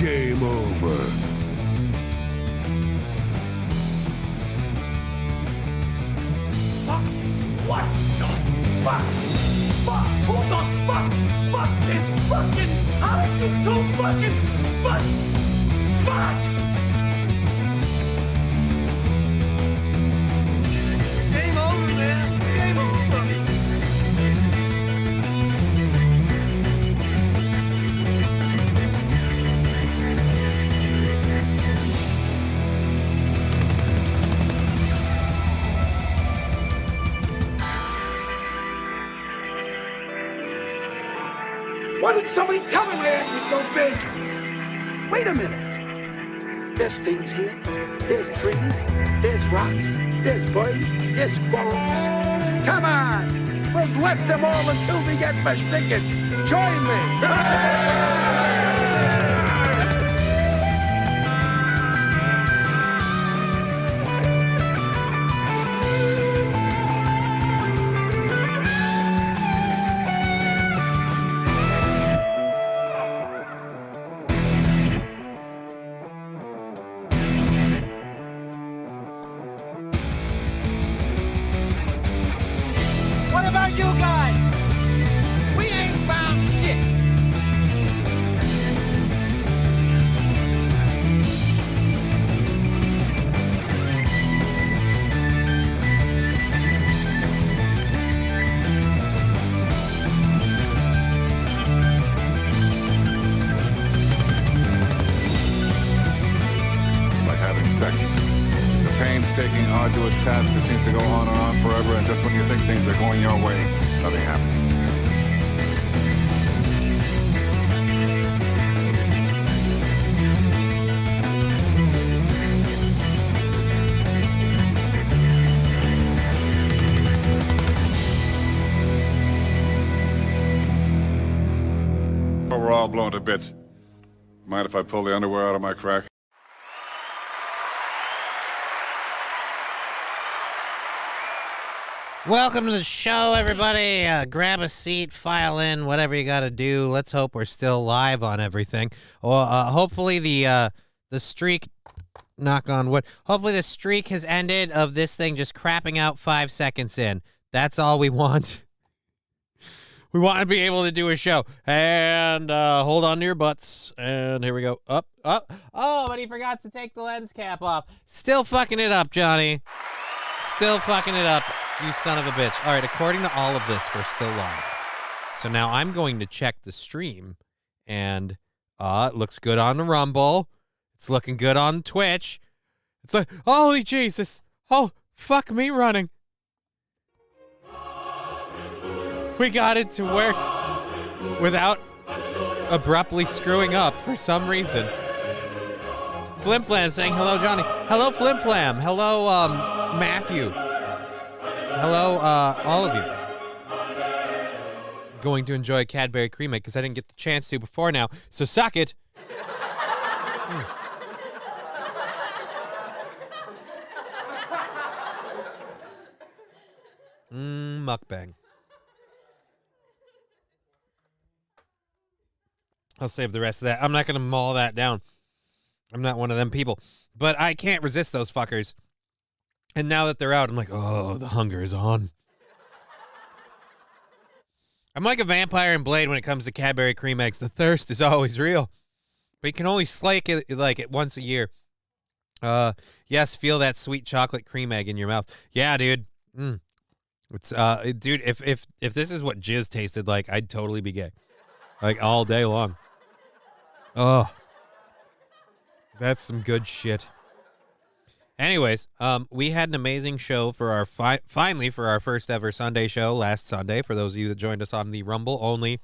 Game over. What the fuck? Fuck! Who the fuck? Fuck this fucking... How did you so fucking... Fuck! Fuck! Game over, man. Game over. Why did somebody tell me my ass was so big? Wait a minute. There's things here. There's trees. There's rocks. There's birds. There's squirrels. Come on. We'll bless them all until we get versticken. Join me. What about you guys? We ain't found shit. Like having sex. The painstaking, arduous task that seems to go on and on forever, and just when you think things are going your way, nothing happens. But we're all blown to bits. Mind if I pull the underwear out of my crack? Welcome to the show, everybody. Grab a seat, file in, whatever you got to do. Let's hope we're still live on everything. Or hopefully the streak, knock on wood, hopefully the streak has ended of this thing just crapping out 5 seconds in. That's all we want. We want to be able to do a show. And hold on to your butts. And here we go. Up. Oh, but he forgot to take the lens cap off. Still fucking it up, Johnny. Still fucking it up. You son of a bitch. All right, according to all of this, we're still live. So now I'm going to check the stream, and it looks good on the Rumble. It's looking good on Twitch. It's like, holy Jesus. Oh, fuck me running. We got it to work without abruptly screwing up for some reason. Flimflam saying hello, Johnny. Hello, Flimflam. Hello, Matthew. Hello, all of you. Going to enjoy Cadbury Cream Egg because I didn't get the chance to before now, so suck it. Mukbang. I'll save the rest of that. I'm not going to maul that down. I'm not one of them people. But I can't resist those fuckers. And now that they're out, I'm like, oh, the hunger is on. I'm like a vampire in Blade when it comes to Cadbury cream eggs. The thirst is always real. But you can only slake it like it once a year. Yes, feel that sweet chocolate cream egg in your mouth. Yeah, dude. It's dude, if this is what jizz tasted like, I'd totally be gay. Like all day long. Oh. That's some good shit. Anyways, we had an amazing show for our finally for our first ever Sunday show last Sunday. For those of you that joined us on the Rumble only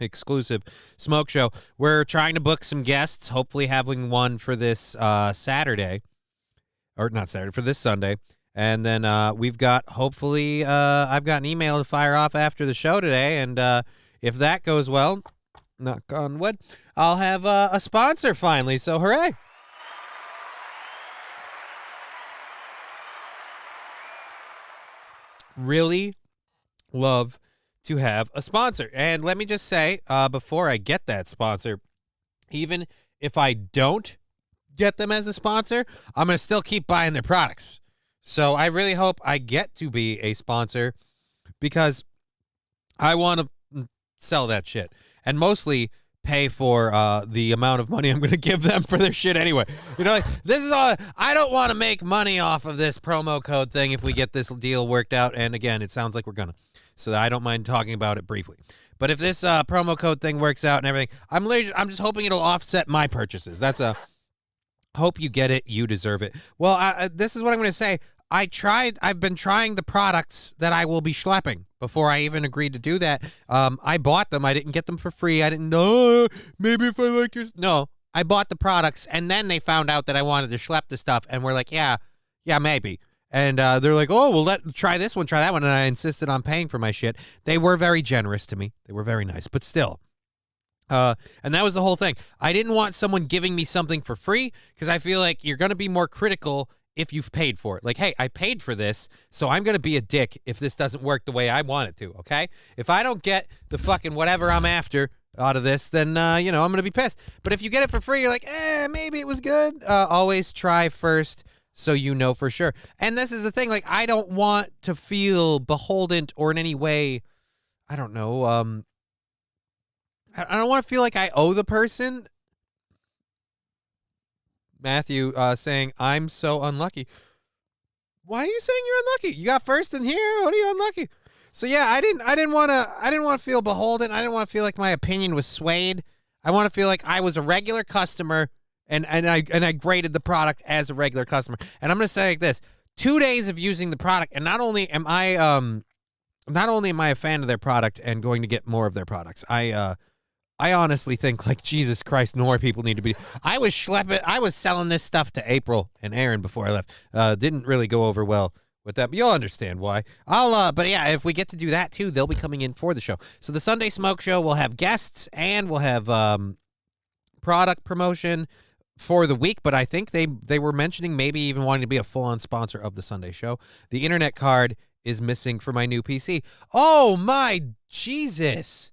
exclusive smoke show, we're trying to book some guests. Hopefully, having one for this Saturday, or not Saturday, for this Sunday, and then we've got hopefully I've got an email to fire off after the show today, and if that goes well, knock on wood, I'll have a sponsor finally. So hooray! Really love to have a sponsor. And let me just say, before I get that sponsor, even if I don't get them as a sponsor, I'm going to still keep buying their products. So I really hope I get to be a sponsor because I want to sell that shit and mostly pay for the amount of money I'm going to give them for their shit anyway. You know, like, this is all. I don't want to make money off of this promo code thing if we get this deal worked out. And again, it sounds like we're going to. So I don't mind talking about it briefly. But if this promo code thing works out and everything, I'm just hoping it'll offset my purchases. That's a hope you get it. You deserve it. Well, this is what I'm going to say. I've been trying the products that I will be schlepping before I even agreed to do that. I bought them. I didn't get them for free. I didn't know, maybe if I like yours. No, I bought the products and then they found out that I wanted to schlep the stuff and we're like, yeah, maybe. And they're like, oh, well, try this one, try that one. And I insisted on paying for my shit. They were very generous to me. They were very nice, but still. And that was the whole thing. I didn't want someone giving me something for free because I feel like you're going to be more critical if you've paid for it. Like, hey, I paid for this, so I'm going to be a dick if this doesn't work the way I want it to, okay? If I don't get the fucking whatever I'm after out of this, then, I'm going to be pissed. But if you get it for free, you're like, maybe it was good. Always try first so you know for sure. And this is the thing, like, I don't want to feel beholden or in any way, I don't know, I don't want to feel like I owe the person. Matthew saying, I'm so unlucky. Why are you saying you're unlucky? You got first in here. What are you unlucky? So yeah, I didn't want to feel beholden. I didn't want to feel like my opinion was swayed. I want to feel like I was a regular customer and I graded the product as a regular customer. And I'm going to say like this, 2 days of using the product. And not only am I a fan of their product and going to get more of their products, I honestly think, like, Jesus Christ, more people need to be. I was selling this stuff to April and Aaron before I left. Didn't really go over well with that, but you'll understand why. But yeah, if we get to do that too, they'll be coming in for the show. So the Sunday Smoke Show will have guests and we'll have product promotion for the week, but I think they were mentioning maybe even wanting to be a full-on sponsor of the Sunday show. The internet card is missing for my new PC. Oh, my Jesus.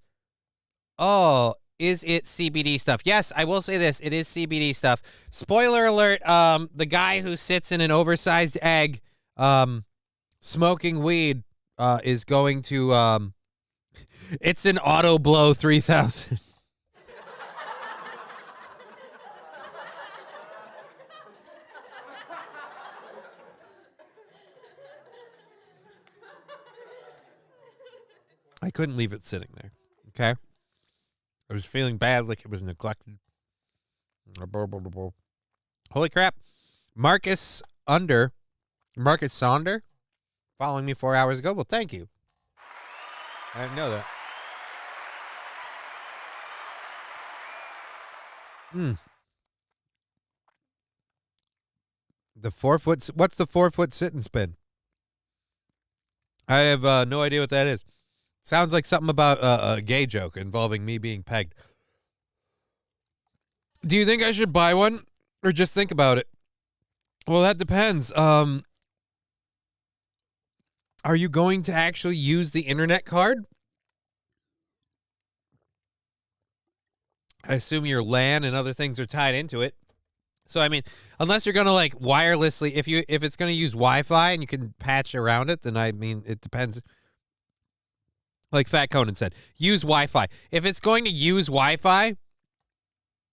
Oh, is it CBD stuff? Yes, I will say this. It is CBD stuff. Spoiler alert, the guy who sits in an oversized egg smoking weed is going to... it's an Auto Blow 3000. I couldn't leave it sitting there, okay? I was feeling bad, like it was neglected. Holy crap. Marcus Sonder, following me 4 hours ago. Well, thank you. I didn't know that. What's the 4 foot sit and spin? I have no idea what that is. Sounds like something about a gay joke involving me being pegged. Do you think I should buy one or just think about it? Well, that depends. Are you going to actually use the internet card? I assume your LAN and other things are tied into it. So, I mean, unless you're going to like wirelessly, if it's going to use Wi-Fi and you can patch around it, then I mean, it depends. Like Fat Conan said, use Wi-Fi. If it's going to use Wi-Fi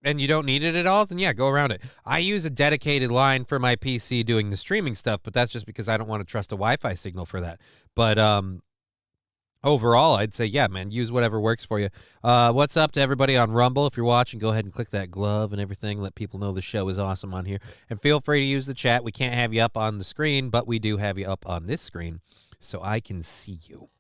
and you don't need it at all, then yeah, go around it. I use a dedicated line for my PC doing the streaming stuff, but that's just because I don't want to trust a Wi-Fi signal for that. But overall, I'd say, yeah, man, use whatever works for you. What's up to everybody on Rumble? If you're watching, go ahead and click that glove and everything. Let people know the show is awesome on here. And feel free to use the chat. We can't have you up on the screen, but we do have you up on this screen so I can see you.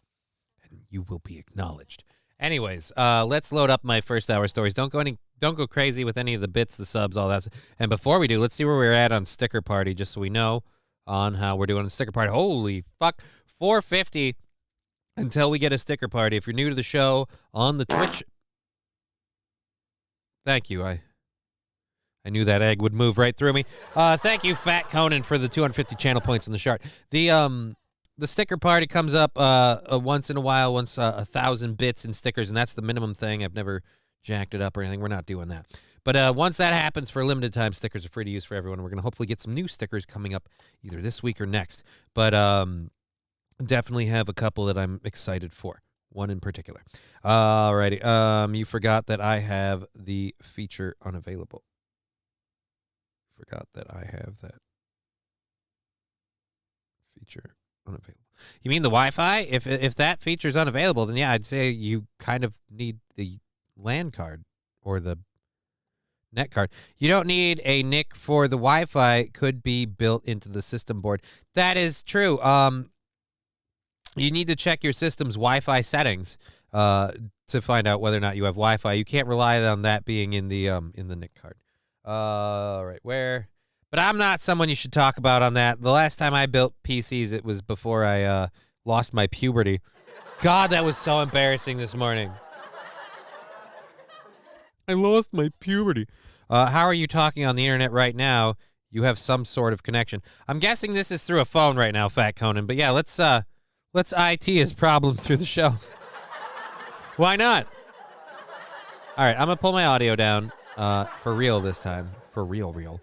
You will be acknowledged. Anyways, let's load up my first hour stories. Don't go crazy with any of the bits, the subs, all that. And before we do, let's see where we're at on Sticker Party, just so we know on how we're doing on Sticker Party. Holy fuck, 450 until we get a Sticker Party. If you're new to the show on the Twitch, thank you. I knew that egg would move right through me. Thank you, Fat Conan, for the 250 channel points in the chart. The sticker party comes up once in a while, once 1,000 bits and stickers, and that's the minimum thing. I've never jacked it up or anything. We're not doing that. But once that happens, for a limited time, stickers are free to use for everyone. We're going to hopefully get some new stickers coming up either this week or next. But definitely have a couple that I'm excited for. One in particular. Alrighty. You forgot that I have the feature unavailable. Forgot that I have that feature unavailable. You mean the Wi-Fi? If that feature is unavailable, then yeah, I'd say you kind of need the LAN card or the net card. You don't need a NIC for the Wi-Fi. It could be built into the system board. That is true. You need to check your system's Wi-Fi settings to find out whether or not you have Wi-Fi. You can't rely on that being in the NIC card. All right, where? But I'm not someone you should talk about on that. The last time I built PCs, it was before I lost my puberty. God, that was so embarrassing this morning. I lost my puberty. How are you talking on the internet right now? You have some sort of connection. I'm guessing this is through a phone right now, Fat Conan. But yeah, let's IT his problem through the show. Why not? All right, I'm gonna pull my audio down for real this time, for real.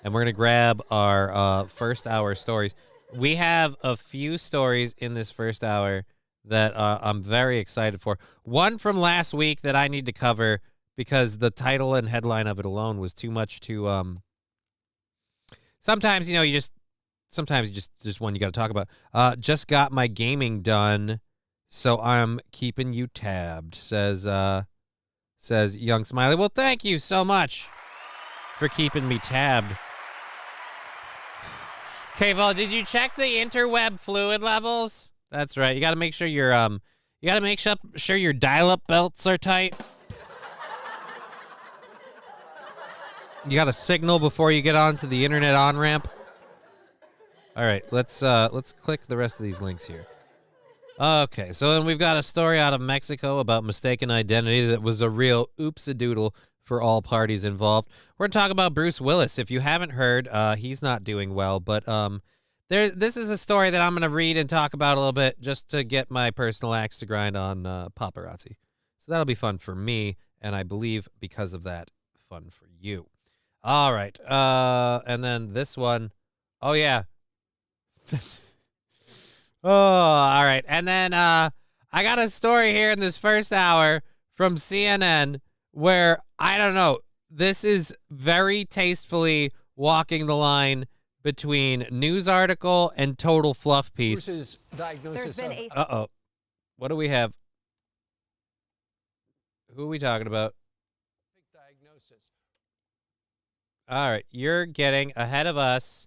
And we're going to grab our first hour stories. We have a few stories in this first hour that I'm very excited for. One from last week that I need to cover because the title and headline of it alone was too much to... Sometimes, you just one you got to talk about. Just got my gaming done, so I'm keeping you tabbed, says Young Smiley. Well, thank you so much for keeping me tabbed. Okay, Vol, did you check the interweb fluid levels? That's right. You got to make sure your your dial-up belts are tight. You got to signal before you get onto the internet on-ramp. All right, let's click the rest of these links here. Okay, so then we've got a story out of Mexico about mistaken identity that was a real oops-a-doodle for all parties involved. We're going to talk about Bruce Willis. If you haven't heard, he's not doing well, but this is a story that I'm going to read and talk about a little bit just to get my personal axe to grind on paparazzi. So that'll be fun for me, and I believe because of that, fun for you. All right, and then this one. Oh, yeah. Oh, all right. And then I got a story here in this first hour from CNN where, I don't know, this is very tastefully walking the line between news article and total fluff piece. Bruce's diagnosis of... Uh-oh. What do we have? Who are we talking about? diagnosis. All right. You're getting ahead of us.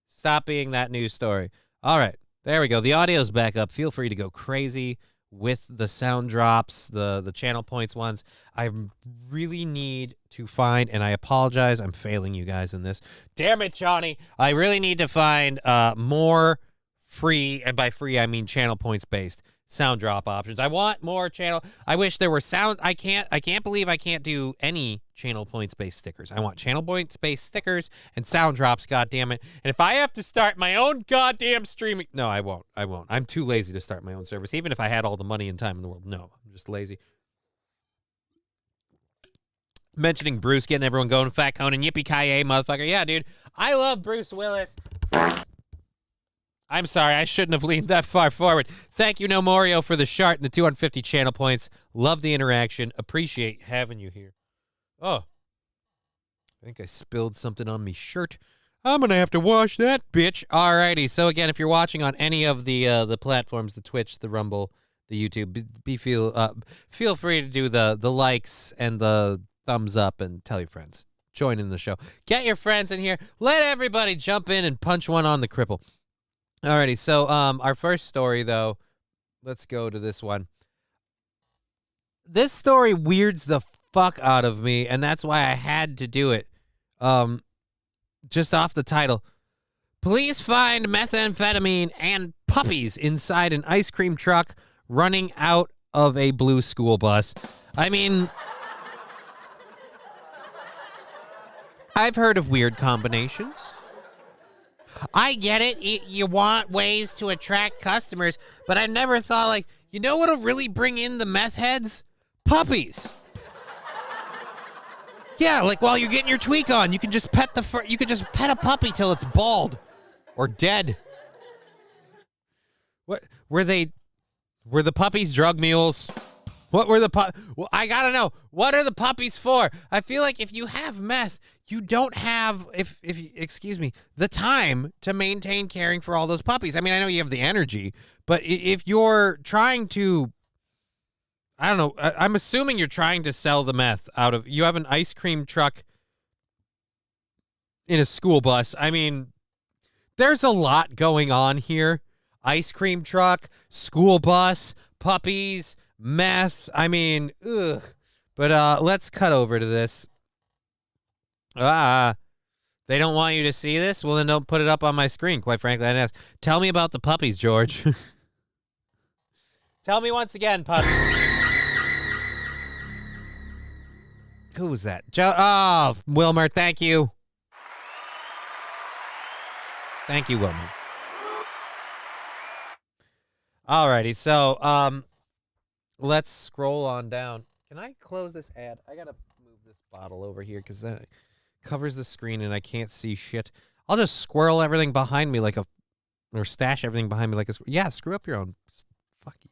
Stop being that news story. All right. There we go. The audio's back up. Feel free to go crazy with the sound drops, the channel points ones. I really need to find, and I apologize, I'm failing you guys in this. Damn it, Johnny. I really need to find more free, and by free I mean channel points based sound drop options. I want more channel. I wish there were sound. I can't believe I can't do any channel points based stickers. I want channel points based stickers and sound drops, god damn it. And if I have to start my own goddamn streaming, no, I won't. I'm too lazy to start my own service. Even if I had all the money and time in the world. No, I'm just lazy. Mentioning Bruce, getting everyone going. Fat Conan, yippee-ki-yay, motherfucker. Yeah, dude. I love Bruce Willis. I'm sorry, I shouldn't have leaned that far forward. Thank you, No Morio, for the shart and the 250 channel points. Love the interaction. Appreciate having you here. Oh. I think I spilled something on me shirt. I'm going to have to wash that, bitch. Alrighty, so again, if you're watching on any of the platforms, the Twitch, the Rumble, the YouTube, feel free to do the likes and the thumbs up and tell your friends. Join in the show. Get your friends in here. Let everybody jump in and punch one on the cripple. Alrighty, so our first story, though, let's go to this one. This story weirds the fuck out of me, and that's why I had to do it. Just off the title. Police find methamphetamine and puppies inside an ice cream truck running out of a blue school bus. I mean, I've heard of weird combinations. I get it. You want ways to attract customers, but I never thought, like, you know what'll really bring in the meth heads? Puppies. Yeah, like while you're getting your tweak on, you can just pet you could just pet a puppy till it's bald or dead. What were they? Were the puppies drug mules? What were the Well, I gotta know. What are the puppies for? I feel like if you have meth, you don't have, excuse me, the time to maintain caring for all those puppies. I mean, I know you have the energy, but if you're trying to, I don't know, I'm assuming you're trying to sell the meth you have an ice cream truck in a school bus. I mean, there's a lot going on here. Ice cream truck, school bus, puppies, meth. I mean, ugh. But let's cut over to this. They don't want you to see this? Well, then don't put it up on my screen, quite frankly. I'd ask. Tell me about the puppies, George. Tell me once again, puppy. Who was that? Wilmer, thank you. Thank you, Wilmer. Alrighty, so let's scroll on down. Can I close this ad? I gotta move this bottle over here because then it covers the screen and I can't see shit. I'll just squirrel everything behind me or stash everything behind me like a. Yeah, screw up your own. Fuck you.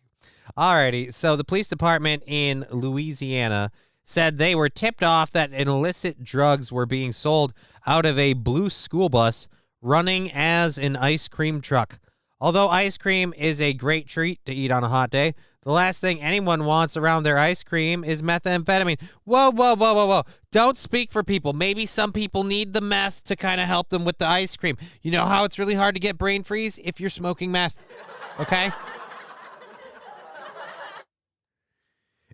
Alrighty, so the police department in Louisiana said they were tipped off that illicit drugs were being sold out of a blue school bus running as an ice cream truck. Although ice cream is a great treat to eat on a hot day, the last thing anyone wants around their ice cream is methamphetamine. Whoa, whoa, whoa, whoa, whoa. Don't speak for people. Maybe some people need the meth to kind of help them with the ice cream. You know how it's really hard to get brain freeze? If you're smoking meth. Okay?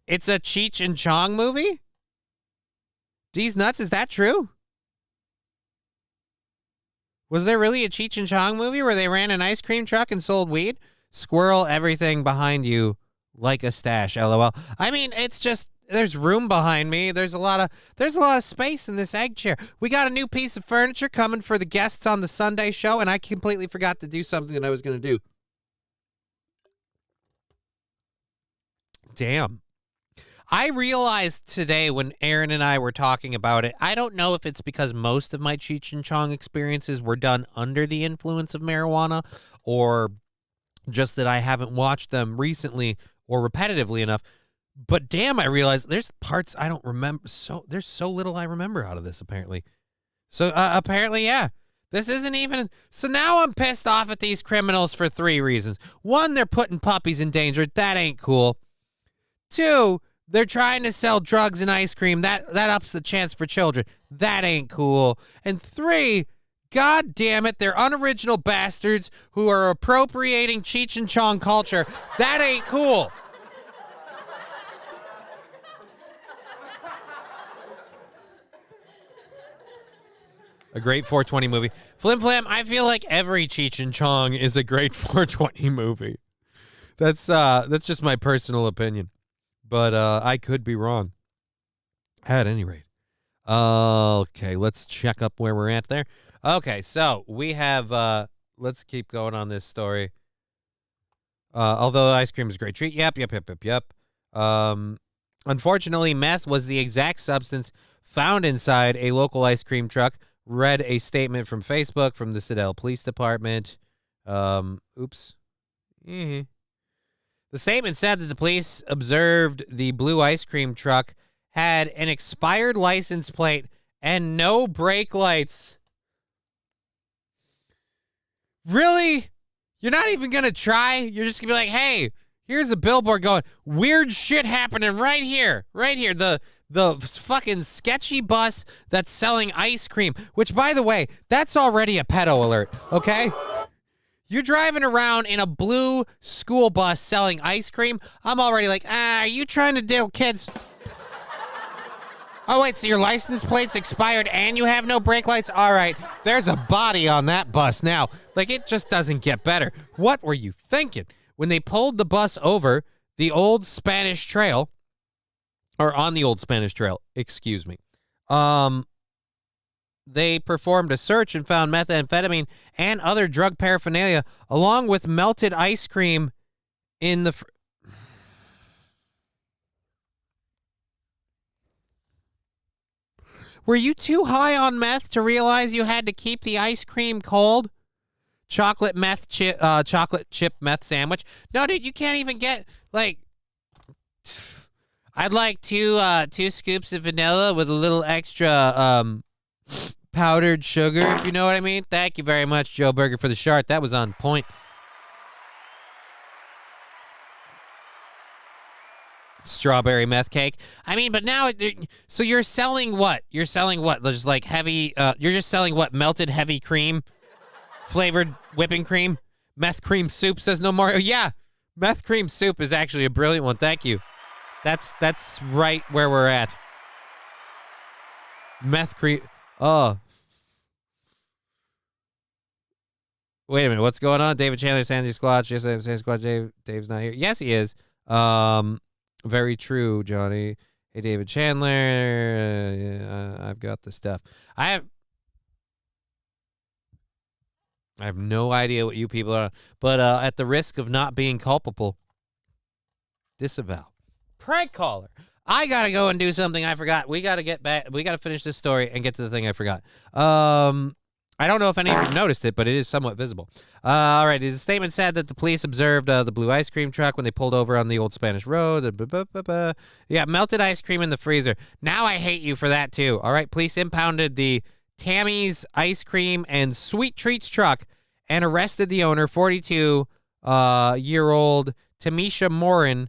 It's a Cheech and Chong movie? D's nuts, is that true? Was there really a Cheech and Chong movie where they ran an ice cream truck and sold weed? Squirrel everything behind you like a stash, LOL. I mean, it's just, there's room behind me. There's a lot of space in this egg chair. We got a new piece of furniture coming for the guests on the Sunday show, and I completely forgot to do something that I was going to do. Damn. I realized today when Aaron and I were talking about it, I don't know if it's because most of my Cheech and Chong experiences were done under the influence of marijuana or just that I haven't watched them recently or repetitively enough. But damn, I realized there's parts I don't remember. There's so little I remember out of this, apparently. So apparently, yeah. This isn't even... So now I'm pissed off at these criminals for 3 reasons. 1, they're putting puppies in danger. That ain't cool. 2... they're trying to sell drugs and ice cream. That ups the chance for children. That ain't cool. And 3, God damn it, they're unoriginal bastards who are appropriating Cheech and Chong culture. That ain't cool. A great 420 movie. Flim Flam, I feel like every Cheech and Chong is a great 420 movie. That's just my personal opinion. But I could be wrong. At any rate. Okay, let's check up where we're at there. Okay, so we have, let's keep going on this story. Although ice cream is a great treat. Yep. Unfortunately, meth was the exact substance found inside a local ice cream truck. Read a statement from Facebook from the Seattle Police Department. Oops. The statement said that the police observed the blue ice cream truck had an expired license plate and no brake lights. Really? You're not even going to try? You're just going to be like, hey, here's a billboard going, weird shit happening right here. Right here. The fucking sketchy bus that's selling ice cream, which, by the way, that's already a pedo alert, okay? You're driving around in a blue school bus selling ice cream. I'm already like, are you trying to diddle kids? Oh, wait, so your license plate's expired and you have no brake lights? All right, there's a body on that bus now. Like, it just doesn't get better. What were you thinking? When they pulled the bus over the old Spanish Trail, or on the old Spanish Trail, excuse me, they performed a search and found methamphetamine and other drug paraphernalia, along with melted ice cream in the... Were you too high on meth to realize you had to keep the ice cream cold? Chocolate chip meth sandwich. No, dude, you can't even get like. I'd like two scoops of vanilla with a little extra powdered sugar, if you know what I mean. Thank you very much, Joe Burger, for the shart. That was on point. Strawberry meth cake. I mean, but now, so you're selling what? You're selling what? Just like heavy, you're just selling what? Melted heavy cream? Flavored whipping cream? Meth cream soup, says No Mario. Yeah, meth cream soup is actually a brilliant one. Thank you. That's right where we're at. Meth cream. Oh. Wait a minute. What's going on? David Chandler, Sandy Squatch. Yes, I'm Sandy Squatch. Dave's not here. Yes, he is. Very true, Johnny. Hey, David Chandler. I've got the stuff. I have no idea what you people are, but at the risk of not being culpable, disavow. Prank caller. I got to go and do something I forgot. We got to get back. We got to finish this story and get to the thing I forgot. I don't know if any of you noticed it, but it is somewhat visible. All right. The statement said that the police observed the blue ice cream truck when they pulled over on the Old Spanish Road. Yeah, melted ice cream in the freezer. Now I hate you for that, too. All right. Police impounded the Tammy's Ice Cream and Sweet Treats truck and arrested the owner, 42-year-old Tamisha Morin,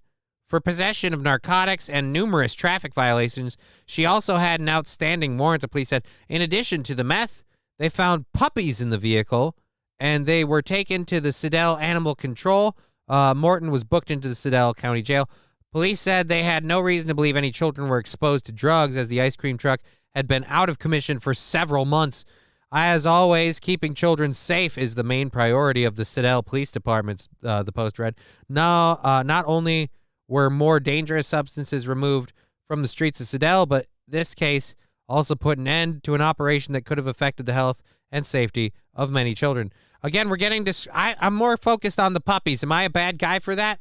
for possession of narcotics and numerous traffic violations. She also had an outstanding warrant, the police said. In addition to the meth, they found puppies in the vehicle, and they were taken to the Sidell Animal Control. Morton was booked into the Sidell County Jail. Police said they had no reason to believe any children were exposed to drugs, as the ice cream truck had been out of commission for several months. As always, keeping children safe is the main priority of the Sidell Police Department, the Post read. No, not only were more dangerous substances removed from the streets of Sidell, but this case also put an end to an operation that could have affected the health and safety of many children. Again, we're getting this. I'm more focused on the puppies. Am I a bad guy for that?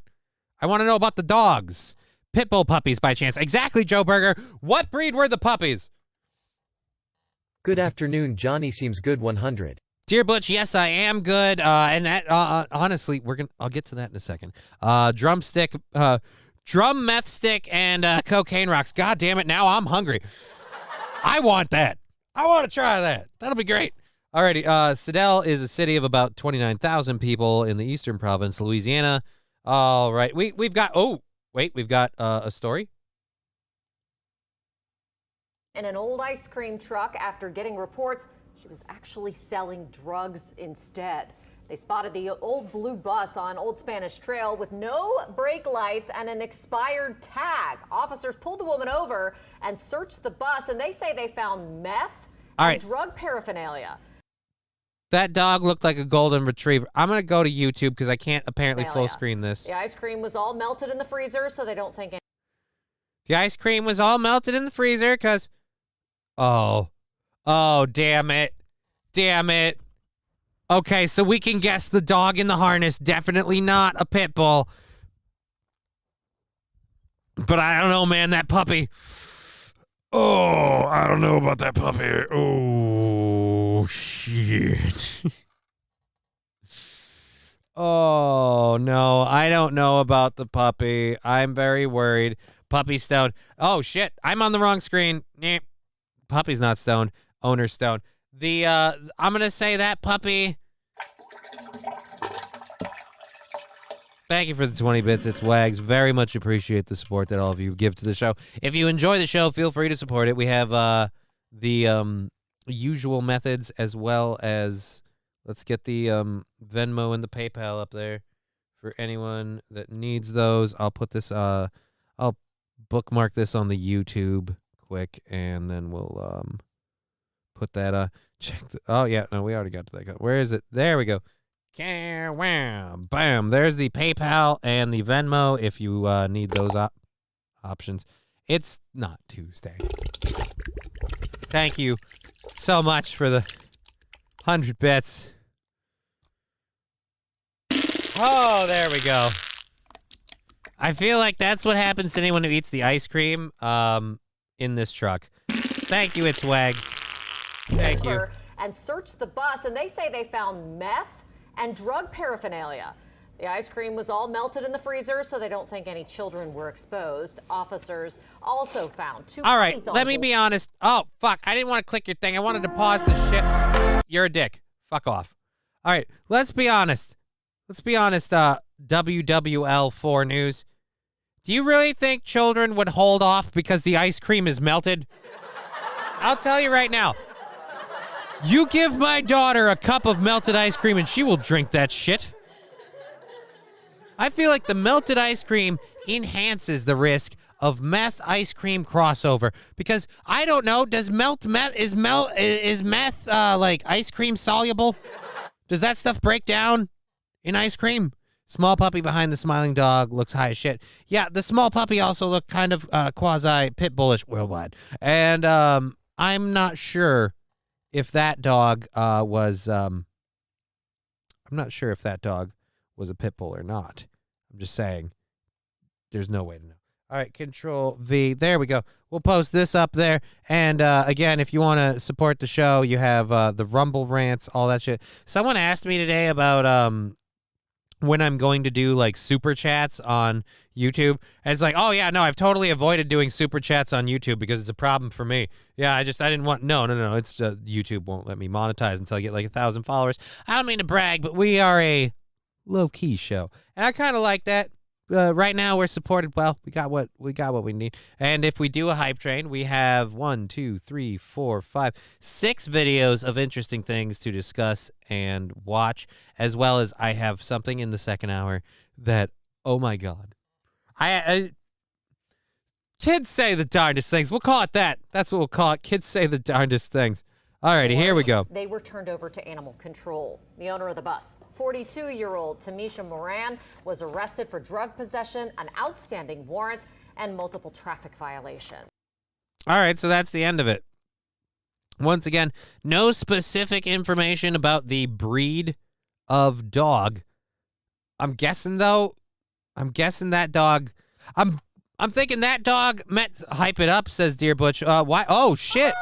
I want to know about the dogs. Pit bull puppies, by chance. Exactly, Joe Burger. What breed were the puppies? Good afternoon, Johnny seems good 100. Dear Butch, yes, I am good. And that, honestly, I'll get to that in a second. Drum meth stick and cocaine rocks. God damn it, now I'm hungry. I want that. I want to try that. That'll be great. Alrighty, Sidell is a city of about 29,000 people in the eastern province, Louisiana. All right, we've got a story. In an old ice cream truck after getting reports she was actually selling drugs instead. They spotted the old blue bus on Old Spanish Trail with no brake lights and an expired tag. Officers pulled the woman over and searched the bus, and they say they found meth and drug paraphernalia. That dog looked like a golden retriever. I'm going to go to YouTube because I can't apparently full screen this. The ice cream was all melted in the freezer, so they don't think The ice cream was all melted in the freezer because... Oh, damn it. Damn it. Okay, so we can guess the dog in the harness. Definitely not a pit bull. But I don't know, man, that puppy. Oh, I don't know about that puppy. Oh, shit. Oh, no, I don't know about the puppy. I'm very worried. Puppy's stoned. Oh, shit, I'm on the wrong screen. Puppy's not stoned. Owner's stoned. I'm going to say that puppy. Thank you for the 20 bits. It's Wags. Very much appreciate the support that all of you give to the show. If you enjoy the show, feel free to support it. We have the usual methods as well as, let's get the Venmo and the PayPal up there for anyone that needs those. I'll put this, I'll bookmark this on the YouTube quick, and then we'll put that, check the, oh yeah, no, we already got to that. Where is it? There we go. Bam. There's the PayPal and the Venmo if you need those options. It's not Tuesday. Thank you so much for the 100 bits. Oh, there we go. I feel like that's what happens to anyone who eats the ice cream in this truck. Thank you, it's Wags. Thank you. And searched the bus, and they say they found meth and drug paraphernalia. The ice cream was all melted in the freezer, so they don't think any children were exposed. Officers also found 2 All right, pennies on let me be honest. Oh, fuck. I didn't want to click your thing. I wanted to pause the shit. You're a dick. Fuck off. All right, let's be honest. WWL4 News. Do you really think children would hold off because the ice cream is melted? I'll tell you right now. You give my daughter a cup of melted ice cream and she will drink that shit. I feel like the melted ice cream enhances the risk of meth ice cream crossover because I don't know, does is meth like ice cream soluble? Does that stuff break down in ice cream? Small puppy behind the smiling dog looks high as shit. Yeah, the small puppy also looked kind of quasi pit bullish worldwide. And I'm not sure if that dog was I'm not sure if that dog was a pit bull or not. I'm just saying there's no way to know. All right, Control V. There we go. We'll post this up there. And again, if you want to support the show, you have the Rumble rants, all that shit. Someone asked me today about when I'm going to do like super chats on YouTube. And it's like, oh yeah, no, I've totally avoided doing super chats on YouTube because it's a problem for me. Yeah, I didn't want, no. It's YouTube won't let me monetize until I get like 1,000 followers. I don't mean to brag, but we are a low-key show. And I kind of like that. Right now we're supported well. We got what we need. And if we do a hype train, we have 1, 2, 3, 4, 5, 6 videos of interesting things to discuss and watch, as well as I have something in the second hour that, oh my God. I kids say the darndest things. We'll call it that. That's what we'll call it. Kids say the darndest things. All righty, here we go. They were turned over to animal control. The owner of the bus, 42-year-old Tamisha Moran, was arrested for drug possession, an outstanding warrant, and multiple traffic violations. All right, so that's the end of it. Once again, no specific information about the breed of dog. I'm guessing that dog. I'm thinking that dog meant hype it up, says Dear Butch. Why? Oh shit.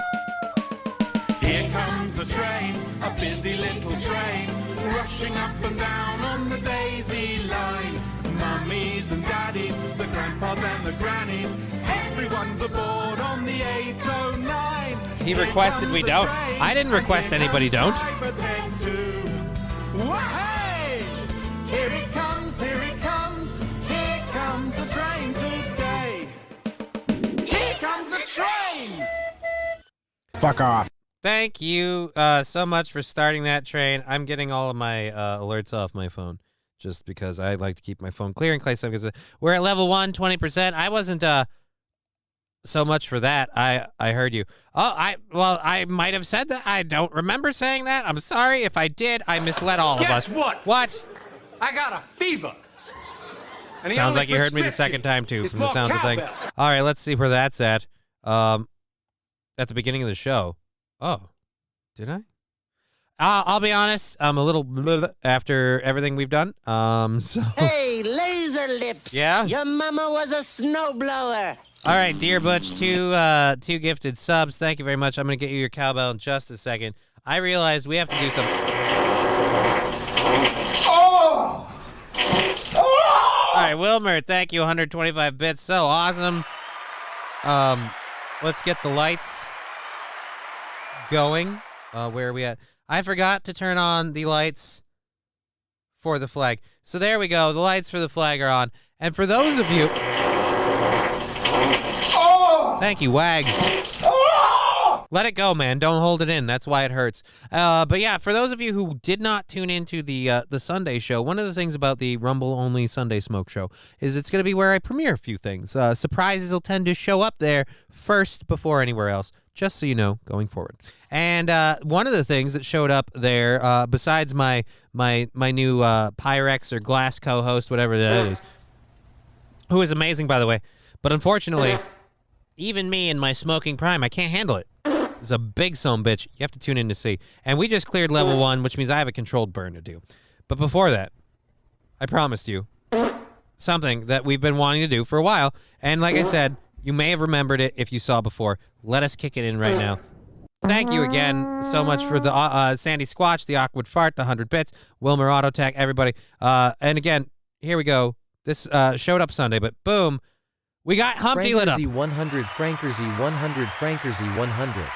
Here comes a train, a busy little train, rushing up and down on the daisy line. Mummies and daddies, the grandpas and the grannies, everyone's aboard on the 809. He requested we don't. I didn't request anybody don't. Wahey! Here it comes, here it comes, here comes the train to stay. Here comes the train! Fuck off. Thank you so much for starting that train. I'm getting all of my alerts off my phone just because I like to keep my phone clear in case we're at level 1, 20%. I wasn't so much for that. I heard you. Oh, I might have said that. I don't remember saying that. I'm sorry if I did. I misled all of us. Guess what? What? I got a fever. And the Sounds only like you heard me the prescription second time too is from the more sounds of things. cowbell. All right, let's see where that's at. At the beginning of the show. Oh, did I? I'll be honest. I'm a little after everything we've done. So. Hey, laser lips. Yeah? Your mama was a snowblower. All right, Dear Butch, two gifted subs. Thank you very much. I'm going to get you your cowbell in just a second. I realized we have to do something. Oh! All right, Wilmer, thank you. 125 bits. So awesome. Let's get the lights going. Where are we at? I forgot to turn on the lights for the flag. So there we go. The lights for the flag are on. And for those of you... Thank you, Wags. Let it go, man. Don't hold it in. That's why it hurts. But yeah, for those of you who did not tune into the Sunday show, one of the things about the Rumble-only Sunday Smoke show is it's going to be where I premiere a few things. Surprises will tend to show up there first before anywhere else, just so you know, going forward. And one of the things that showed up there, besides my new Pyrex or Glass co-host, whatever that is, who is amazing, by the way, but unfortunately, even me in my smoking prime, I can't handle it. It's a big son bitch. You have to tune in to see. And we just cleared level 1, which means I have a controlled burn to do. But before that, I promised you something that we've been wanting to do for a while. And like I said, You may have remembered it if you saw before. Let us kick it in right now. Thank you again so much for the Sandy Squatch, the Awkward Fart, the 100 Bits, Wilmer Autotech, everybody. And again, here we go. This showed up Sunday, but boom, we got Humpty lit up. Frankersy 100, Frankersy 100, Frankersy 100.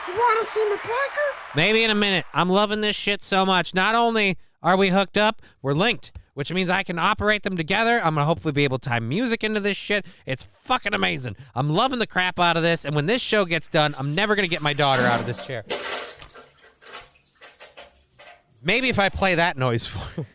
You want to see me Parker? Maybe in a minute. I'm loving this shit so much. Not only are we hooked up, we're linked, which means I can operate them together. I'm going to hopefully be able to tie music into this shit. It's fucking amazing. I'm loving the crap out of this, and when this show gets done, I'm never going to get my daughter out of this chair. Maybe if I play that noise for her.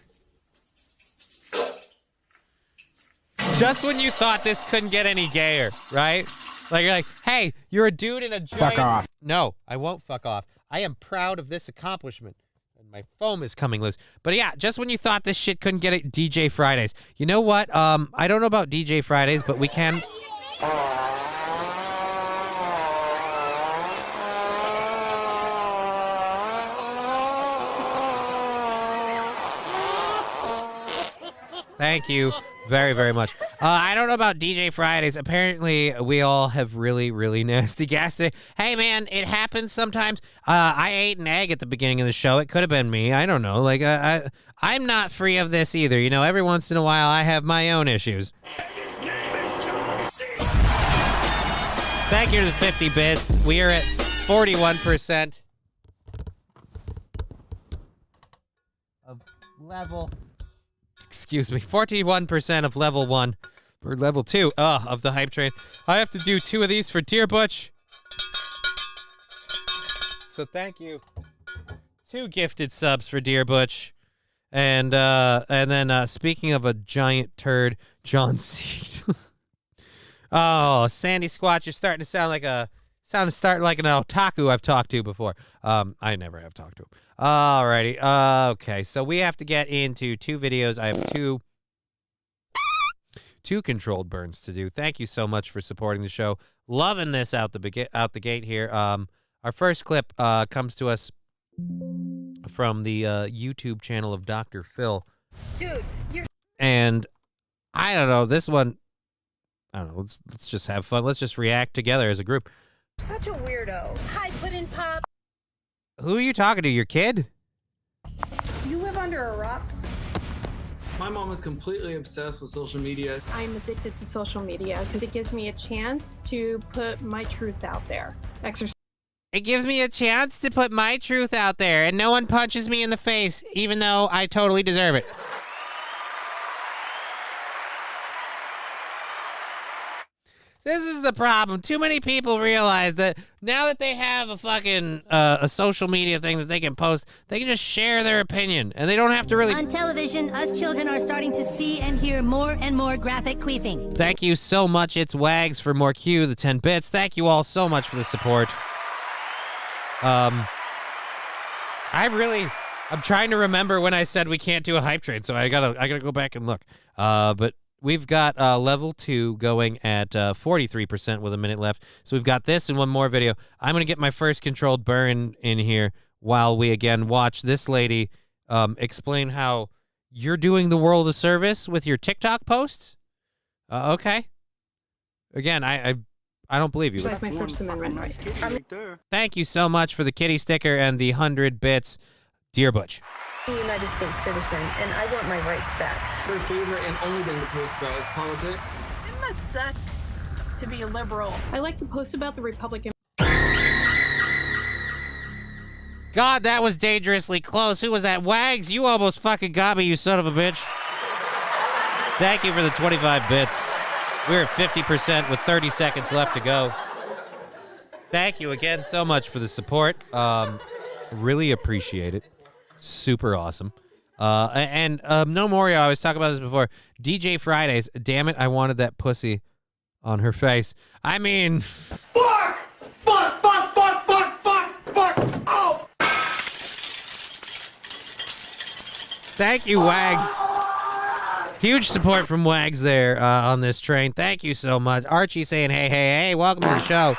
Just when you thought this couldn't get any gayer, right? Like, you're like, hey, you're a dude in a giant... Fuck off. No, I won't fuck off. I am proud of this accomplishment. And my foam is coming loose. But yeah, just when you thought this shit couldn't get it, DJ Fridays. You know what? I don't know about DJ Fridays, but we can... Thank you very, very much. I don't know about DJ Fridays. Apparently, we all have really, really nasty gas today. Hey, man, it happens sometimes. I ate an egg at the beginning of the show. It could have been me. I don't know. Like, I'm not free of this either. You know, every once in a while, I have my own issues. Thank you to the 50 bits. We are at 41% of level... Excuse me, 41% of level 1, or level 2, of the hype train. I have to do 2 of these for Dear Butch. So thank you. 2 gifted subs for Dear Butch. And then speaking of a giant turd, John Seed. Oh, Sandy Squatch, you're starting to sound like an otaku I've talked to before. I never have talked to him. Alrighty. Okay, so we have to get into 2 videos. I have two controlled burns to do. Thank you so much for supporting the show. Loving this out the gate here. Our first clip comes to us from the YouTube channel of Dr. Phil. Dude, and I don't know, this one, I don't know, let's just have fun. Let's just react together as a group. such a weirdo. Hi, Puddin' Pop. Who are you talking to? Your kid? You live under a rock? My mom is completely obsessed with social media. I'm addicted to social media because it gives me a chance to put my truth out there. It gives me a chance to put my truth out there, and no one punches me in the face, even though I totally deserve it. This is the problem. Too many people realize that now that they have a fucking a social media thing that they can post, they can just share their opinion, and they don't have to really... On television, us children are starting to see and hear more and more graphic queefing. Thank you so much. It's Wags for more Q, the 10 bits. Thank you all so much for the support. I'm trying to remember when I said we can't do a hype train, so I gotta go back and look. But we've got level 2 going at 43% with a minute left. So we've got this and one more video. I'm gonna get my first controlled burn in here while we again watch this lady explain how you're doing the world a service with your TikTok posts. Okay. Again, I don't believe you. That's my First Amendment right. Thank you so much for the kitty sticker and the 100 bits, Dear Butch. I'm a United States citizen, and I want my rights back. Her favorite and only thing to post about is politics. It must suck to be a liberal. I like to post about the Republican. God, that was dangerously close. Who was that? Wags, you almost fucking got me, you son of a bitch. Thank you for the 25 bits. We're at 50% with 30 seconds left to go. Thank you again so much for the support. Really appreciate it. Super awesome. And No Morio, I was talking about this before. DJ Fridays, damn it, I wanted that pussy on her face. I mean... Fuck! Fuck! Fuck! Fuck! Fuck! Fuck! Fuck! Oh! Thank you, Wags. Huge support from Wags there on this train. Thank you so much. Archie saying, hey, welcome to the show.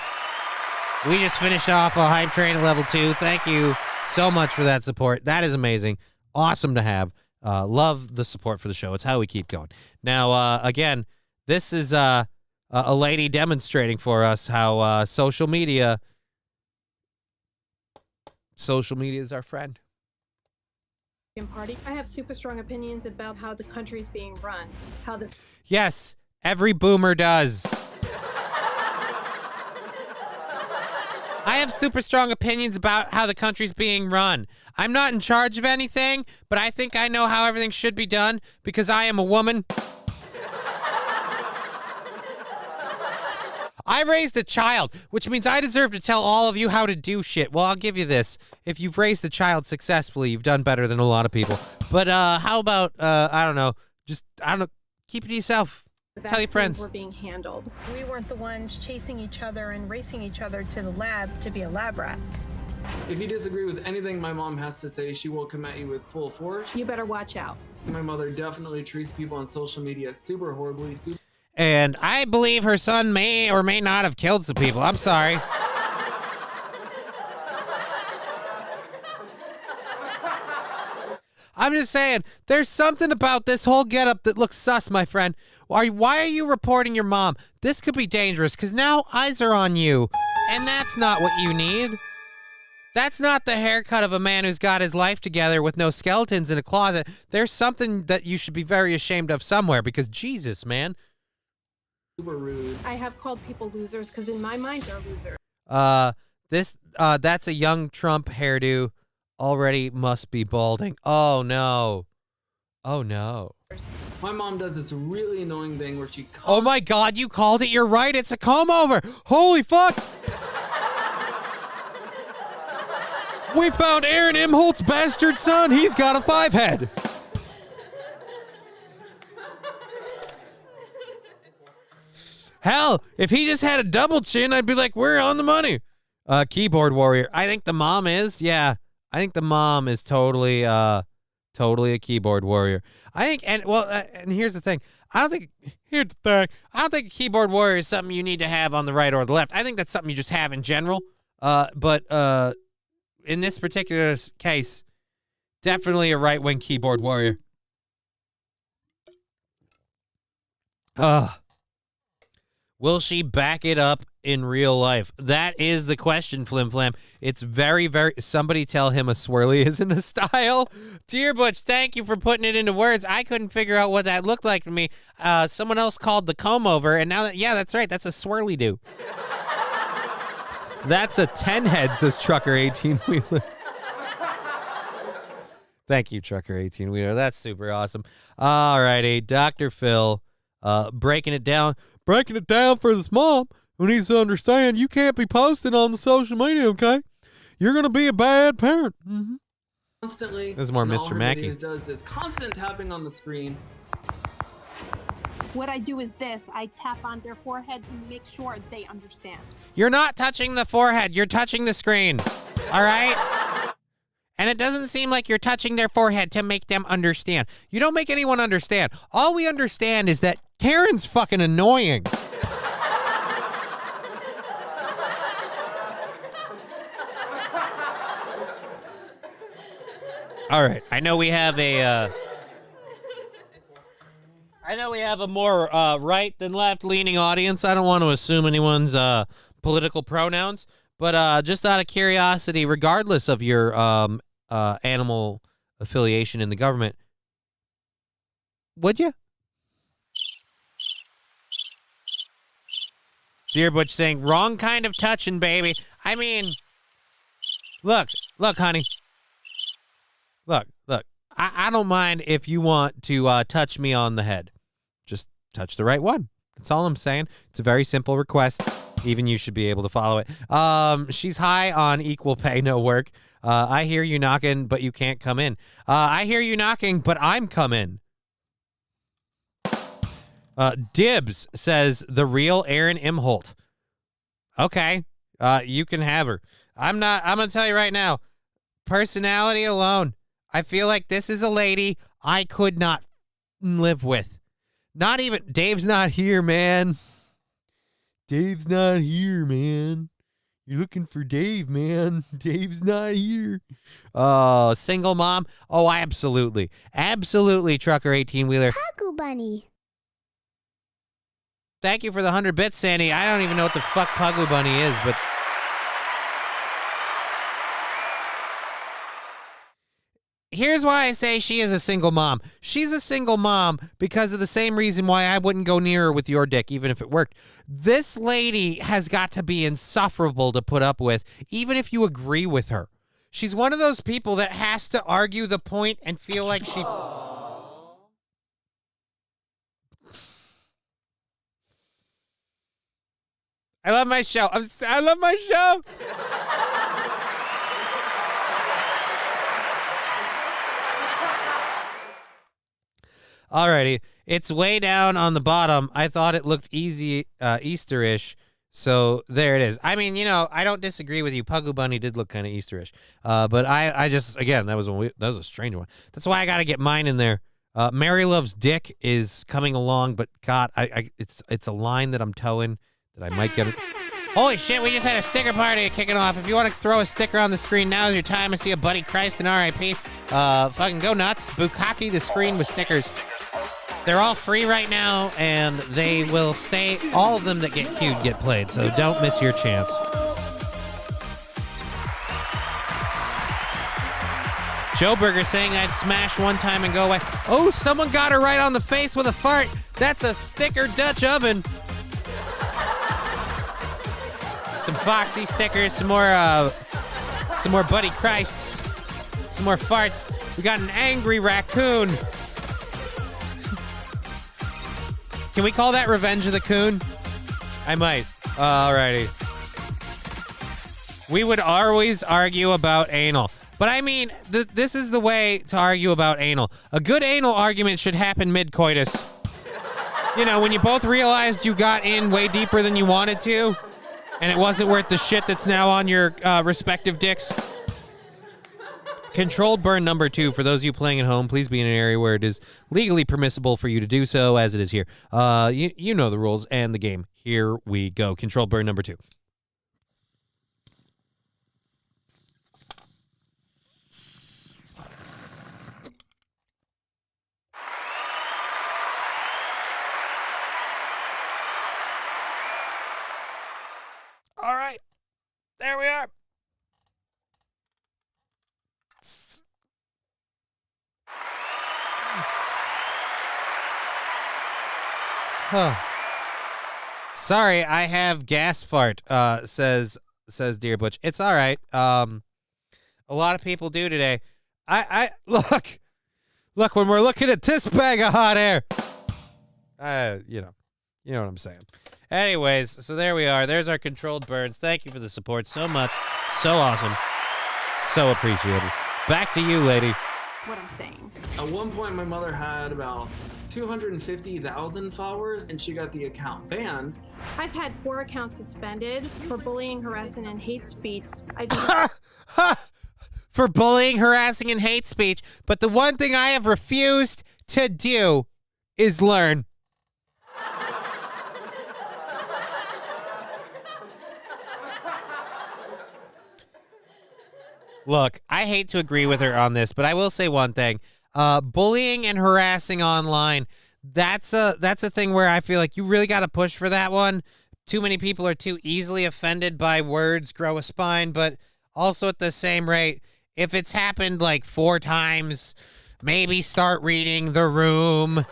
We just finished off a hype train at level 2. Thank you so much for that support. That is amazing. Awesome to have. Love the support for the show. It's how we keep going. Now, again, this is a lady demonstrating for us how social media is our friend. Party. I have super strong opinions about how the country's being run. Yes, every boomer does. I have super strong opinions about how the country's being run. I'm not in charge of anything, but I think I know how everything should be done because I am a woman. I raised a child, which means I deserve to tell all of you how to do shit. Well, I'll give you this. If you've raised a child successfully, you've done better than a lot of people. But how about, I don't know, keep it to yourself. Tell your friends. Were being handled. We weren't the ones chasing each other and racing each other to the lab to be a lab rat. If you disagree with anything my mom has to say, she will come at you with full force. You better watch out. My mother definitely treats people on social media super horribly. And I believe her son may or may not have killed some people. I'm sorry. I'm just saying, there's something about this whole getup that looks sus, my friend. Why are you reporting your mom? This could be dangerous, because now eyes are on you. And that's not what you need. That's not the haircut of a man who's got his life together with no skeletons in a closet. There's something that you should be very ashamed of somewhere, because Jesus, man. Super rude. I have called people losers because in my mind they're losers. That's a young Trump hairdo. Already must be balding. Oh no. Oh no. My mom does this really annoying thing where she Oh my God, you called it. You're right. It's a comb over. Holy fuck. We found Aaron Imholt's bastard son. He's got a 5-head. Hell, if he just had a double chin, I'd be like, we're on the money. Keyboard warrior. I think the mom is. Yeah. I think the mom is totally a keyboard warrior. I think, and here's the thing. I don't think a keyboard warrior is something you need to have on the right or the left. I think that's something you just have in general. But in this particular case, definitely a right-wing keyboard warrior. Will she back it up in real life? That is the question, Flim Flam. It's very, very... Somebody tell him a swirly isn't a style. Dear Butch, thank you for putting it into words. I couldn't figure out what that looked like to me. Someone else called the comb over, and now yeah, that's right. That's a swirly do. That's a 10-head, says Trucker 18-Wheeler. Thank you, Trucker 18-Wheeler. That's super awesome. All righty, Dr. Phil, breaking it down for this mom who needs to understand you can't be posting on the social media, okay? You're going to be a bad parent. Mm-hmm. Constantly. This is more Mr. Mackey. Does this constant tapping on the screen. What I do is this. I tap on their forehead to make sure they understand. You're not touching the forehead. You're touching the screen. All right? And it doesn't seem like you're touching their forehead to make them understand. You don't make anyone understand. All we understand is that Karen's fucking annoying. All right. I know we have a more right than left leaning audience. I don't want to assume anyone's political pronouns, but just out of curiosity, regardless of your animal affiliation in the government, would you? Dear Butch saying, wrong kind of touching, baby. I mean, look, honey. Look. I don't mind if you want to touch me on the head. Just touch the right one. That's all I'm saying. It's a very simple request. Even you should be able to follow it. She's high on equal pay, no work. I hear you knocking, but you can't come in. I hear you knocking, but I'm coming. Dibs says the real Aaron Imholt. Okay. You can have her. I'm going to tell you right now, personality alone, I feel like this is a lady I could not live with. Not even, Dave's not here, man. Dave's not here, man. You're looking for Dave, man. Dave's not here. Oh, single mom? Oh, absolutely. Absolutely, Trucker 18-Wheeler. Haku Bunny. Thank you for the 100 bits, Sandy. I don't even know what the fuck Pugly Bunny is, but... Here's why I say she is a single mom. She's a single mom because of the same reason why I wouldn't go near her with your dick, even if it worked. This lady has got to be insufferable to put up with, even if you agree with her. She's one of those people that has to argue the point and feel like she... I love my show. I love my show. Alrighty, it's way down on the bottom. I thought it looked easy, Easterish, so there it is. I mean, you know, I don't disagree with you. Pugly Bunny did look kind of Easterish, but I just, again, that was a strange one. That's why I got to get mine in there. Mary Loves Dick is coming along, but God, it's a line that I'm towing that I might get it. Holy shit, we just had a sticker party kicking off. If you want to throw a sticker on the screen, now's your time. I see a Buddy Christ and RIP. Fucking go nuts. Bukkake the screen with stickers. They're all free right now, and they will stay. All of them that get queued get played, so don't miss your chance. Joe Burger saying I'd smash one time and go away. Oh, someone got her right on the face with a fart. That's a sticker Dutch oven. Some Foxy stickers, some more Buddy Christs, some more farts. We got an angry raccoon. Can we call that Revenge of the Coon? I might. Alrighty. We would always argue about anal. But I mean, this is the way to argue about anal. A good anal argument should happen mid-coitus. You know, when you both realized you got in way deeper than you wanted to, and it wasn't worth the shit that's now on your respective dicks. Controlled burn number 2, for those of you playing at home, please be in an area where it is legally permissible for you to do so, as it is here. You know the rules and the game. Here we go. Controlled burn number 2. All right. There we are. Huh. Sorry, I have gas fart, says Dear Butch. It's all right. A lot of people do today. I look, when we're looking at this bag of hot air, you know what I'm saying. Anyways, so there we are. There's our controlled burns. Thank you for the support so much. So awesome. So appreciated. Back to you, lady. What I'm saying. At one point, my mother had about 250,000 followers, and she got the account banned. I've had 4 accounts suspended for bullying, harassing, and hate speech. For bullying, harassing, and hate speech. But the one thing I have refused to do is learn. Look, I hate to agree with her on this, but I will say one thing. Bullying and harassing online, that's a thing where I feel like you really got to push for that one. Too many people are too easily offended by words, grow a spine, but also at the same rate, if it's happened like 4 times, maybe start reading The Room.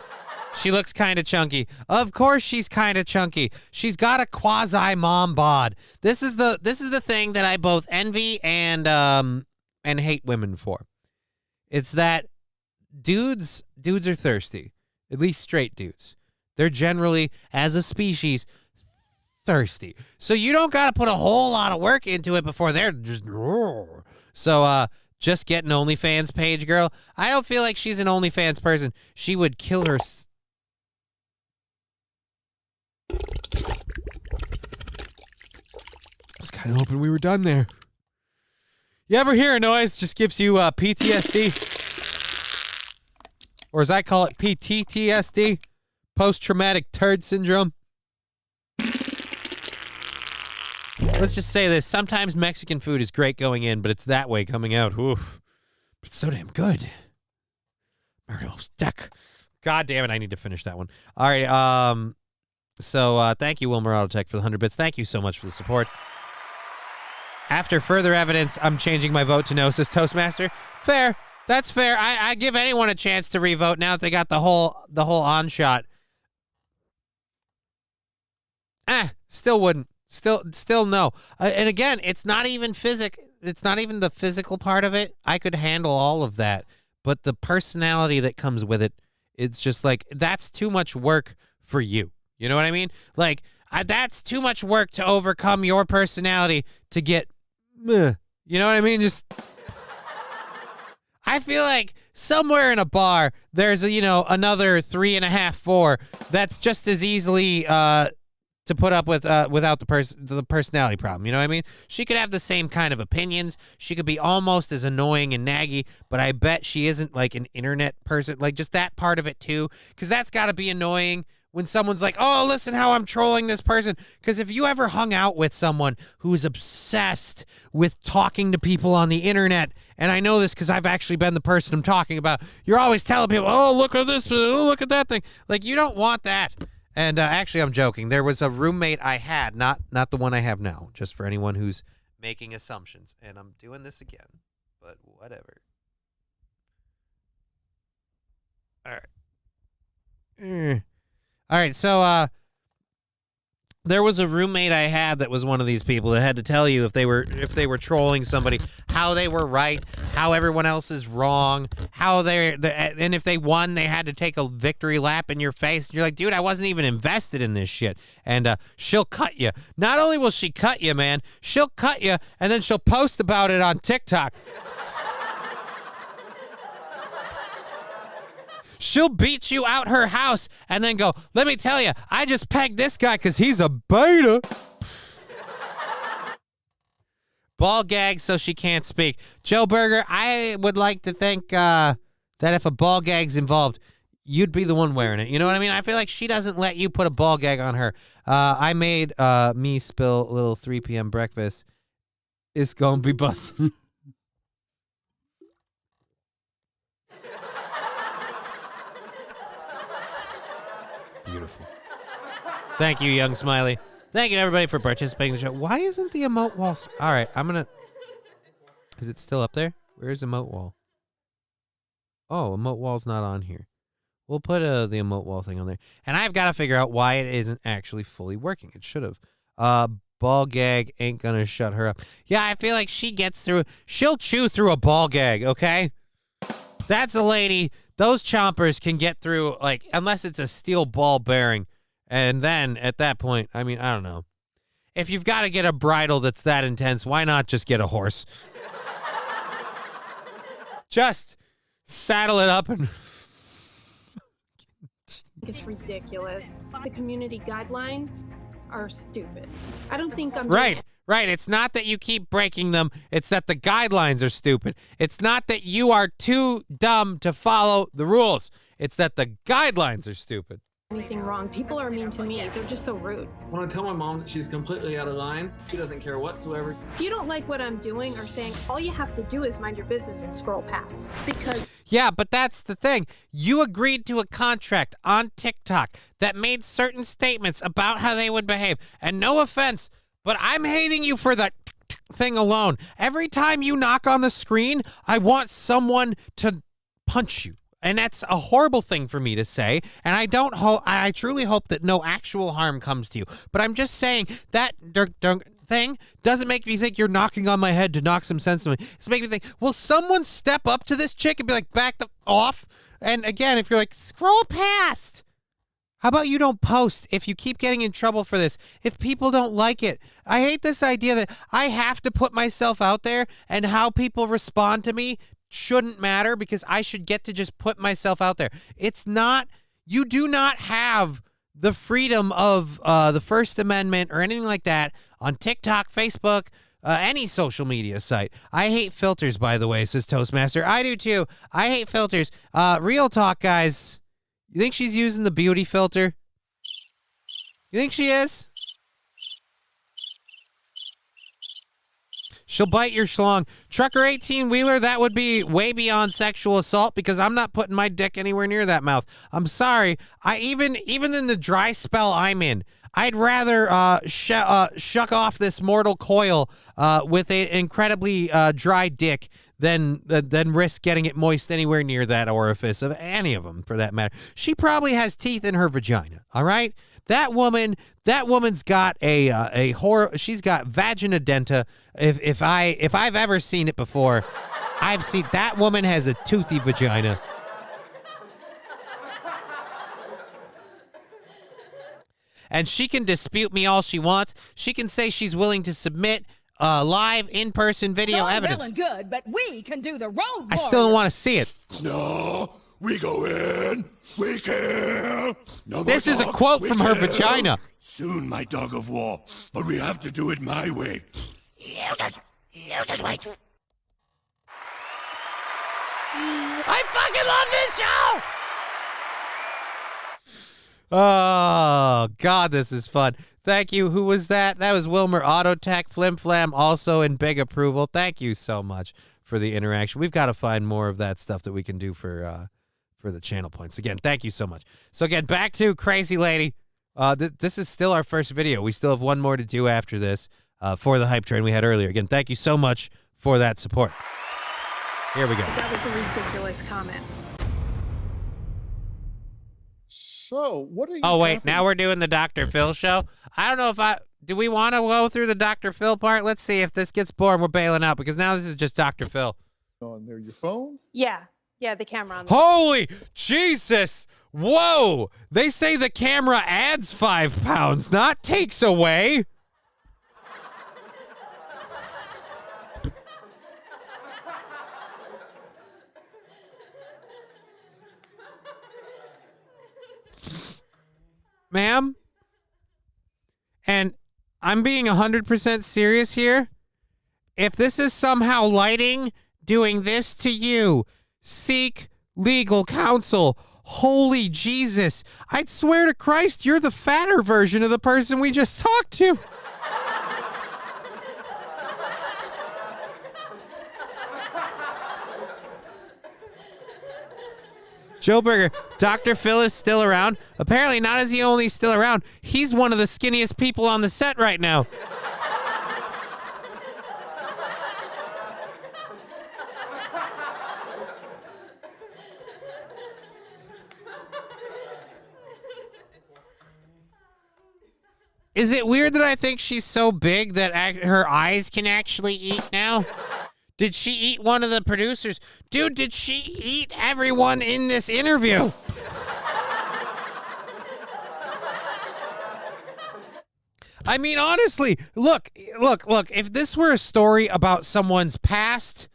She looks kind of chunky. Of course she's kind of chunky. She's got a quasi-mom bod. This is the thing that I both envy and hate women for. It's that dudes are thirsty. At least straight dudes. They're generally, as a species, thirsty. So you don't got to put a whole lot of work into it before they're just... So, just get an OnlyFans page, girl. I don't feel like she's an OnlyFans person. She would kill her... I was kind of hoping we were done there. You ever hear a noise just gives you PTSD? Or as I call it, PTTSD? Post-traumatic turd syndrome? Let's just say this. Sometimes Mexican food is great going in, but it's that way coming out. Oof. But it's so damn good. Mary Loves Dick. God damn it, I need to finish that one. All right, So thank you, Wilmer Autotech, for the 100 bits. Thank you so much for the support. After further evidence, I'm changing my vote to no, says Toastmaster. Fair. That's fair. I give anyone a chance to revote now that they got the whole on-shot. Still wouldn't. Still no. And again, it's not even It's not even the physical part of it. I could handle all of that. But the personality that comes with it, it's just like, that's too much work for you. You know what I mean? Like, that's too much work to overcome your personality to get, you know what I mean? Just, I feel like somewhere in a bar, there's another 3.5, 4 that's just as easily to put up with without the personality problem. You know what I mean? She could have the same kind of opinions. She could be almost as annoying and naggy, but I bet she isn't like an internet person. Like just that part of it too, because that's got to be annoying when someone's like, oh, listen how I'm trolling this person. Because if you ever hung out with someone who's obsessed with talking to people on the internet, and I know this because I've actually been the person I'm talking about, you're always telling people, oh, look at this, oh, look at that thing. Like, you don't want that. And actually, I'm joking. There was a roommate I had, not the one I have now, just for anyone who's making assumptions. And I'm doing this again, but whatever. All right. All right, so there was a roommate I had that was one of these people that had to tell you if they were trolling somebody, how they were right, how everyone else is wrong, and if they won, they had to take a victory lap in your face. And you're like, dude, I wasn't even invested in this shit. And she'll cut you. Not only will she cut you, man, she'll cut you, and then she'll post about it on TikTok. She'll beat you out her house and then go, let me tell you, I just pegged this guy because he's a beta. Ball gag so she can't speak. Joe Berger, I would like to think that if a ball gag's involved, you'd be the one wearing it. You know what I mean? I feel like she doesn't let you put a ball gag on her. I made me spill a little 3 p.m. breakfast. It's going to be busting. Beautiful. Thank you, Young Smiley. Thank you, everybody, for participating in the show. Why isn't the emote wall? All right, I'm going to... Is it still up there? Where's emote wall? Oh, emote wall's not on here. We'll put the emote wall thing on there. And I've got to figure out why it isn't actually fully working. It should have. Ball gag ain't going to shut her up. Yeah, I feel like she gets through... She'll chew through a ball gag, okay? That's a lady... Those chompers can get through, like, unless it's a steel ball bearing. And then, at that point, I mean, I don't know. If you've got to get a bridle that's that intense, why not just get a horse? Just saddle it up and... It's ridiculous. The community guidelines are stupid. I don't think I'm... Right. It's not that you keep breaking them. It's that the guidelines are stupid. It's not that you are too dumb to follow the rules. It's that the guidelines are stupid. Anything wrong. People are mean to me. They're just so rude. When I tell my mom that she's completely out of line, she doesn't care whatsoever. If you don't like what I'm doing or saying, all you have to do is mind your business and scroll past. Because... Yeah, but that's the thing. You agreed to a contract on TikTok that made certain statements about how they would behave. And no offense, but I'm hating you for that thing alone. Every time you knock on the screen, I want someone to punch you. And that's a horrible thing for me to say. And I truly hope that no actual harm comes to you. But I'm just saying that thing doesn't make me think you're knocking on my head to knock some sense into me. It's making me think, will someone step up to this chick and be like, back the off? And again, if you're like, scroll past. How about you don't post if you keep getting in trouble for this? If people don't like it. I hate this idea that I have to put myself out there and how people respond to me shouldn't matter because I should get to just put myself out there. It's not, you do not have the freedom of the First Amendment or anything like that on TikTok, Facebook, any social media site. I hate filters, by the way, says Toastmaster. I do too. I hate filters. Real talk, guys. You think she's using the beauty filter? You think she is? She'll bite your schlong. Trucker 18-wheeler, that would be way beyond sexual assault because I'm not putting my dick anywhere near that mouth. I'm sorry. Even in the dry spell I'm in, I'd rather shuck off this mortal coil with an incredibly dry dick than risk getting it moist anywhere near that orifice of any of them, for that matter. She probably has teeth in her vagina. All right, that woman's got a horror. She's got vagina denta. If I've ever seen it before, I've seen that woman has a toothy vagina. And she can dispute me all she wants. She can say she's willing to submit live in-person video evidence. Well and good, but we can do the road. I still don't want to see it. No, we go in. We kill. No, this is a quote from her vagina. Soon, my dog of war, but we have to do it my way. Wait. I fucking love this show. Oh, God, this is fun. Thank you. Who was that? That was Wilmer Autotech Flim Flam, also in big approval. Thank you so much for the interaction. We've got to find more of that stuff that we can do for the channel points. Again, thank you so much. So again, back to Crazy Lady. This is still our first video. We still have one more to do after this for the hype train we had earlier. Again, thank you so much for that support. Here we go. That was a ridiculous comment. So, what are you... Oh, wait, now we're doing the Dr. Phil show? I don't know if do we want to go through the Dr. Phil part? Let's see. If this gets boring, we're bailing out because now this is just Dr. Phil. On there, your phone? Yeah, the camera on. Holy Jesus! Whoa! They say the camera adds 5 pounds, not takes away. Ma'am? And I'm being 100% serious here. If this is somehow lighting doing this to you, seek legal counsel. Holy Jesus. I'd swear to Christ, you're the fatter version of the person we just talked to. Joe Berger, Dr. Phil is still around. Apparently not is he only still around. He's one of the skinniest people on the set right now. Is it weird that I think she's so big that her eyes can actually eat now? Did she eat one of the producers? Dude, did she eat everyone in this interview? I mean, honestly, look. If this were a story about someone's past,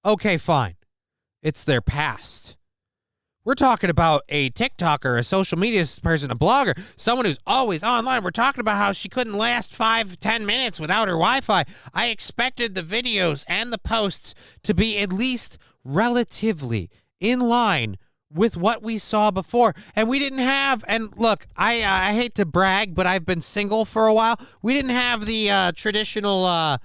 okay, fine. It's their past. We're talking about a TikToker, a social media person, a blogger, someone who's always online. We're talking about how she couldn't last 5-10 minutes without her Wi-Fi. I expected the videos and the posts to be at least relatively in line with what we saw before. And we didn't have, and look, I hate to brag, but I've been single for a while. We didn't have the traditional,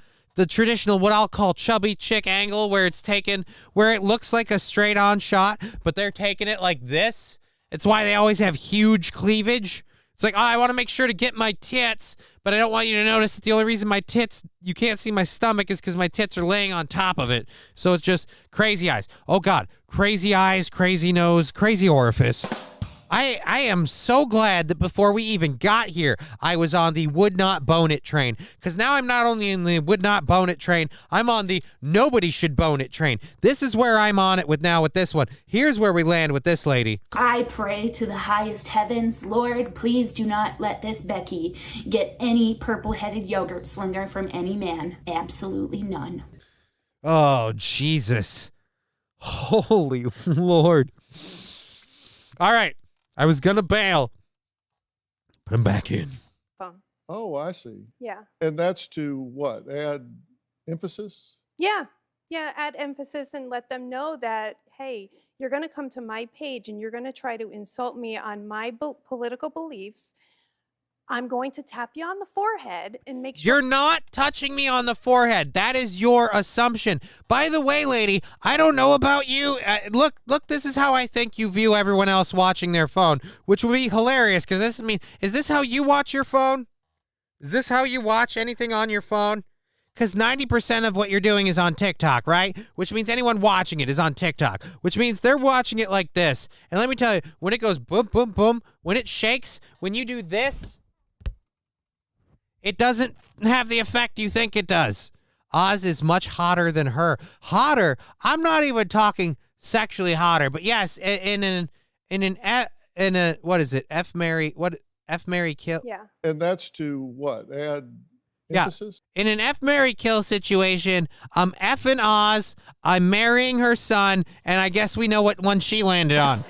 what I'll call chubby chick angle where it's taken, where it looks like a straight on shot, but they're taking it like this. It's why they always have huge cleavage. It's like, oh, I want to make sure to get my tits, but I don't want you to notice that the only reason my tits, you can't see my stomach, is because my tits are laying on top of it. So it's just crazy eyes. Oh God, crazy eyes, crazy nose, crazy orifice. I am so glad that before we even got here, I was on the would not bone it train. Because now I'm not only in the would not bone it train, I'm on the nobody should bone it train. This is where I'm on it with this one. Here's where we land with this lady. I pray to the highest heavens, Lord, please do not let this Becky get any purple-headed yogurt slinger from any man. Absolutely none. Oh, Jesus. Holy Lord. All right. I was going to bail, but I'm back in. Oh, I see. Yeah. And that's to what? Add emphasis? Yeah, add emphasis and let them know that, hey, you're going to come to my page and you're going to try to insult me on my political beliefs. I'm going to tap you on the forehead and make sure. You're not touching me on the forehead. That is your assumption. By the way, lady, I don't know about you. Look, this is how I think you view everyone else watching their phone, which would be hilarious because is this how you watch your phone? Is this how you watch anything on your phone? Because 90% of what you're doing is on TikTok, right? Which means anyone watching it is on TikTok, which means they're watching it like this. And let me tell you, when it goes boom, boom, boom, when it shakes, when you do this, it doesn't have the effect you think it does. Oz is much hotter than her. Hotter? I'm not even talking sexually hotter, but yes, in a what is it? F Mary kill. Yeah. And that's to what? Add emphasis? In an F Mary kill situation, I'm effing Oz, I'm marrying her son, and I guess we know what one she landed on.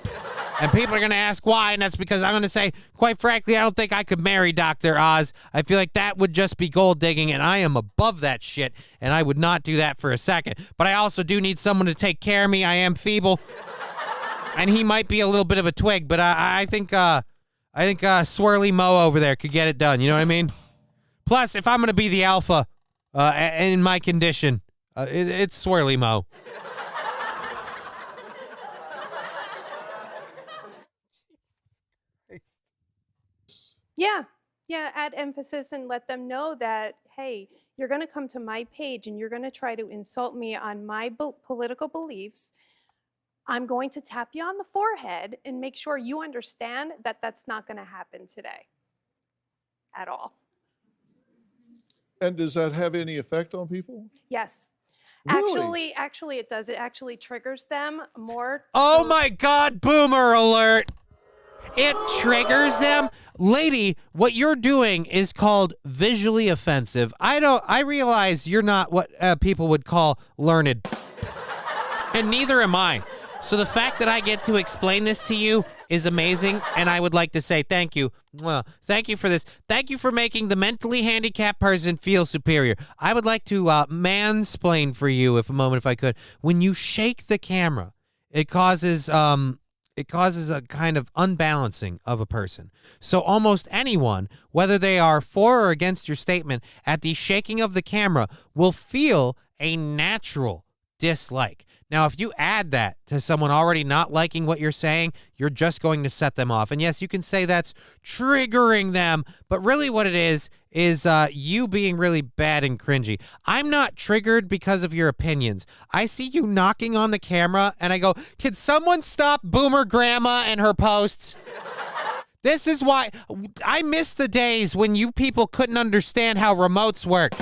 And people are going to ask why, and that's because I'm going to say, quite frankly, I don't think I could marry Dr. Oz. I feel like that would just be gold digging, and I am above that shit, and I would not do that for a second. But I also do need someone to take care of me. I am feeble, and he might be a little bit of a twig, but I think Swirly Mo over there could get it done. You know what I mean? Plus, if I'm going to be the alpha in my condition, it's Swirly Mo. Yeah, add emphasis and let them know that, hey, you're going to come to my page and you're going to try to insult me on my political beliefs. I'm going to tap you on the forehead and make sure you understand that that's not going to happen today at all. And does that have any effect on people? Yes. Really? Actually, it does. It actually triggers them more. Oh my God, boomer alert. It triggers them. Lady, what you're doing is called visually offensive. I realize you're not what people would call learned. And neither am I. So the fact that I get to explain this to you is amazing, and I would like to say thank you. Well, thank you for this. Thank you for making the mentally handicapped person feel superior. I would like to mansplain for you if I could. When you shake the camera, it causes a kind of unbalancing of a person. So almost anyone, whether they are for or against your statement, at the shaking of the camera will feel a natural dislike. Now, if you add that to someone already not liking what you're saying, you're just going to set them off. And yes, you can say that's triggering them, but really what it is you being really bad and cringy. I'm not triggered because of your opinions. I see you knocking on the camera, and I go, can someone stop Boomer Grandma and her posts? This is why I miss the days when you people couldn't understand how remotes work.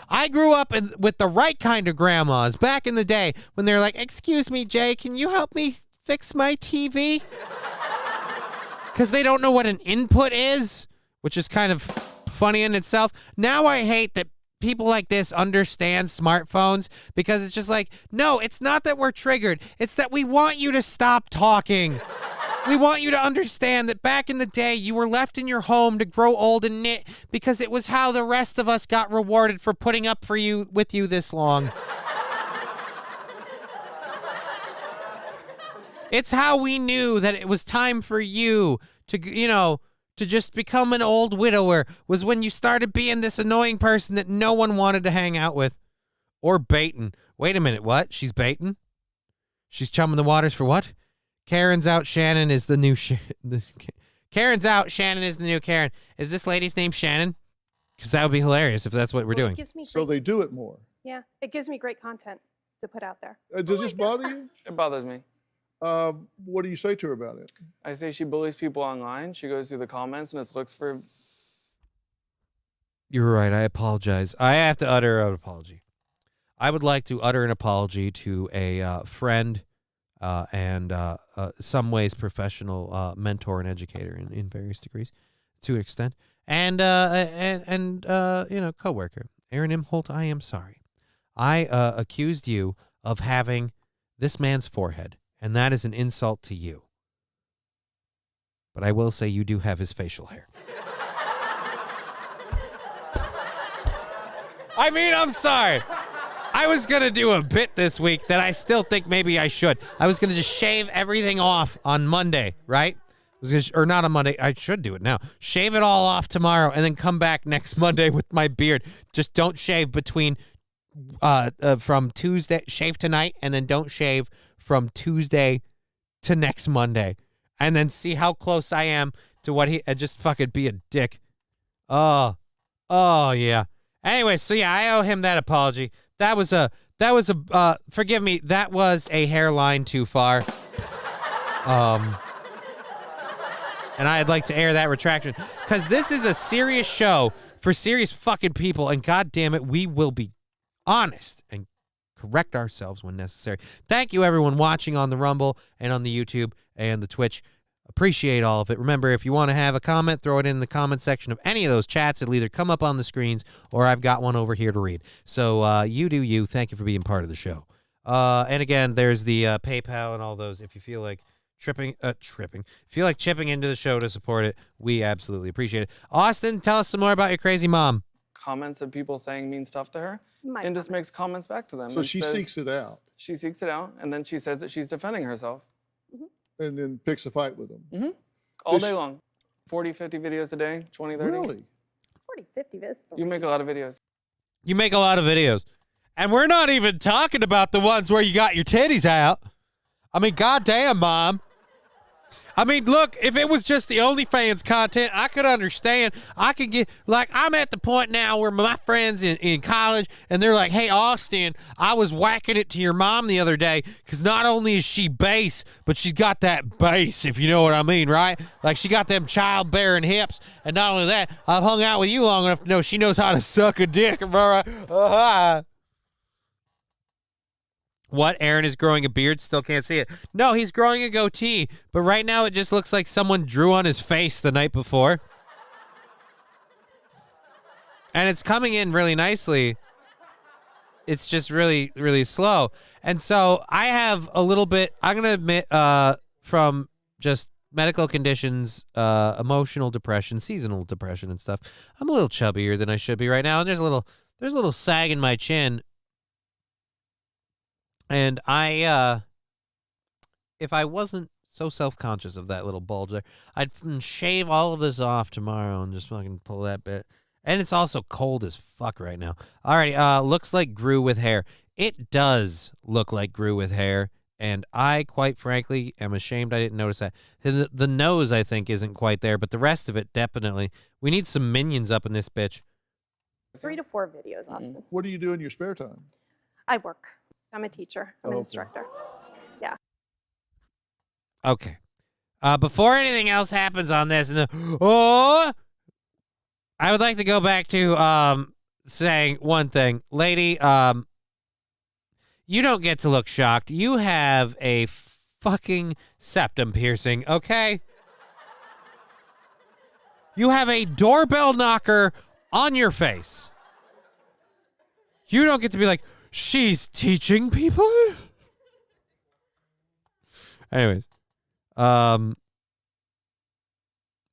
I grew up with the right kind of grandmas back in the day when they're like, excuse me, Jay, can you help me fix my TV? Because they don't know what an input is, which is kind of funny in itself. Now I hate that people like this understand smartphones because it's just like, no, it's not that we're triggered. It's that we want you to stop talking. We want you to understand that back in the day, you were left in your home to grow old and knit because it was how the rest of us got rewarded for putting up with you this long. It's how we knew that it was time for you to just become an old widower, was when you started being this annoying person that no one wanted to hang out with. Or baiting. Wait a minute, what? She's baiting? She's chumming the waters for what? Karen's out, Shannon is the new Karen's out, Shannon is the new Karen. Is this lady's name Shannon? Because that would be hilarious if that's what we're doing. So they do it more. Yeah, it gives me great content to put out there. Does this bother you? It bothers me. What do you say to her about it? I say she bullies people online. She goes through the comments and just looks for... You're right. I apologize. I have to utter an apology. I would like to utter an apology to a friend and some ways professional mentor and educator in various degrees, to an extent, and coworker, Aaron Imholt. I am sorry. I accused you of having this man's forehead, and that is an insult to you. But I will say you do have his facial hair. I mean, I'm sorry. I was going to do a bit this week that I still think maybe I should. I was going to just shave everything off on Monday, right? Or not on Monday. I should do it now. Shave it all off tomorrow and then come back next Monday with my beard. Just don't shave between from Tuesday. Shave tonight and then don't shave from Tuesday to next Monday. And then see how close I am to what and just fucking be a dick. Oh yeah. Anyway, so yeah, I owe him that apology. That was a forgive me, that was a hairline too far. And I'd like to air that retraction because this is a serious show for serious fucking people. And God damn it, we will be honest and correct ourselves when necessary. Thank you, everyone watching on the Rumble and on the YouTube and the Twitch. Appreciate all of it. Remember, if you want to have a comment, throw it in the comment section of any of those chats. It'll either come up on the screens or I've got one over here to read. So you do you. Thank you for being part of the show. And again, there's the PayPal and all those. If you feel like if you feel like chipping into the show to support it, we absolutely appreciate it. Austin, tell us some more about your crazy mom. Comments of people saying mean stuff to her My and just makes comments back to them. So and she says- seeks it out She seeks it out, and then she says that she's defending herself. and then picks a fight with them. All Does day she- long. 40, 50 videos a day, 20, 30. Really? 40, 50 minutes. You make a lot of videos. You make a lot of videos. And we're not even talking about the ones where you got your titties out. I mean, goddamn, Mom. I mean, look, if it was just the OnlyFans content, I could understand. I could get, like, I'm at the point now where my friends in college, and they're like, hey, Austin, I was whacking it to your mom the other day, because not only is she base, but she's got that bass, if you know what I mean, right? Like, she got them childbearing hips, and not only that, I've hung out with you long enough to know she knows how to suck a dick. What? Aaron is growing a beard? Still can't see it. No, he's growing a goatee, but right now it just looks like someone drew on his face the night before. And it's coming in really nicely. It's just really, really slow. And so I have a little bit, I'm going to admit, from just medical conditions, emotional depression, seasonal depression and stuff, I'm a little chubbier than I should be right now. And there's a little sag in my chin. And if I wasn't so self-conscious of that little bulge there, I'd shave all of this off tomorrow and just fucking pull that bit. And it's also cold as fuck right now. All right, looks like Gru with hair. It does look like Gru with hair, and I, quite frankly, am ashamed I didn't notice that. The nose, I think, isn't quite there, but the rest of it, definitely. We need some minions up in this bitch. 3 to 4 videos, Austin. What do you do in your spare time? I work. I'm a teacher. I'm an Okay. instructor. Yeah. Okay. Before anything else happens on this, I would like to go back to saying one thing. Lady, you don't get to look shocked. You have a fucking septum piercing, okay? You have a doorbell knocker on your face. You don't get to be like, she's teaching people? Anyways.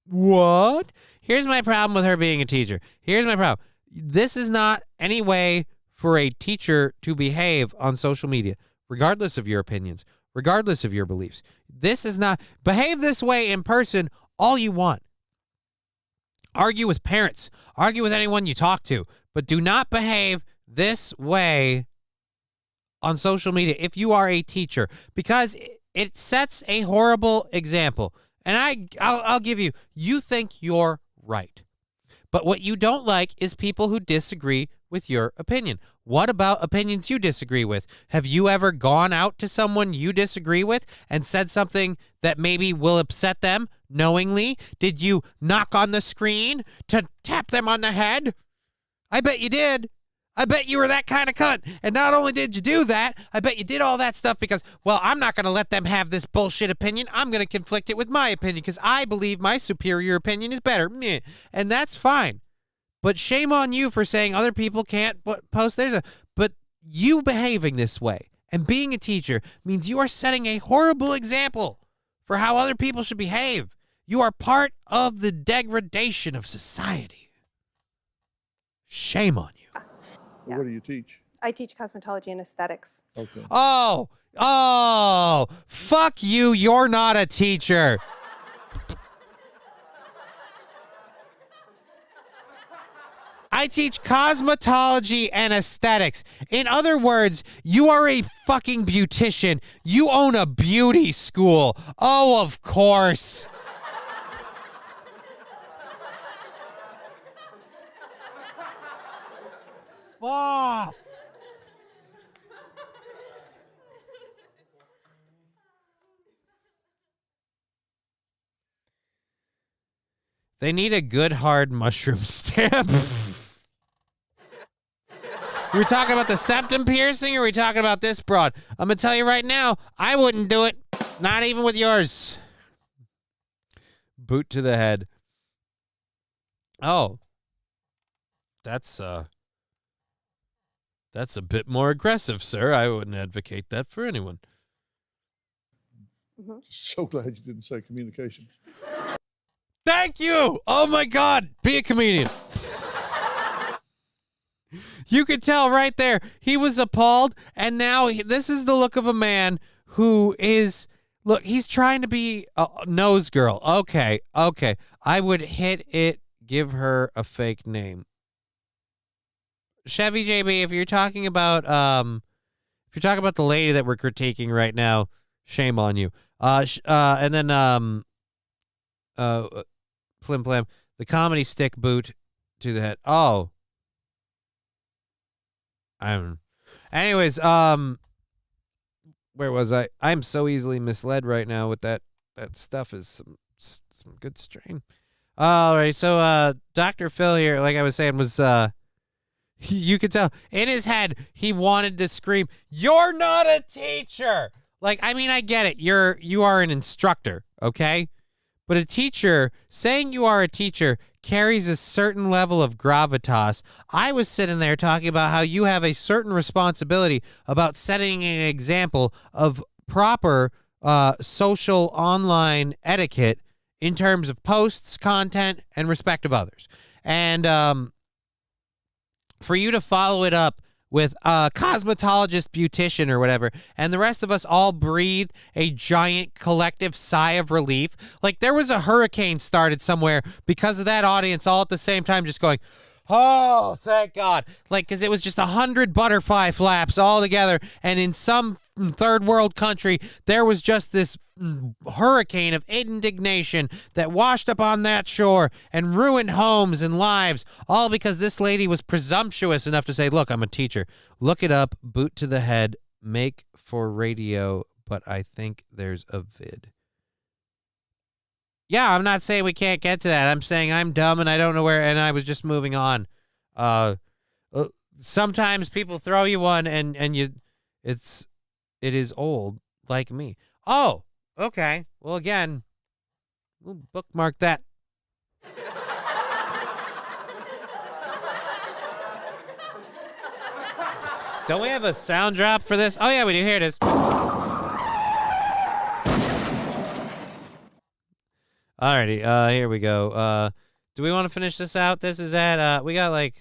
What? Here's my problem with her being a teacher. Here's my problem. This is not any way for a teacher to behave on social media, regardless of your opinions, regardless of your beliefs. This is not, behave this way in person all you want. Argue with parents, argue with anyone you talk to, but do not behave this way on social media if you are a teacher, because it sets a horrible example. And I'll give you, you think you're right. But what you don't like is people who disagree with your opinion. What about opinions you disagree with? Have you ever gone out to someone you disagree with and said something that maybe will upset them knowingly? Did you knock on the screen to tap them on the head? I bet you did. I bet you were that kind of cunt. And not only did you do that, I bet you did all that stuff because, well, I'm not going to let them have this bullshit opinion. I'm going to conflict it with my opinion because I believe my superior opinion is better. Meh. And that's fine. But shame on you for saying other people can't post theirs. But you behaving this way and being a teacher means you are setting a horrible example for how other people should behave. You are part of the degradation of society. Shame on you. Yeah. What do you teach? I teach cosmetology and aesthetics. Okay. Oh, fuck you. You're not a teacher. I teach cosmetology and aesthetics. In other words, you are a fucking beautician. You own a beauty school. Oh, of course. Fuck. They need a good hard mushroom stamp. We're talking about the septum piercing, or are we talking about this broad? I'm going to tell you right now, I wouldn't do it. Not even with yours. Boot to the head. Oh. That's a bit more aggressive, sir. I wouldn't advocate that for anyone. So glad you didn't say communication. Thank you. Oh my God. Be a comedian. You could tell right there. He was appalled. And now this is the look of a man who is, look, he's trying to be a nose girl. Okay. I would hit it, give her a fake name. Chevy JB, if you're talking about the lady that we're critiquing right now, shame on you. And then Flim Flam, the comedy stick boot to the head. Oh. Anyways, where was I? I'm so easily misled right now with that stuff is some good strain. All right, so Dr. Phil here, like I was saying, was you could tell in his head he wanted to scream, "You're not a teacher!" Like, I mean, I get it. You are an instructor, okay? But a teacher, saying you are a teacher carries a certain level of gravitas. I was sitting there talking about how you have a certain responsibility about setting an example of proper social online etiquette in terms of posts, content, and respect of others. And for you to follow it up with a cosmetologist, beautician, or whatever, and the rest of us all breathe a giant collective sigh of relief. Like there was a hurricane started somewhere because of that audience all at the same time just going, oh, thank God. Like, because it was just 100 butterfly flaps all together, and in some third world country, there was just this hurricane of indignation that washed up on that shore and ruined homes and lives, all because this lady was presumptuous enough to say, look, I'm a teacher. Look it up, boot to the head, make for radio, but I think there's a vid. Yeah, I'm not saying we can't get to that. I'm saying I'm dumb and I don't know where, and I was just moving on. Sometimes people throw you one and it is old, like me. Oh, okay. Well, again, we'll bookmark that. Don't we have a sound drop for this? Oh, yeah, we do. Here it is. Alrighty, here we go. Do we want to finish this out? This is at, we got like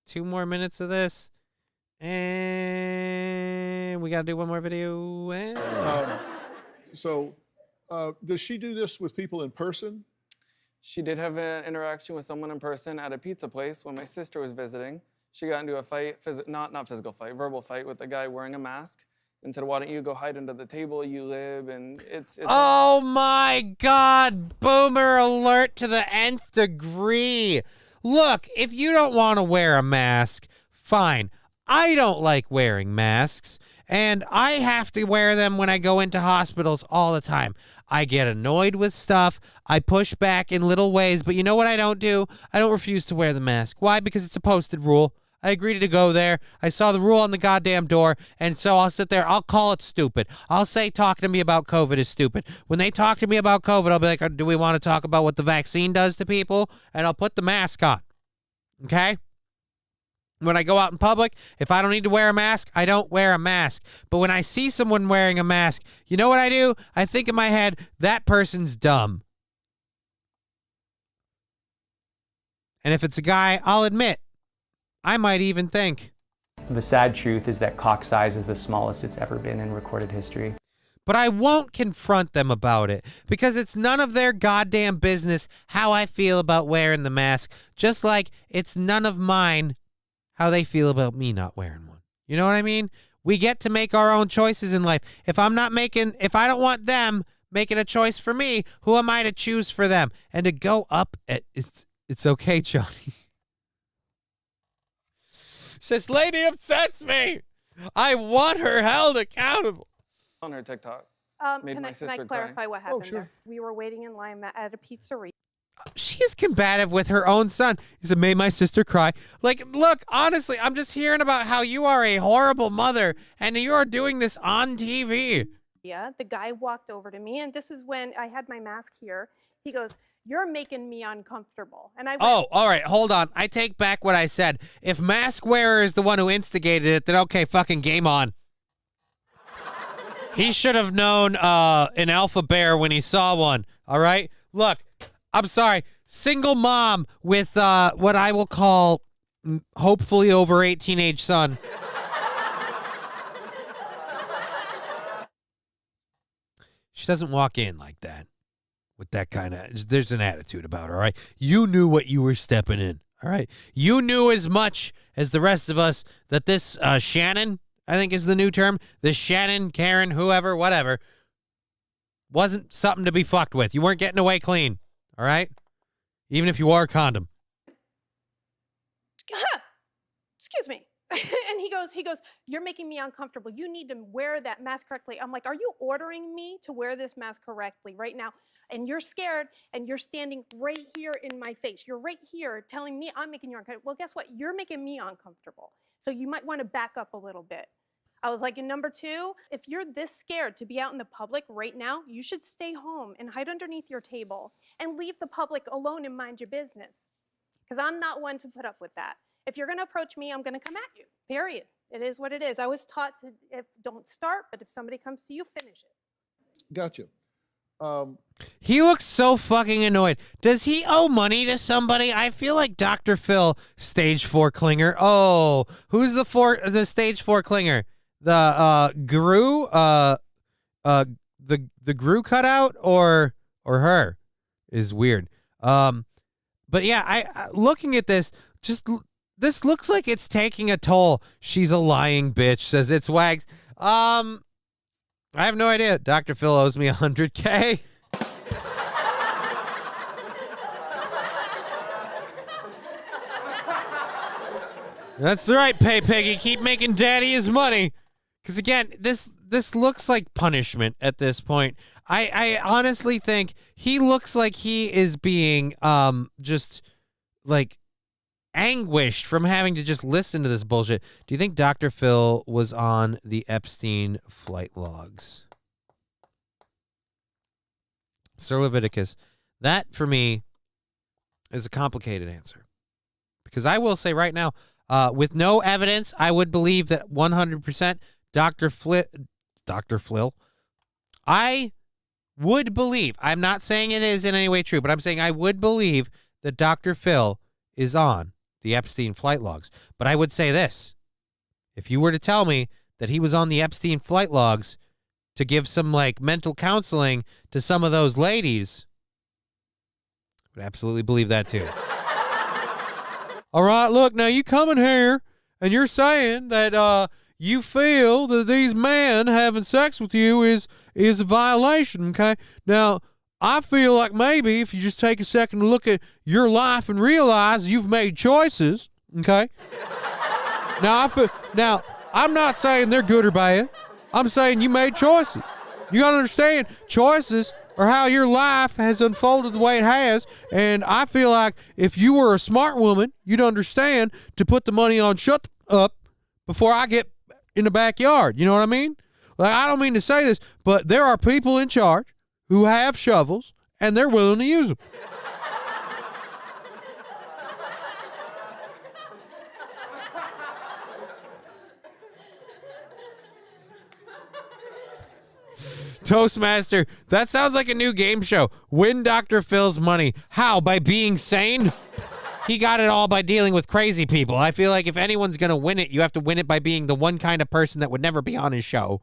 2 more minutes of this. And we got to do one more video. Does she do this with people in person? She did have an interaction with someone in person at a pizza place when my sister was visiting. She got into a fight, not physical fight, verbal fight with a guy wearing a mask. And said, why don't you go hide under the table, you lib? And it's oh my God, boomer alert to the nth degree. Look, if you don't want to wear a mask, fine. I don't like wearing masks, and I have to wear them when I go into hospitals all the time. I get annoyed with stuff. I push back in little ways, but you know what I don't do? I don't refuse to wear the mask. Why? Because it's a posted rule. I agreed to go there. I saw the rule on the goddamn door, and so I'll sit there. I'll call it stupid. I'll say talking to me about COVID is stupid. When they talk to me about COVID, I'll be like, do we want to talk about what the vaccine does to people? And I'll put the mask on. Okay? When I go out in public, if I don't need to wear a mask, I don't wear a mask. But when I see someone wearing a mask, you know what I do? I think in my head, that person's dumb. And if it's a guy, I'll admit, I might even think. The sad truth is that cock size is the smallest it's ever been in recorded history. but I won't confront them about it because it's none of their goddamn business how I feel about wearing the mask, just like it's none of mine how they feel about me not wearing one. You know what I mean? We get to make our own choices in life. If I don't want them making a choice for me, who am I to choose for them? And to go up at it's okay, Johnny. This lady upsets me. I want her held accountable. On her TikTok. Made Can my I sister clarify cry. what happened sure. there? We were waiting in line at a pizzeria. She is combative with her own son. He said, made my sister cry. Like, look, honestly, I'm just hearing about how you are a horrible mother and you are doing this on TV. Yeah, the guy walked over to me, and this is when I had my mask here. He goes, "You're making me uncomfortable." And I went, Oh, all right, hold on. I take back what I said. If mask wearer is the one who instigated it, then okay, fucking game on. He should have known an alpha bear when he saw one, all right? Look, I'm sorry. Single mom with what I will call hopefully over 18-age son. She doesn't walk in like that with that kind of, there's an attitude about her, all right? You knew what you were stepping in, all right? You knew as much as the rest of us that this Shannon, I think is the new term, this Shannon, Karen, whoever, whatever, wasn't something to be fucked with. You weren't getting away clean, all right? Even if you wore a condom. excuse me. And he goes, "You're making me uncomfortable. You need to wear that mask correctly." I'm like, "Are you ordering me to wear this mask correctly right now? And you're scared, and you're standing right here in my face. You're right here telling me I'm making you uncomfortable. Well, guess what? You're making me uncomfortable. So you might want to back up a little bit." I was like, and number two, if you're this scared to be out in the public right now, you should stay home and hide underneath your table and leave the public alone and mind your business. Because I'm not one to put up with that. If you're going to approach me, I'm going to come at you, period. It is what it is. I was taught to, don't start, but if somebody comes to you, finish it. Gotcha. He looks so fucking annoyed. Does he owe money to somebody? I feel like Dr. Phil, stage 4 clinger. Oh, who's the stage 4 clinger? The Gru, the Gru cutout or her is weird. But yeah, I looking at this, this looks like it's taking a toll. She's a lying bitch, says it's Wags. I have no idea. Dr. Phil owes me $100K. That's right, Pay Piggy. Keep making daddy his money. Because again, this looks like punishment at this point. I honestly think he looks like he is being just like anguished from having to just listen to this bullshit. Do you think Dr. Phil was on the Epstein flight logs? Sir Leviticus, that for me is a complicated answer. Because I will say right now, with no evidence, I would believe that 100% Dr. Phil, I would believe, I'm not saying it is in any way true, but I'm saying I would believe that Dr. Phil is on the Epstein flight logs. But I would say this, if you were to tell me that he was on the Epstein flight logs to give some like mental counseling to some of those ladies, I would absolutely believe that too. All right, look, now you coming here and you're saying that you feel that these men having sex with you is a violation, okay? Now, I feel like maybe if you just take a second to look at your life and realize you've made choices, okay? Now, I'm not saying they're good or bad. I'm saying you made choices. You got to understand, choices are how your life has unfolded the way it has, and I feel like if you were a smart woman, you'd understand to put the money on shut up before I get in the backyard. You know what I mean? Like, I don't mean to say this, but there are people in charge who have shovels, and they're willing to use them. Toastmaster, that sounds like a new game show. Win Dr. Phil's money. How? By being sane? He got it all by dealing with crazy people. I feel like if anyone's going to win it, you have to win it by being the one kind of person that would never be on his show.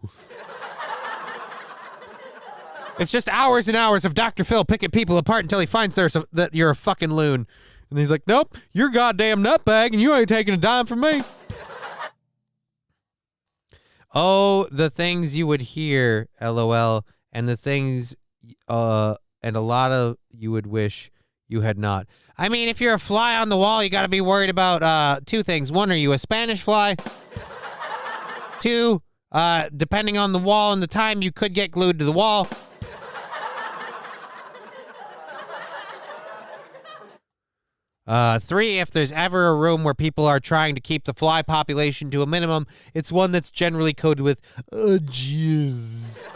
It's just hours and hours of Dr. Phil picking people apart until he finds that you're a fucking loon. And he's like, nope, you're a goddamn nutbag and you ain't taking a dime from me. Oh, the things you would hear, LOL, and the things, and a lot of you would wish you had not. I mean, if you're a fly on the wall, you got to be worried about two things. One, are you a Spanish fly? Two, depending on the wall and the time, you could get glued to the wall. Three, if there's ever a room where people are trying to keep the fly population to a minimum, it's one that's generally coded with jizz.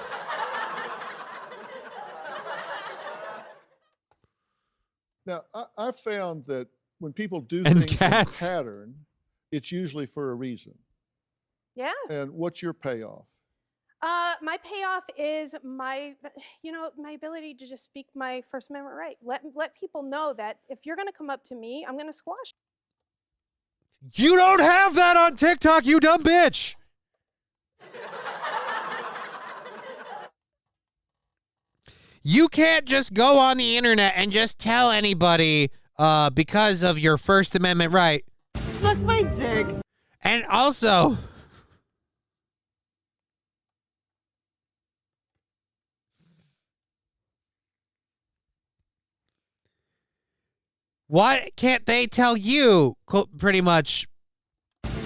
Now, I've found that when people do And things cats. in pattern, it's usually for a reason. Yeah. And what's your payoff? My payoff is my ability to just speak my First Amendment right. Let people know that if you're going to come up to me, I'm going to squash You don't have that on TikTok, you dumb bitch. You can't just go on the internet and just tell anybody because of your First Amendment right. Suck my dick. And also, why can't they tell you pretty much?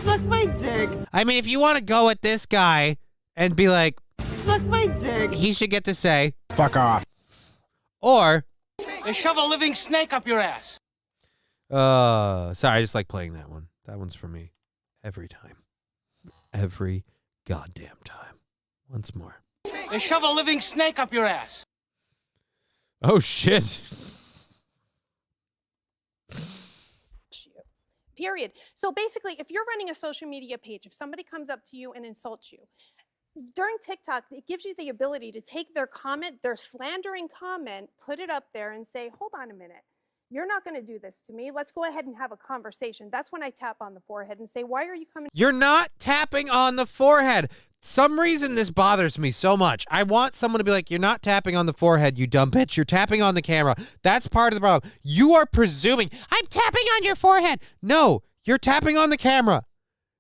Suck my dick. I mean, if you want to go at this guy and be like, Suck my dick. He should get to say, fuck off. Or, they shove a living snake up your ass. sorry, I just like playing that one. That one's for me. Every time. Every goddamn time. Once more. They shove a living snake up your ass. Oh, shit. Period. So basically, if you're running a social media page, if somebody comes up to you and insults you, during TikTok, it gives you the ability to take their comment, their slandering comment, put it up there and say, hold on a minute. You're not going to do this to me. Let's go ahead and have a conversation. That's when I tap on the forehead and say, why are you coming? You're not tapping on the forehead. Some reason this bothers me so much. I want someone to be like, you're not tapping on the forehead, you dumb bitch. You're tapping on the camera. That's part of the problem. You are presuming, I'm tapping on your forehead. No, you're tapping on the camera.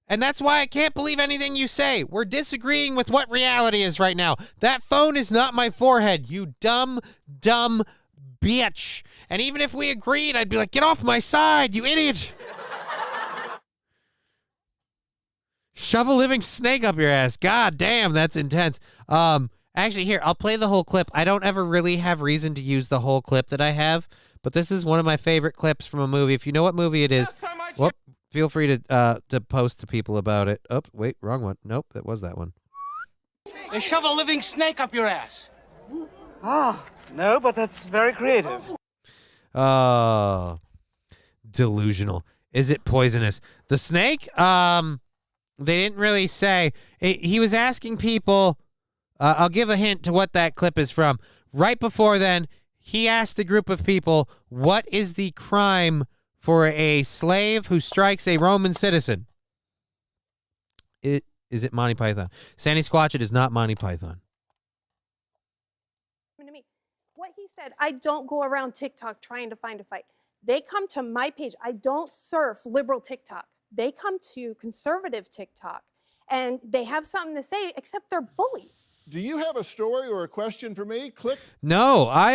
And that's why I can't believe anything you say. We're disagreeing with what reality is right now. That phone is not my forehead, you dumb bitch. And even if we agreed, I'd be like, get off my side, you idiot. Shove a living snake up your ass. God damn, that's intense. Actually, here, I'll play the whole clip. I don't ever really have reason to use the whole clip that I have, but this is one of my favorite clips from a movie. If you know what movie it is, whoop, feel free to post to people about it. Oh, wait, wrong one. Nope, that was that one. They shove a living snake up your ass. Ah, no, but that's very creative. Oh, delusional. Is it poisonous? The snake, they didn't really say. He was asking people, I'll give a hint to what that clip is from. Right before then, he asked a group of people, what is the crime for a slave who strikes a Roman citizen? Is it Monty Python? Sandy Squatch, it is not Monty Python. To me, what he said, I don't go around TikTok trying to find a fight. They come to my page. I don't surf liberal TikTok. They come to conservative TikTok, and they have something to say, except they're bullies. Do you have a story or a question for me? Click. No, I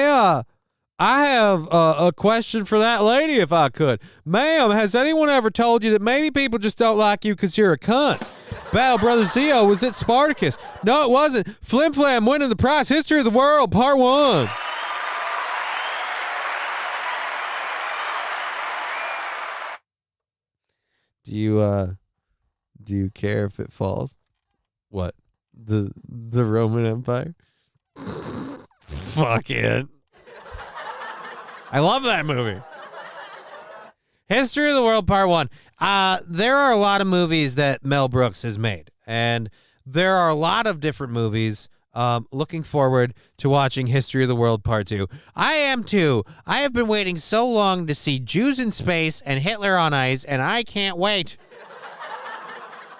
have a question for that lady, if I could. Ma'am, has anyone ever told you that maybe people just don't like you because you're a cunt? Battle Brother Zio, was it Spartacus? No, it wasn't. Flim Flam winning the prize. History of the World, Part 1. Do you care if it falls? What? The Roman Empire? Fuck it. I love that movie. History of the World Part 1. There are a lot of movies that Mel Brooks has made, and there are a lot of different movies. Looking forward to watching History of the World Part 2. I am too. I have been waiting so long to see Jews in space and Hitler on ice, and I can't wait.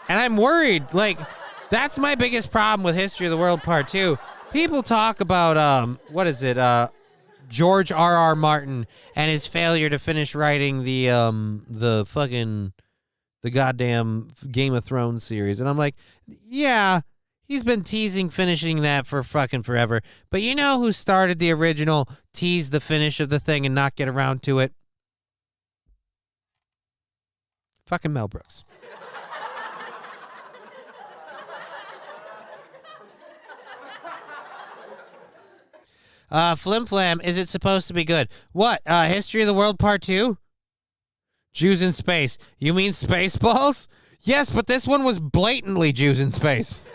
And I'm worried. Like, that's my biggest problem with History of the World Part 2. people talk about what is it? George R.R. Martin and his failure to finish writing the goddamn Game of Thrones series. And I'm like, yeah, he's been teasing finishing that for fucking forever. But you know who started the original tease the finish of the thing and not get around to it? Fucking Mel Brooks. Flim Flam, is it supposed to be good? What? History of the World Part 2? Jews in Space. You mean Spaceballs? Yes, but this one was blatantly Jews in Space.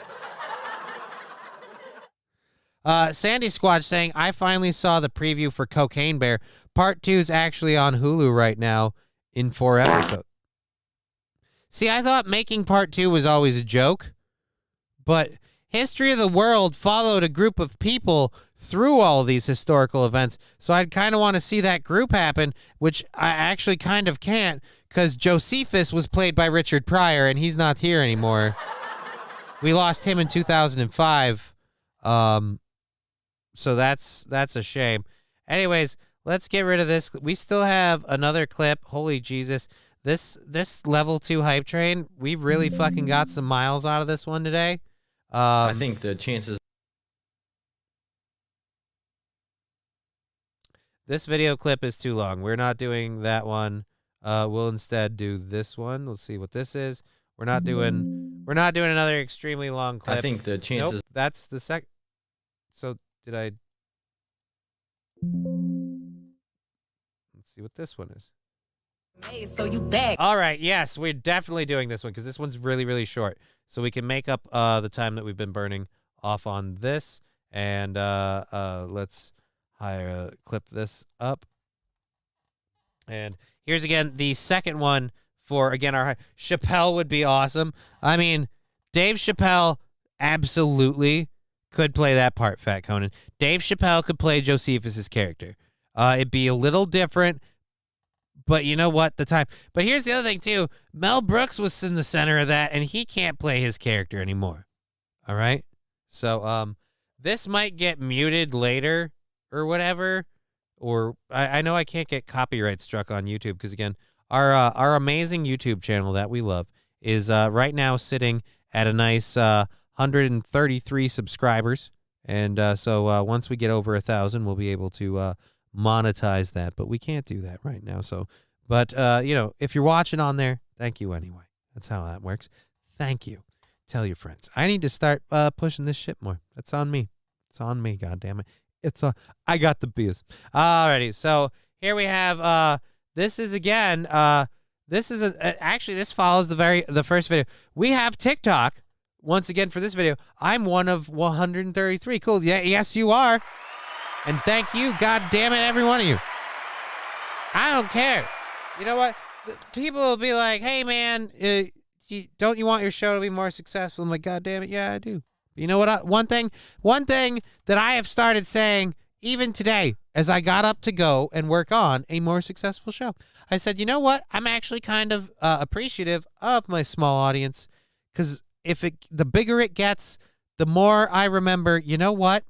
Sandy Squatch saying, I finally saw the preview for Cocaine Bear. Part 2 is actually on Hulu right now in 4 episodes. See, I thought making Part 2 was always a joke, but History of the World followed a group of people through all these historical events, so I'd kind of want to see that group happen, which I actually kind of can't, because Josephus was played by Richard Pryor, and he's not here anymore. We lost him in 2005, so that's a shame. Anyways, let's get rid of this. We still have another clip. Holy Jesus. This level 2 hype train, we really fucking got some miles out of this one today. I think the chances. This video clip is too long. We're not doing that one. We'll instead do this one. Let's see what this is. We're not doing another extremely long clip. I think the chances. Nope, that's the sec. So did I? Let's see what this one is. So you back. All right. Yes, we're definitely doing this one because this one's really, really short. So we can make up the time that we've been burning off on this. And let's clip this up. And here's again the second one for, again, our Chappelle would be awesome. I mean, Dave Chappelle absolutely could play that part, Fat Conan. Dave Chappelle could play Josephus's character. It'd be a little different. But you know what? But here's the other thing, too. Mel Brooks was in the center of that, and he can't play his character anymore. All right? So this might get muted later or whatever. Or I know I can't get copyright struck on YouTube because, again, our amazing YouTube channel that we love is right now sitting at a nice 133 subscribers. And so once we get over 1,000, we'll be able to monetize that, but we can't do that right now. So, but you know, if you're watching on there, thank you anyway. That's how that works. Thank you. Tell your friends. I need to start pushing this shit more. That's on me. It's on me. God damn it. I got the beers. Alrighty. So here we have. This is again. This is actually this follows the first video. We have TikTok once again for this video. I'm one of 133. Cool. Yeah. Yes, you are. And thank you, God damn it, every one of you. I don't care. You know what? People will be like, hey, man, don't you want your show to be more successful? I'm like, God damn it, yeah, I do. You know what? One thing that I have started saying even today as I got up to go and work on a more successful show, I said, you know what? I'm actually kind of appreciative of my small audience because the bigger it gets, the more I remember, you know what?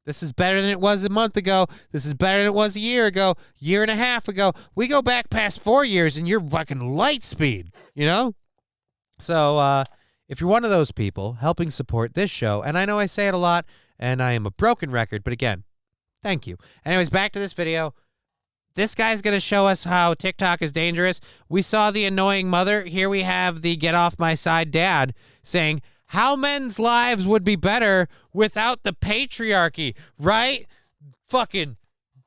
This is better than it was a month ago. This is better than it was a year ago, year and a half ago. We go back past 4 years and you're fucking light speed, you know? So if you're one of those people helping support this show, and I know I say it a lot and I am a broken record, but again, thank you. Anyways, back to this video. This guy's going to show us how TikTok is dangerous. We saw the annoying mother. Here we have the get off my side dad saying, how men's lives would be better without the patriarchy, right? Fucking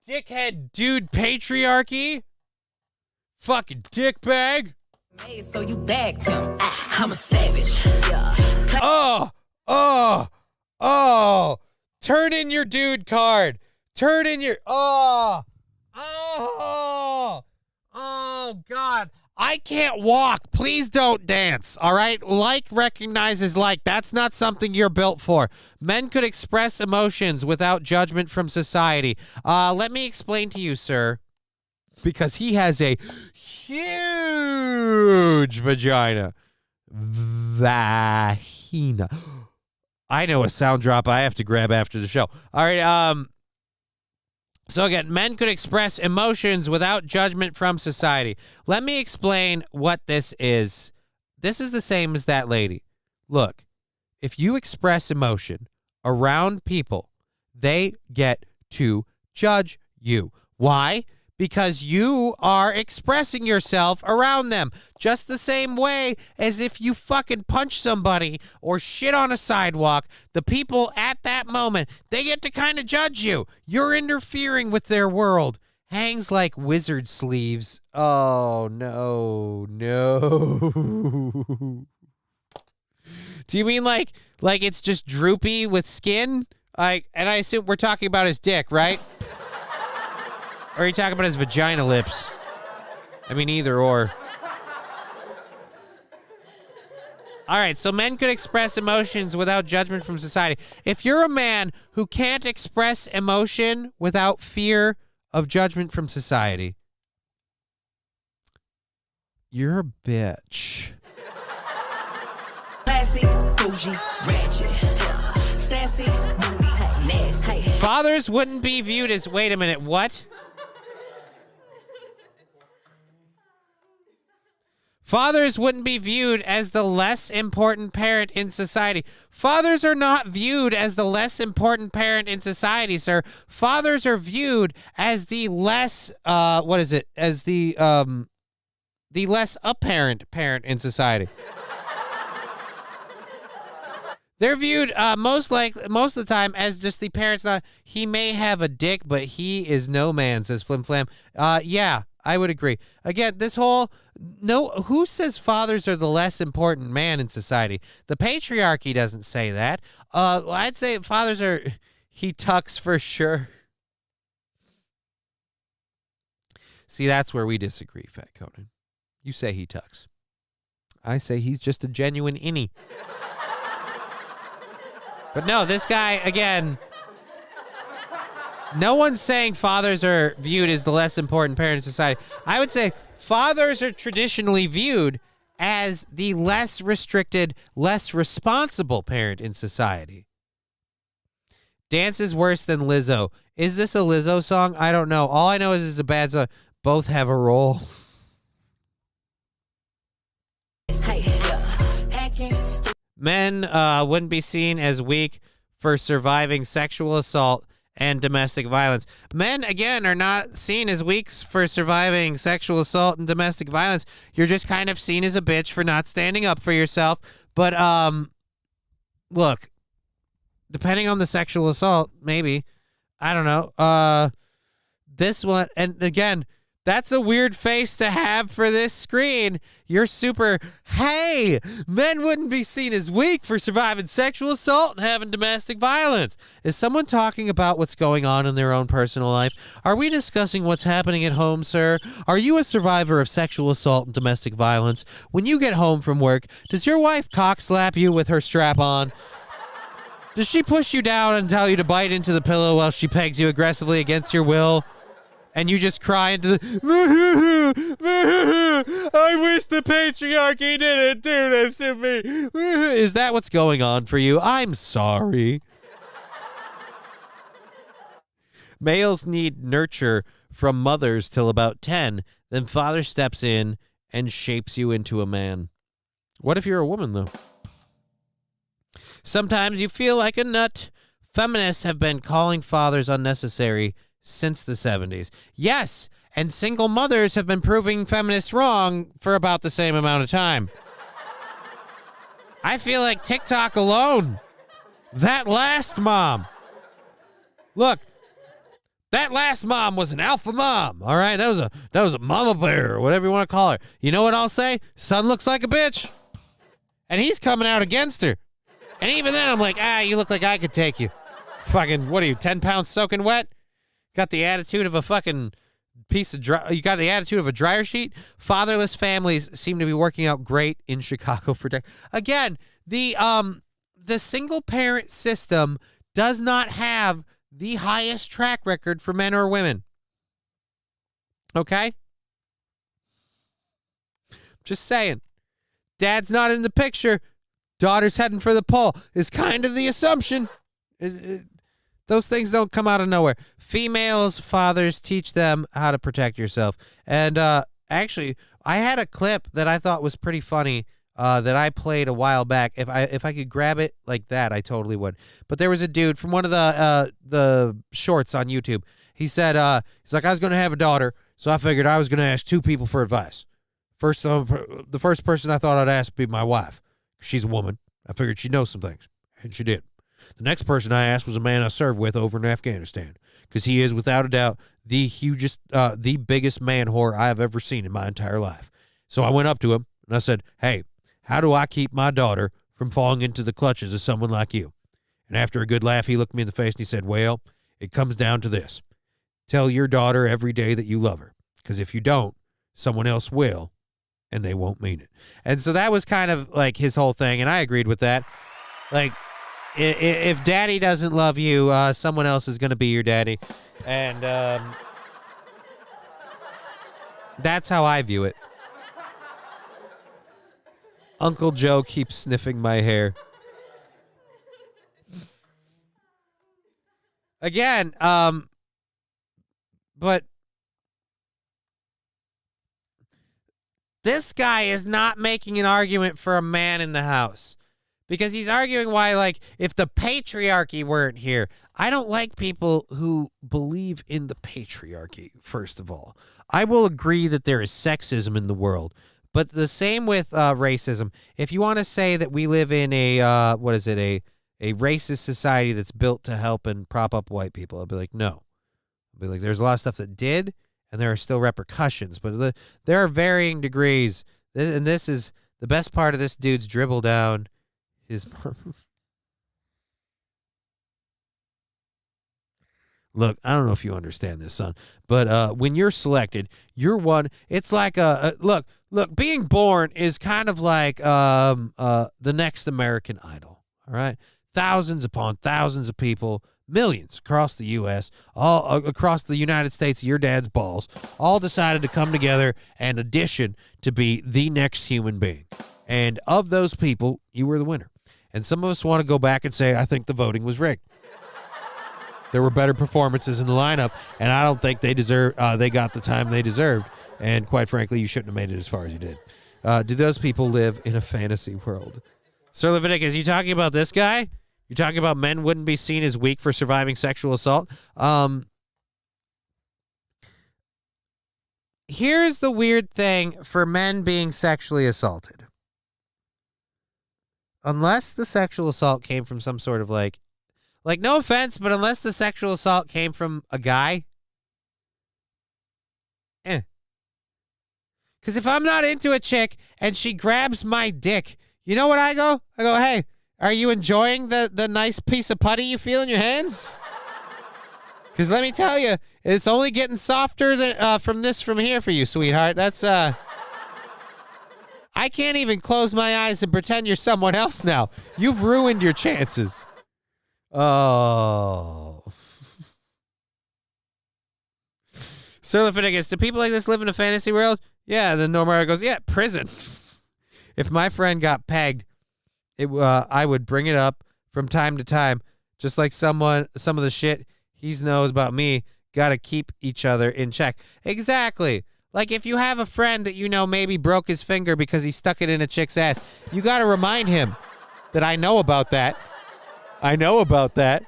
dickhead dude patriarchy. Fucking dickbag. So you back him. I'm a savage. Oh. Turn in your dude card. Turn in your, oh, God. I can't walk. Please don't dance, all right? Like recognizes like. That's not something you're built for. Men could express emotions without judgment from society. Let me explain to you, sir, because he has a huge vagina. Vagina. I know a sound drop I have to grab after the show. All right. So again, men could express emotions without judgment from society. Let me explain what this is. This is the same as that lady. Look, if you express emotion around people, they get to judge you. Why? Because you are expressing yourself around them. Just the same way as if you fucking punch somebody or shit on a sidewalk, the people at that moment, they get to kind of judge you. You're interfering with their world. Hangs like wizard sleeves. Oh, no. Do you mean like it's just droopy with skin? And I assume we're talking about his dick, right? Or are you talking about his vagina lips? I mean, either or. All right, so men could express emotions without judgment from society. If you're a man who can't express emotion without fear of judgment from society, you're a bitch. Fathers wouldn't be viewed as... Wait a minute, what? Fathers wouldn't be viewed as the less important parent in society. Fathers are not viewed as the less important parent in society, sir. Fathers are viewed as the less, as the less apparent parent in society. They're viewed most of the time as just the parents. Not he may have a dick, but he is no man, says Flim Flam. Yeah, I would agree. Again, this whole who says fathers are the less important man in society? The patriarchy doesn't say that. I'd say fathers are. He tucks for sure. See, that's where we disagree, Fat Conan. You say he tucks. I say he's just a genuine innie. But no, this guy, again, no one's saying fathers are viewed as the less important parent in society. I would say fathers are traditionally viewed as the less restricted, less responsible parent in society. Dance is worse than Lizzo. Is this a Lizzo song? I don't know. All I know is it's a bad song. Both have a role. Men wouldn't be seen as weak for surviving sexual assault and domestic violence. Men, again, are not seen as weak for surviving sexual assault and domestic violence. You're just kind of seen as a bitch for not standing up for yourself. But, look, depending on the sexual assault, maybe. I don't know. This one, and again, that's a weird face to have for this screen. You're super, hey, men wouldn't be seen as weak for surviving sexual assault and having domestic violence. Is someone talking about what's going on in their own personal life? Are we discussing what's happening at home, sir? Are you a survivor of sexual assault and domestic violence? When you get home from work, does your wife cock slap you with her strap on? Does she push you down and tell you to bite into the pillow while she pegs you aggressively against your will? And you just cry into the... I wish the patriarchy didn't do this to me. Is that what's going on for you? I'm sorry. Males need nurture from mothers till about 10. Then father steps in and shapes you into a man. What if you're a woman, though? Sometimes you feel like a nut. Feminists have been calling fathers unnecessary since the 70s. Yes, and single mothers have been proving feminists wrong for about the same amount of time. I feel like TikTok alone, that last mom. Look, that last mom was an alpha mom, all right? That was a mama bear, or whatever you want to call her. You know what I'll say? Son looks like a bitch. And he's coming out against her. And even then, I'm like, you look like I could take you. Fucking, what are you, 10 pounds soaking wet? Got the attitude of a fucking piece of you got the attitude of a dryer sheet. Fatherless families seem to be working out great in Chicago for again, the single parent system does not have the highest track record for men or women. Okay? Just saying. Dad's not in the picture. daughter's heading for the pole is kind of the assumption. Those things don't come out of nowhere. Females, fathers, teach them how to protect yourself. And actually, I had a clip that I thought was pretty funny that I played a while back. If I could grab it like that, I totally would. But there was a dude from one of the shorts on YouTube. He said, he's like, I was going to have a daughter, so I figured I was going to ask two people for advice. The first person I thought I'd ask would be my wife. She's a woman. I figured she knows some things, and she did. The next person I asked was a man I served with over in Afghanistan, because he is, without a doubt, the biggest man whore I have ever seen in my entire life. So I went up to him, and I said, hey, how do I keep my daughter from falling into the clutches of someone like you? And after a good laugh, he looked me in the face and he said, well, it comes down to this. Tell your daughter every day that you love her, because if you don't, someone else will, and they won't mean it. And so that was kind of like his whole thing, and I agreed with that. Like, if daddy doesn't love you, someone else is going to be your daddy. And that's how I view it. Uncle Joe keeps sniffing my hair. Again, but this guy is not making an argument for a man in the house. Because he's arguing why, like, if the patriarchy weren't here. I don't like people who believe in the patriarchy, first of all. I will agree that there is sexism in the world. But the same with racism. If you want to say that we live in a racist society that's built to help and prop up white people, I'll be like, no. I'll be like, there's a lot of stuff that did, and there are still repercussions. But there are varying degrees. And this is the best part of this dude's dribble down his Look, I don't know if you understand this, son, but when you're selected, you're one. It's like look. Being born is kind of like the next American Idol. All right, thousands upon thousands of people, millions across the U.S., all across the United States. Your dad's balls all decided to come together and audition to be the next human being. And of those people, you were the winner. And some of us want to go back and say, I think the voting was rigged. There were better performances in the lineup, and I don't think they got the time they deserved. And quite frankly, you shouldn't have made it as far as you did. Do those people live in a fantasy world? Sir Leviticus, you talking about this guy? You're talking about men wouldn't be seen as weak for surviving sexual assault? Here's the weird thing for men being sexually assaulted. Unless the sexual assault came from some sort of like no offense, but unless the sexual assault came from a guy, because if I'm not into a chick and she grabs my dick, you know what I go? I go, hey, are you enjoying the nice piece of putty you feel in your hands? Because let me tell you, it's only getting softer than, from here for you, sweetheart. That's I can't even close my eyes and pretend you're someone else now. You've ruined your chances. Oh. Sir Leviticus, do people like this live in a fantasy world? Yeah, then Normara goes, yeah, prison. If my friend got pegged, I would bring it up from time to time, just like some of the shit he knows about me. Got to keep each other in check. Exactly. Like if you have a friend that you know maybe broke his finger because he stuck it in a chick's ass, you got to remind him that I know about that. I know about that.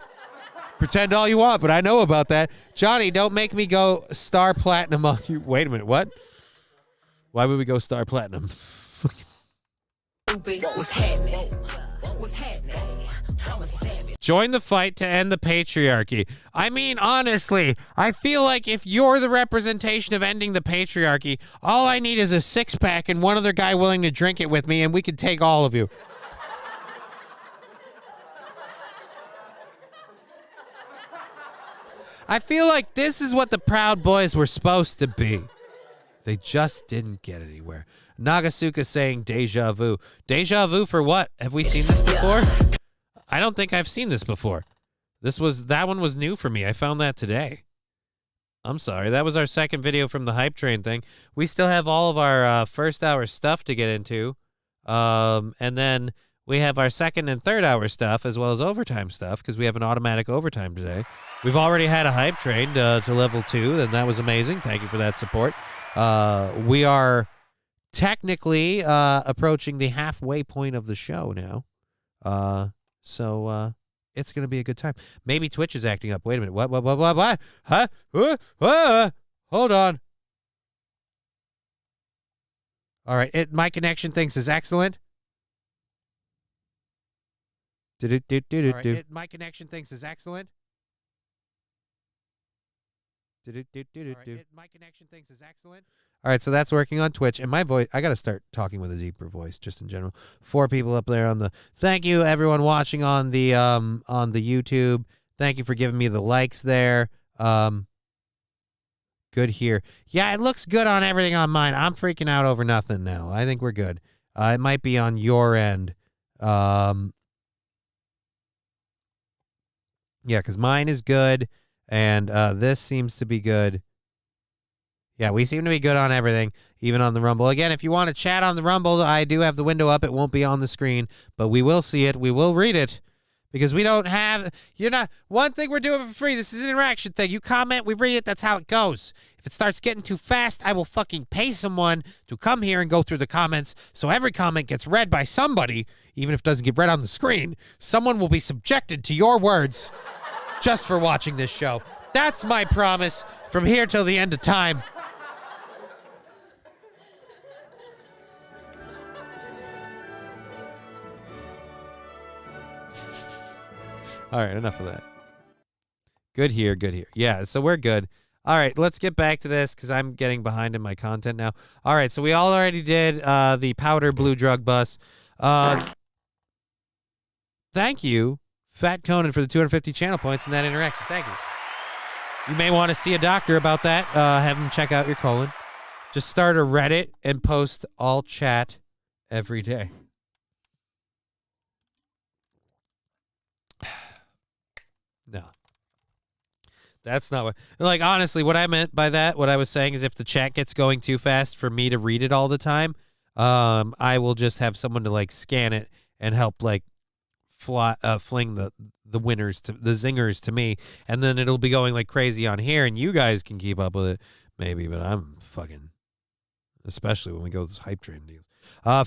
Pretend all you want, but I know about that. Johnny, don't make me go star platinum on you. Wait a minute, what? Why would we go star platinum? What was happening? What was happening? I'm a savage. Join the fight to end the patriarchy. I mean, honestly, I feel like if you're the representation of ending the patriarchy, all I need is a six-pack and one other guy willing to drink it with me, and we could take all of you. I feel like this is what the Proud Boys were supposed to be. They just didn't get anywhere. Nagasuka saying deja vu. Deja vu for what? Have we seen this before? I don't think I've seen this before. That one was new for me. I found that today. I'm sorry. That was our second video from the Hype Train thing. We still have all of our first hour stuff to get into. And then We have our second and third hour stuff as well as overtime stuff because we have an automatic overtime today. We've already had a hype train to level 2, and that was amazing. Thank you for that support. We are technically approaching the halfway point of the show now. So it's going to be a good time. Maybe Twitch is acting up. Wait a minute. What? Huh? Hold on. All right. My connection thinks is excellent. My connection thinks is excellent. My connection thinks is excellent. All right, so that's working on Twitch. And my voice, I got to start talking with a deeper voice just in general. 4 people up there on the, thank you everyone watching on the YouTube. Thank you for giving me the likes there. Good here. Yeah, it looks good on everything on mine. I'm freaking out over nothing now. I think we're good. It might be on your end. Yeah, because mine is good, and this seems to be good. Yeah, we seem to be good on everything, even on the Rumble. Again, if you want to chat on the Rumble, I do have the window up. It won't be on the screen, but we will see it. We will read it. Because we don't have, one thing we're doing for free, this is an interaction thing. You comment, we read it, that's how it goes. If it starts getting too fast, I will fucking pay someone to come here and go through the comments, so every comment gets read by somebody, even if it doesn't get read on the screen. Someone will be subjected to your words just for watching this show. That's my promise from here till the end of time. All right, enough of that. Good here, good here. Yeah, so we're good. All right, let's get back to this because I'm getting behind in my content now. All right, so we all already did the powder blue drug bus. Thank you, Fat Conan, for the 250 channel points in that interaction. Thank you. You may want to see a doctor about that. Have him check out your colon. Just start a Reddit and post all chat every day. No. That's not what, like, honestly, what I meant by that, what I was saying is if the chat gets going too fast for me to read it all the time, I will just have someone to, like, scan it and help, like, fling the winners, the zingers to me, and then it'll be going like crazy on here, and you guys can keep up with it, maybe, but I'm fucking, especially when we go to this hype train deals.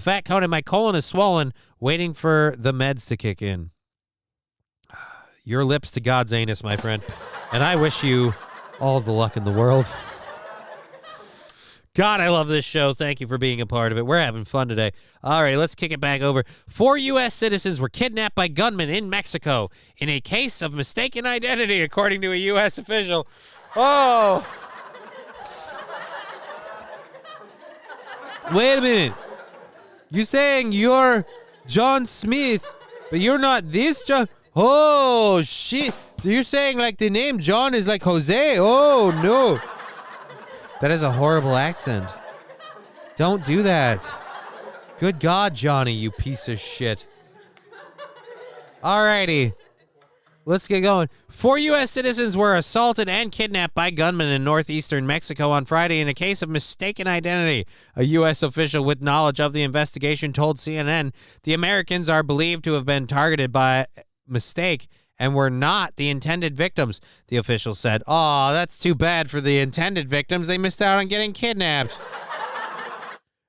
Fat Conan, my colon is swollen, waiting for the meds to kick in. Your lips to God's anus, my friend. And I wish you all the luck in the world. God, I love this show. Thank you for being a part of it. We're having fun today. All right, let's kick it back over. 4 U.S. citizens were kidnapped by gunmen in Mexico in a case of mistaken identity, according to a U.S. official. Oh. Wait a minute. You're saying you're John Smith, but you're not this John... Oh, shit. You're saying, like, the name John is like Jose? Oh, no. That is a horrible accent. Don't do that. Good God, Johnny, you piece of shit. Alrighty. Let's get going. 4 U.S. citizens were assaulted and kidnapped by gunmen in northeastern Mexico on Friday in a case of mistaken identity. A U.S. official with knowledge of the investigation told CNN the Americans are believed to have been targeted by mistake and were not the intended victims, the official said. Oh, that's too bad for the intended victims. They missed out on getting kidnapped.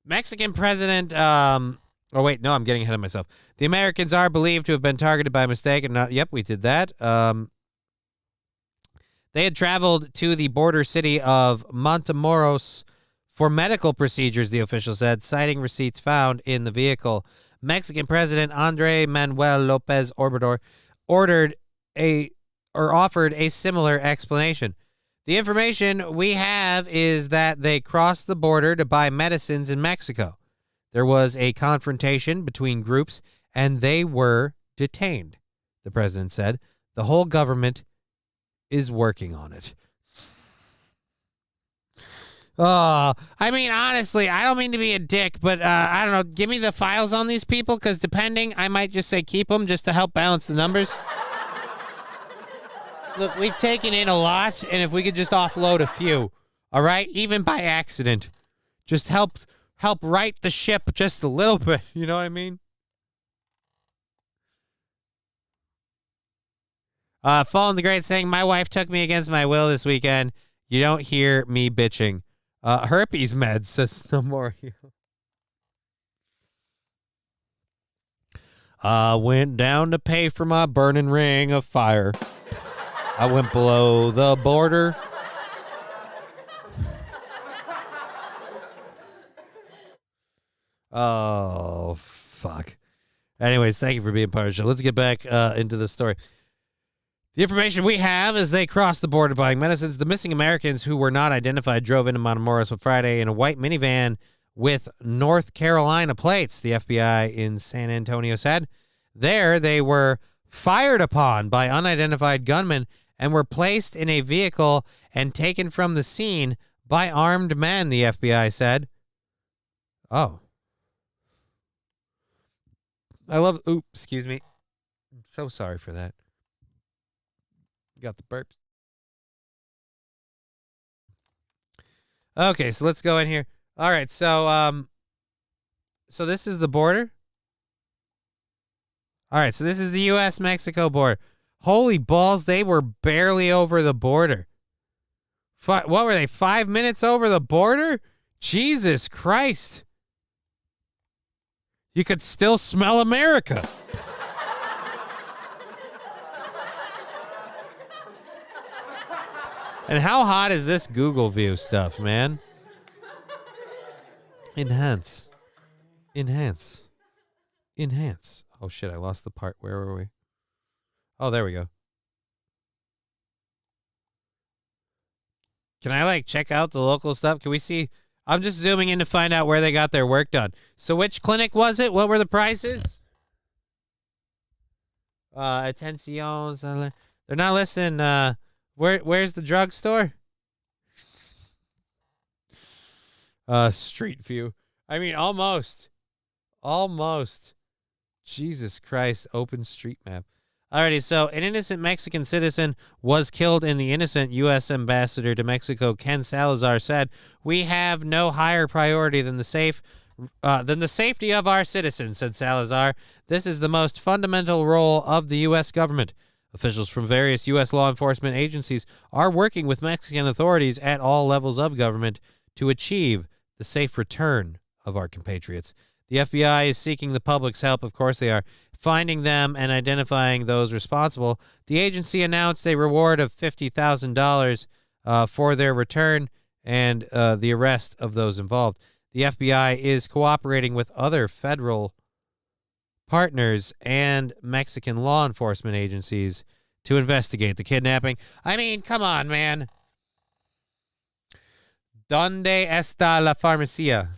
Mexican president, oh wait, no, I'm getting ahead of myself. The Americans are believed to have been targeted by mistake and not, yep, we did that. They had traveled to the border city of Matamoros for medical procedures, the official said, citing receipts found in the vehicle. Mexican President Andrés Manuel López Obrador offered a similar explanation. The information we have is that they crossed the border to buy medicines in Mexico. There was a confrontation between groups, and they were detained, the president said. The whole government is working on it. Oh, I mean, honestly, I don't mean to be a dick, but I don't know. Give me the files on these people, because depending, I might just say keep them just to help balance the numbers. Look, we've taken in a lot, and if we could just offload a few, all right? Even by accident. Just help right the ship just a little bit, you know what I mean? Fallen the Great saying, my wife took me against my will this weekend. You don't hear me bitching. Herpes meds, says no more. I went down to pay for my burning ring of fire. I went below the border. Oh, fuck. Anyways, thank you for being part of the show. Let's get back into the story. The information we have is they crossed the border buying medicines. The missing Americans who were not identified drove into Matamoros on Friday in a white minivan with North Carolina plates, the FBI in San Antonio said. There, they were fired upon by unidentified gunmen and were placed in a vehicle and taken from the scene by armed men, the FBI said. Oh. Excuse me. I'm so sorry for that. Got the burps. Okay, so let's go in here. All right, so this is the border. All right, so this is the U.S.-Mexico border. Holy balls, they were barely over the border. What were they, 5 minutes over the border? Jesus Christ. You could still smell America. And how hot is this Google View stuff, man? Enhance. Enhance. Enhance. Oh, shit, I lost the part. Where were we? Oh, there we go. Can I, check out the local stuff? Can we see? I'm just zooming in to find out where they got their work done. So which clinic was it? What were the prices? Atenciones. They're not listening. Where's the drugstore? Street View. I mean, almost. Almost. Jesus Christ. Open street map. Alrighty, so an innocent Mexican citizen was killed in the innocent U.S. ambassador to Mexico, Ken Salazar, said, "We have no higher priority than the safety of our citizens," said Salazar. "This is the most fundamental role of the U.S. government. Officials from various U.S. law enforcement agencies are working with Mexican authorities at all levels of government to achieve the safe return of our compatriots. The FBI is seeking the public's help. Of course they are. Finding them and identifying those responsible. The agency announced a reward of $50,000 for their return and the arrest of those involved. The FBI is cooperating with other federal partners and Mexican law enforcement agencies to investigate the kidnapping." I mean, come on, man. ¿Dónde está la farmacia?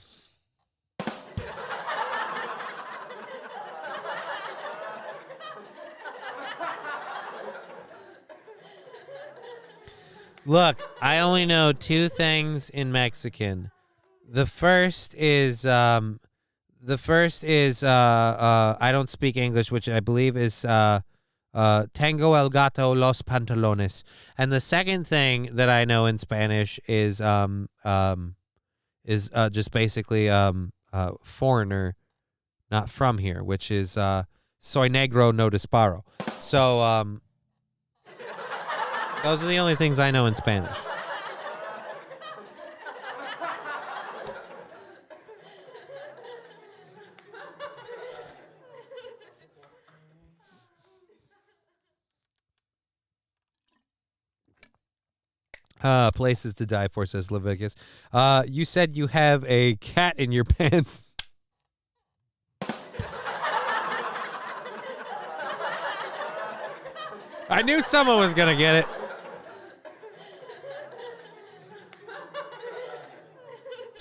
Look, I only know two things in Mexican. The first is I don't speak English, which I believe is tengo el gato los pantalones. And the second thing that I know in Spanish is just basically foreigner, not from here, which is soy negro no disparo. So those are the only things I know in Spanish. Places to die for, says Leviticus. You said you have a cat in your pants. I knew someone was going to get it.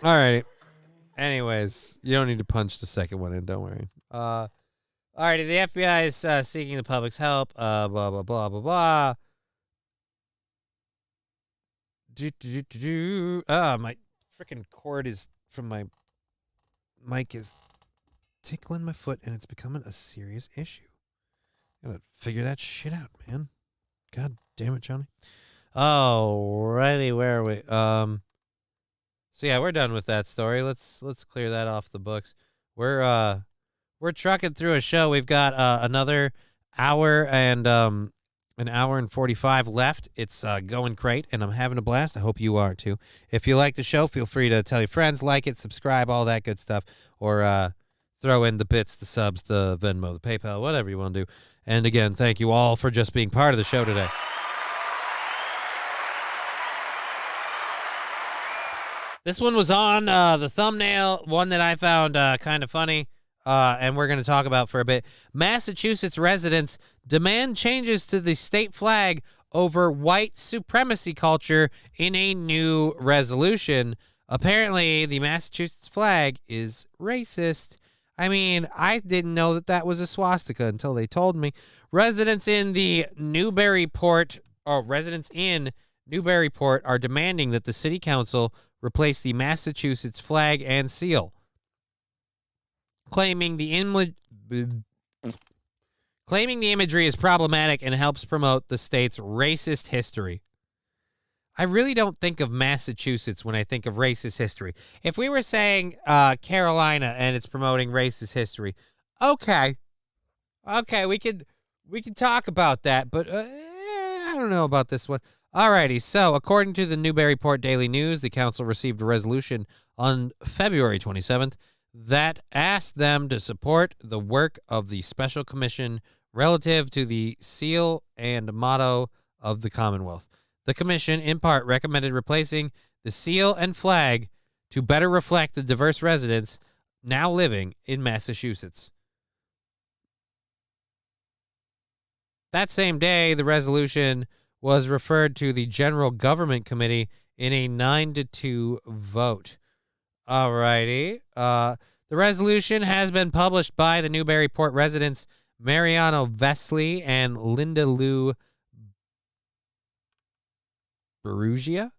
All right. Anyways, you don't need to punch the second one in. Don't worry. All right. The FBI is seeking the public's help. Blah, blah, blah, blah, blah. My freaking cord is from my mic is tickling my foot, and it's becoming a serious issue. Gotta figure that shit out, man. God damn it, Johnny. Alrighty, where are we? So yeah, we're done with that story. Let's clear that off the books. We're trucking through a show. We've got another hour and An hour and 45 left. It's going great, and I'm having a blast. I hope you are, too. If you like the show, feel free to tell your friends, like it, subscribe, all that good stuff, or throw in the bits, the subs, the Venmo, the PayPal, whatever you want to do. And again, thank you all for just being part of the show today. This one was on the thumbnail, one that I found kind of funny, and we're going to talk about for a bit. Massachusetts residents demand changes to the state flag over white supremacy culture in a new resolution. Apparently, the Massachusetts flag is racist. I mean, I didn't know that was a swastika until they told me. Residents in Newburyport are demanding that the city council replace the Massachusetts flag and seal, claiming the imagery is problematic and helps promote the state's racist history. I really don't think of Massachusetts when I think of racist history. If we were saying Carolina and it's promoting racist history, okay, we could talk about that, but I don't know about this one. Alrighty, so according to the Newburyport Daily News, the council received a resolution on February 27th that asked them to support the work of the special commission relative to the seal and motto of the Commonwealth. The commission, in part, recommended replacing the seal and flag to better reflect the diverse residents now living in Massachusetts. That same day, the resolution was referred to the General Government Committee in a 9-2 vote. Alrighty. The resolution has been published by the Newburyport residents Mariano Vesley and Linda Lou Berrugia,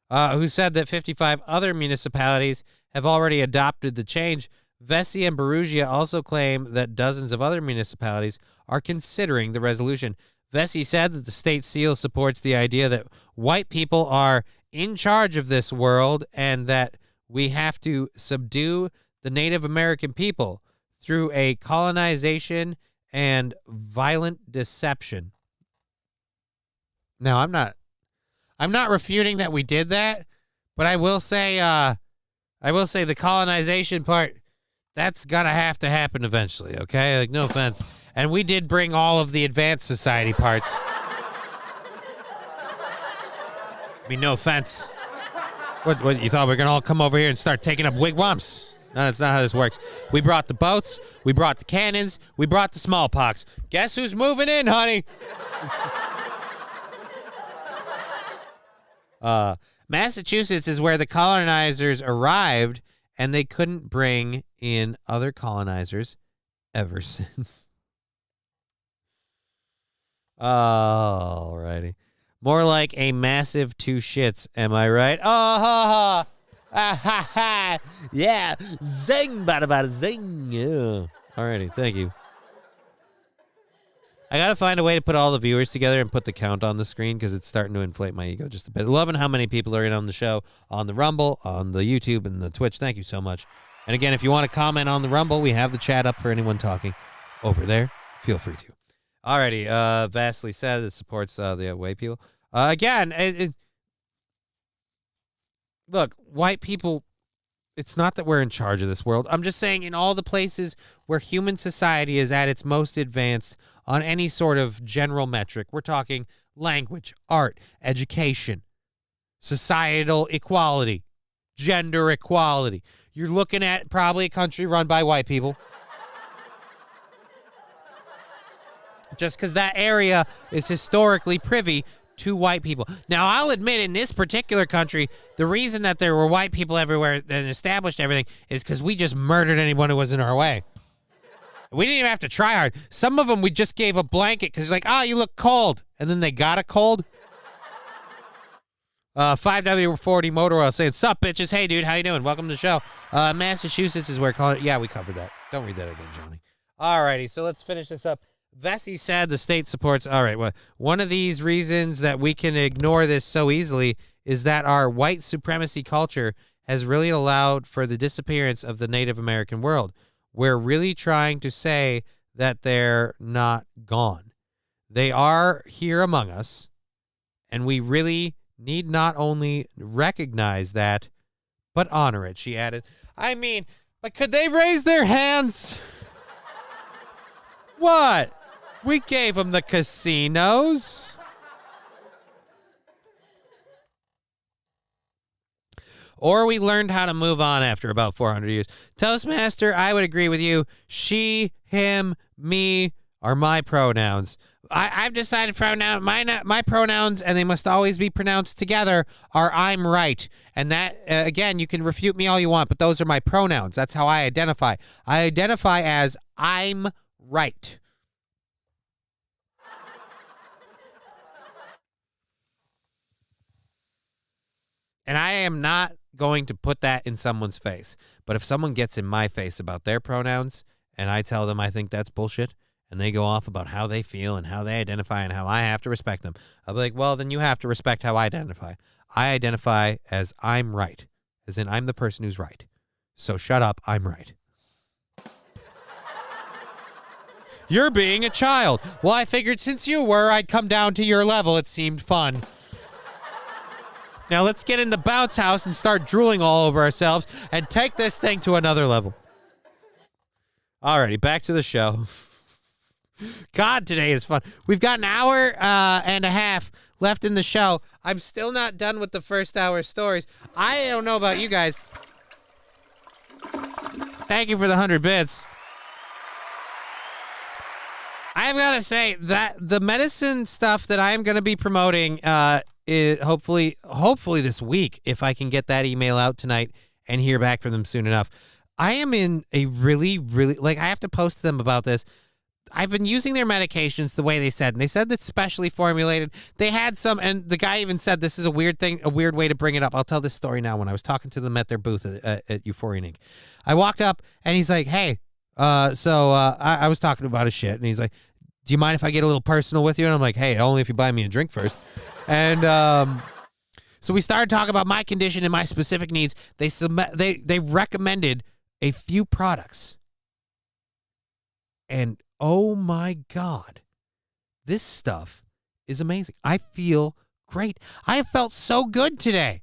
who said that 55 other municipalities have already adopted the change. Vesley and Berrugia also claim that dozens of other municipalities are considering the resolution. Vesey said that the state seal supports the idea that white people are in charge of this world and that we have to subdue the Native American people through a colonization and violent deception. Now, I'm not refuting that we did that, but I will say the colonization part, that's gotta have to happen eventually, okay? Like, no offense. And we did bring all of the advanced society parts. I mean, no offense. What you thought we were gonna all come over here and start taking up wigwams? No, that's not how this works. We brought the boats, we brought the cannons, we brought the smallpox. Guess who's moving in, honey? Massachusetts is where the colonizers arrived, and they couldn't bring in other colonizers ever since. Alrighty. More like a massive two shits, am I right? Oh, ha, ha. Ah, ha, ha. Yeah. Zing, bada, bada, zing. Yeah. Alrighty, thank you. I got to find a way to put all the viewers together and put the count on the screen because it's starting to inflate my ego just a bit. Loving how many people are in on the show, on the Rumble, on the YouTube, and the Twitch. Thank you so much. And again, if you want to comment on the Rumble, we have the chat up for anyone talking over there. Feel free to. Alrighty, Vastly said it supports the white people. Again, look, white people, it's not that we're in charge of this world. I'm just saying in all the places where human society is at its most advanced on any sort of general metric, we're talking language, art, education, societal equality, gender equality. You're looking at probably a country run by white people. Just because that area is historically privy to white people. Now, I'll admit in this particular country, the reason that there were white people everywhere and established everything is because we just murdered anyone who was in our way. We didn't even have to try hard. Some of them we just gave a blanket because like, oh, you look cold. And then they got a cold. 5W40 Motor Oil saying, sup, bitches? Hey, dude, how you doing? Welcome to the show. Massachusetts is where yeah, we covered that. Don't read that again, Johnny. All righty, so let's finish this up. Vesey said the state supports. All right, well, one of these reasons that we can ignore this so easily is that our white supremacy culture has really allowed for the disappearance of the Native American world. We're really trying to say that they're not gone. They are here among us, and we really need not only recognize that, but honor it, she added. I mean, like, could they raise their hands? What? We gave them the casinos. Or we learned how to move on after about 400 years. Toastmaster, I would agree with you. She, him, me are my pronouns. I've decided my pronouns, and they must always be pronounced together, are I'm right. And that, again, you can refute me all you want, but those are my pronouns. That's how I identify. I identify as I'm right. And I am not going to put that in someone's face. But if someone gets in my face about their pronouns, and I tell them I think that's bullshit, and they go off about how they feel and how they identify and how I have to respect them, I'll be like, well, then you have to respect how I identify. I identify as I'm right, as in I'm the person who's right. So shut up, I'm right. You're being a child. Well, I figured since you were, I'd come down to your level. It seemed fun. Now let's get in the bounce house and start drooling all over ourselves and take this thing to another level. Alrighty, back to the show. God, today is fun. We've got an hour and a half left in the show. I'm still not done with the first hour stories. I don't know about you guys. Thank you for the 100 bits. I've got to say that the medicine stuff that I'm going to be promoting is hopefully this week, if I can get that email out tonight and hear back from them soon enough. I am in a really, I have to post to them about this. I've been using their medications the way they said, and they said that's specially formulated. They had some, and the guy even said this is a weird thing, a weird way to bring it up. I'll tell this story now. When I was talking to them at their booth at Euphorian Inc., I walked up, and he's like, hey, I was talking about his shit, and he's like, do you mind if I get a little personal with you? And I'm like, hey, only if you buy me a drink first. And so we started talking about my condition and my specific needs. They recommended a few products. And oh my God, this stuff is amazing. I feel great. I felt so good today.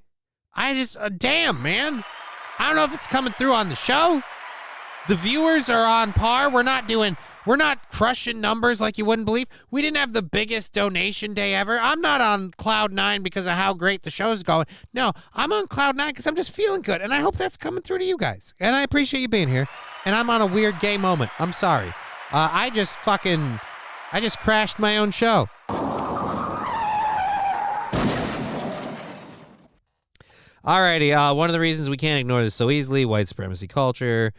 I just, damn, man. I don't know if it's coming through on the show. The viewers are on par. We're not crushing numbers like you wouldn't believe. We didn't have the biggest donation day ever. I'm not on cloud 9 because of how great the show's going. No, I'm on cloud 9 because I'm just feeling good. And I hope that's coming through to you guys. And I appreciate you being here. And I'm on a weird gay moment. I'm sorry. I just crashed my own show. Alrighty, one of the reasons we can't ignore this so easily, white supremacy culture.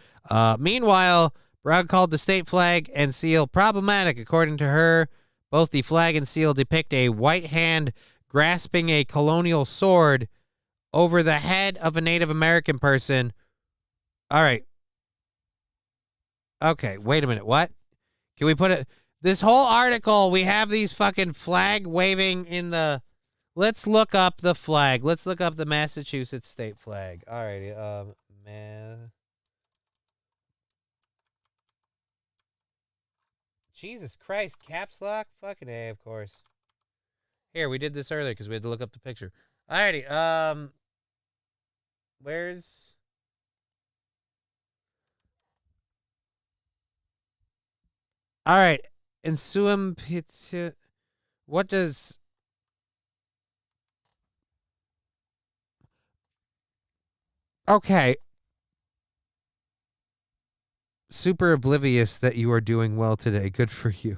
Meanwhile, Brown called the state flag and seal problematic. According to her, both the flag and seal depict a white hand grasping a colonial sword over the head of a Native American person. All right. Okay, wait a minute. What? Can we put it? This whole article, we have these fucking flag waving in the... Let's look up the flag. Let's look up the Massachusetts state flag. All righty. Jesus Christ. Caps lock? Fucking A, of course. Here, we did this earlier because we had to look up the picture. All righty. Where's... All right. Ensuum Pizza. What does... Okay. Super oblivious that you are doing well today. Good for you.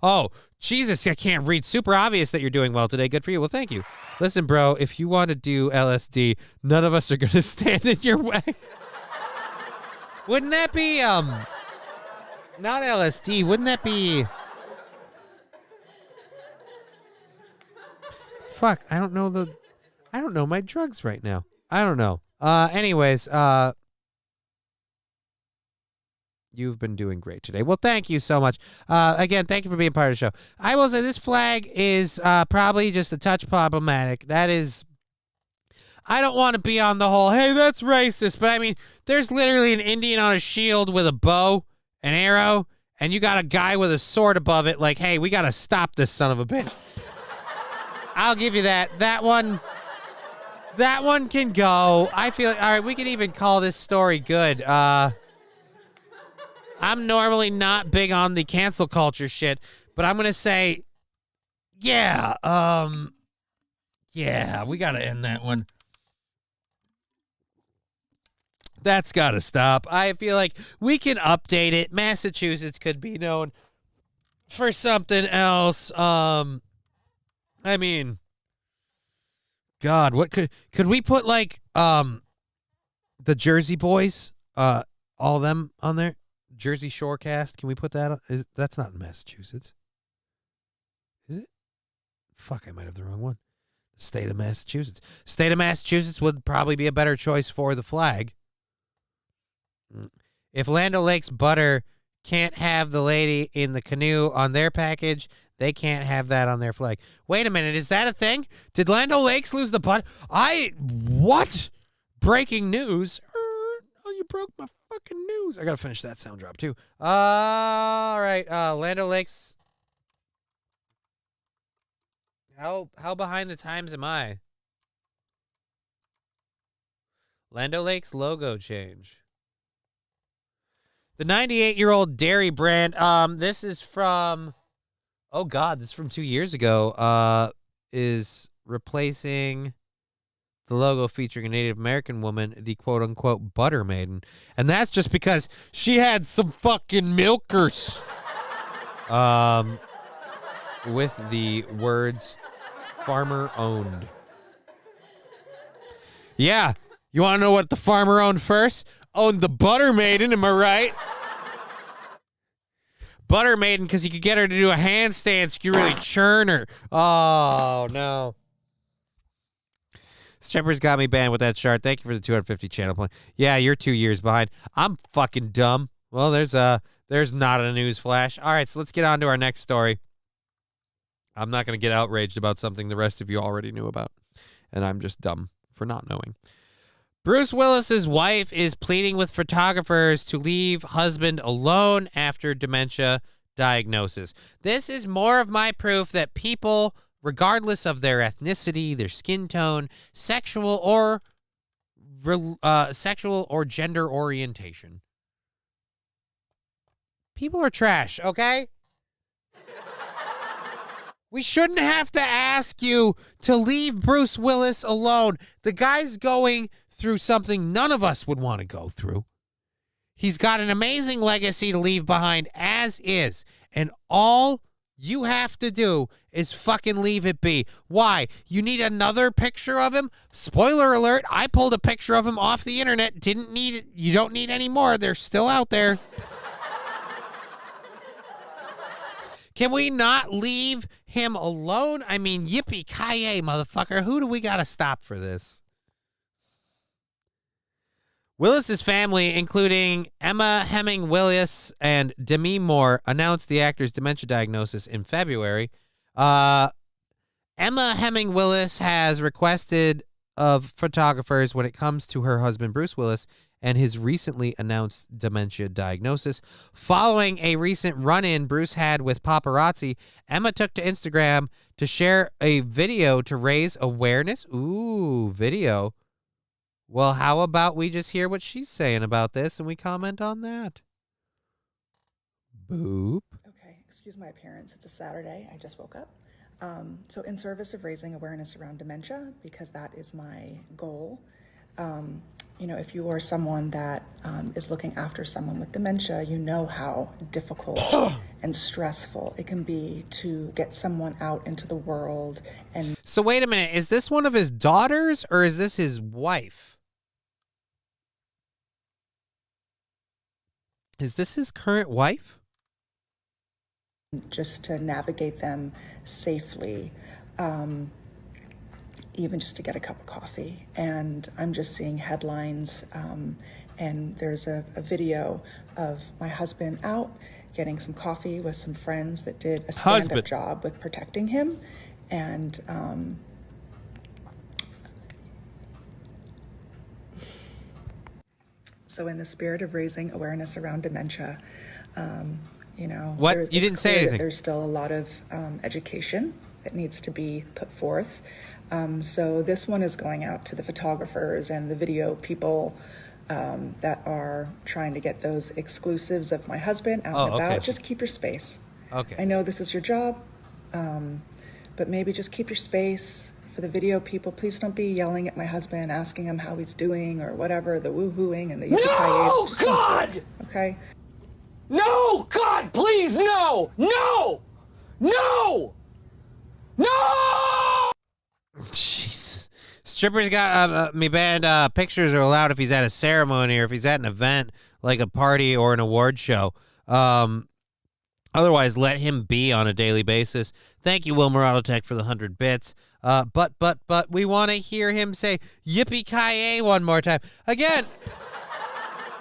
Oh, Jesus, I can't read. Super obvious that you're doing well today. Good for you. Well, thank you. Listen, bro, if you want to do LSD, none of us are going to stand in your way. Wouldn't that be, not LSD, wouldn't that be... Fuck, I don't know my drugs right now. I don't know. Anyways, you've been doing great today. Well, thank you so much. Again, thank you for being part of the show. I will say this flag is probably just a touch problematic. That is, I don't want to be on the whole, hey, that's racist. But I mean, there's literally an Indian on a shield with a bow, an arrow, and you got a guy with a sword above it, like, hey, we got to stop this son of a bitch. I'll give you that. That one can go. I feel like, all right, we can even call this story good. I'm normally not big on the cancel culture shit, but I'm going to say, yeah, we got to end that one. That's got to stop. I feel like we can update it. Massachusetts could be known for something else. I mean, God, what could we put like the Jersey Boys, all them on there? Jersey Shore cast. Can we put that on? That's not in Massachusetts. Is it? Fuck, I might have the wrong one. The state of Massachusetts. State of Massachusetts would probably be a better choice for the flag. If Land O'Lakes butter can't have the lady in the canoe on their package, they can't have that on their flag. Wait a minute, is that a thing? Did Land O'Lakes lose the butter? What? Breaking news. Oh, you broke my fucking news. I gotta finish that sound drop too. All right, Land O'Lakes. How behind the times am I? Land O'Lakes logo change. The 98-year-old dairy brand, this is from, oh God, this is from 2 years ago, is replacing the logo featuring a Native American woman, the quote-unquote butter maiden. And that's just because she had some fucking milkers. With the words, farmer owned. Yeah, you want to know what the farmer owned first? Owned the butter maiden, am I right? Butter maiden, because you could get her to do a handstand, so you really churn her. Oh, no. Strippers got me banned with that chart. Thank you for the 250 channel point. Yeah, you're 2 years behind. I'm fucking dumb. Well, there's not a news flash. All right, so let's get on to our next story. I'm not going to get outraged about something the rest of you already knew about, and I'm just dumb for not knowing. Bruce Willis's wife is pleading with photographers to leave husband alone after dementia diagnosis. This is more of my proof that people, regardless of their ethnicity, their skin tone, sexual or gender orientation, people are trash, okay? We shouldn't have to ask you to leave Bruce Willis alone. The guy's going through something none of us would want to go through. He's got an amazing legacy to leave behind as is. And all you have to do is fucking leave it be. Why? You need another picture of him? Spoiler alert, I pulled a picture of him off the internet. Didn't need it. You don't need any more. They're still out there. Can we not leave him alone? I mean, yippee-ki-yay, motherfucker. Who do we got to stop for this? Willis's family, including Emma Hemming Willis and Demi Moore, announced the actor's dementia diagnosis in February. Emma Hemming Willis has requested of photographers when it comes to her husband, Bruce Willis, and his recently announced dementia diagnosis. Following a recent run-in Bruce had with paparazzi, Emma took to Instagram to share a video to raise awareness. Ooh, video. Well, how about we just hear what she's saying about this and we comment on that? Boop. Okay, excuse my appearance. It's a Saturday. I just woke up. So in service of raising awareness around dementia, because that is my goal, you know, if you are someone that is looking after someone with dementia, you know how difficult and stressful it can be to get someone out into the world. And so wait a minute, is this one of his daughters or is this his wife? Is this his current wife? Just to navigate them safely, even just to get a cup of coffee. And I'm just seeing headlines, and there's a video of my husband out getting some coffee with some friends that did a stand-up job with protecting him. And so in the spirit of raising awareness around dementia, You know, What? it's You didn't say clear that anything. There's still a lot of education that needs to be put forth. So this one is going out to the photographers and the video people that are trying to get those exclusives of my husband out and about. Okay. Just keep your space. Okay. I know this is your job, but maybe just keep your space. For the video people, please don't be yelling at my husband, asking him how he's doing or whatever, the woo-hooing and the No, Just don't do God! it, okay? No, God, please, no! No! No! No! Jesus. Strippers got me banned. Pictures are allowed if he's at a ceremony or if he's at an event like a party or an award show. Otherwise, let him be on a daily basis. Thank you, Will Tech, for the 100 bits. But we want to hear him say yippee-ki-yay one more time. Again.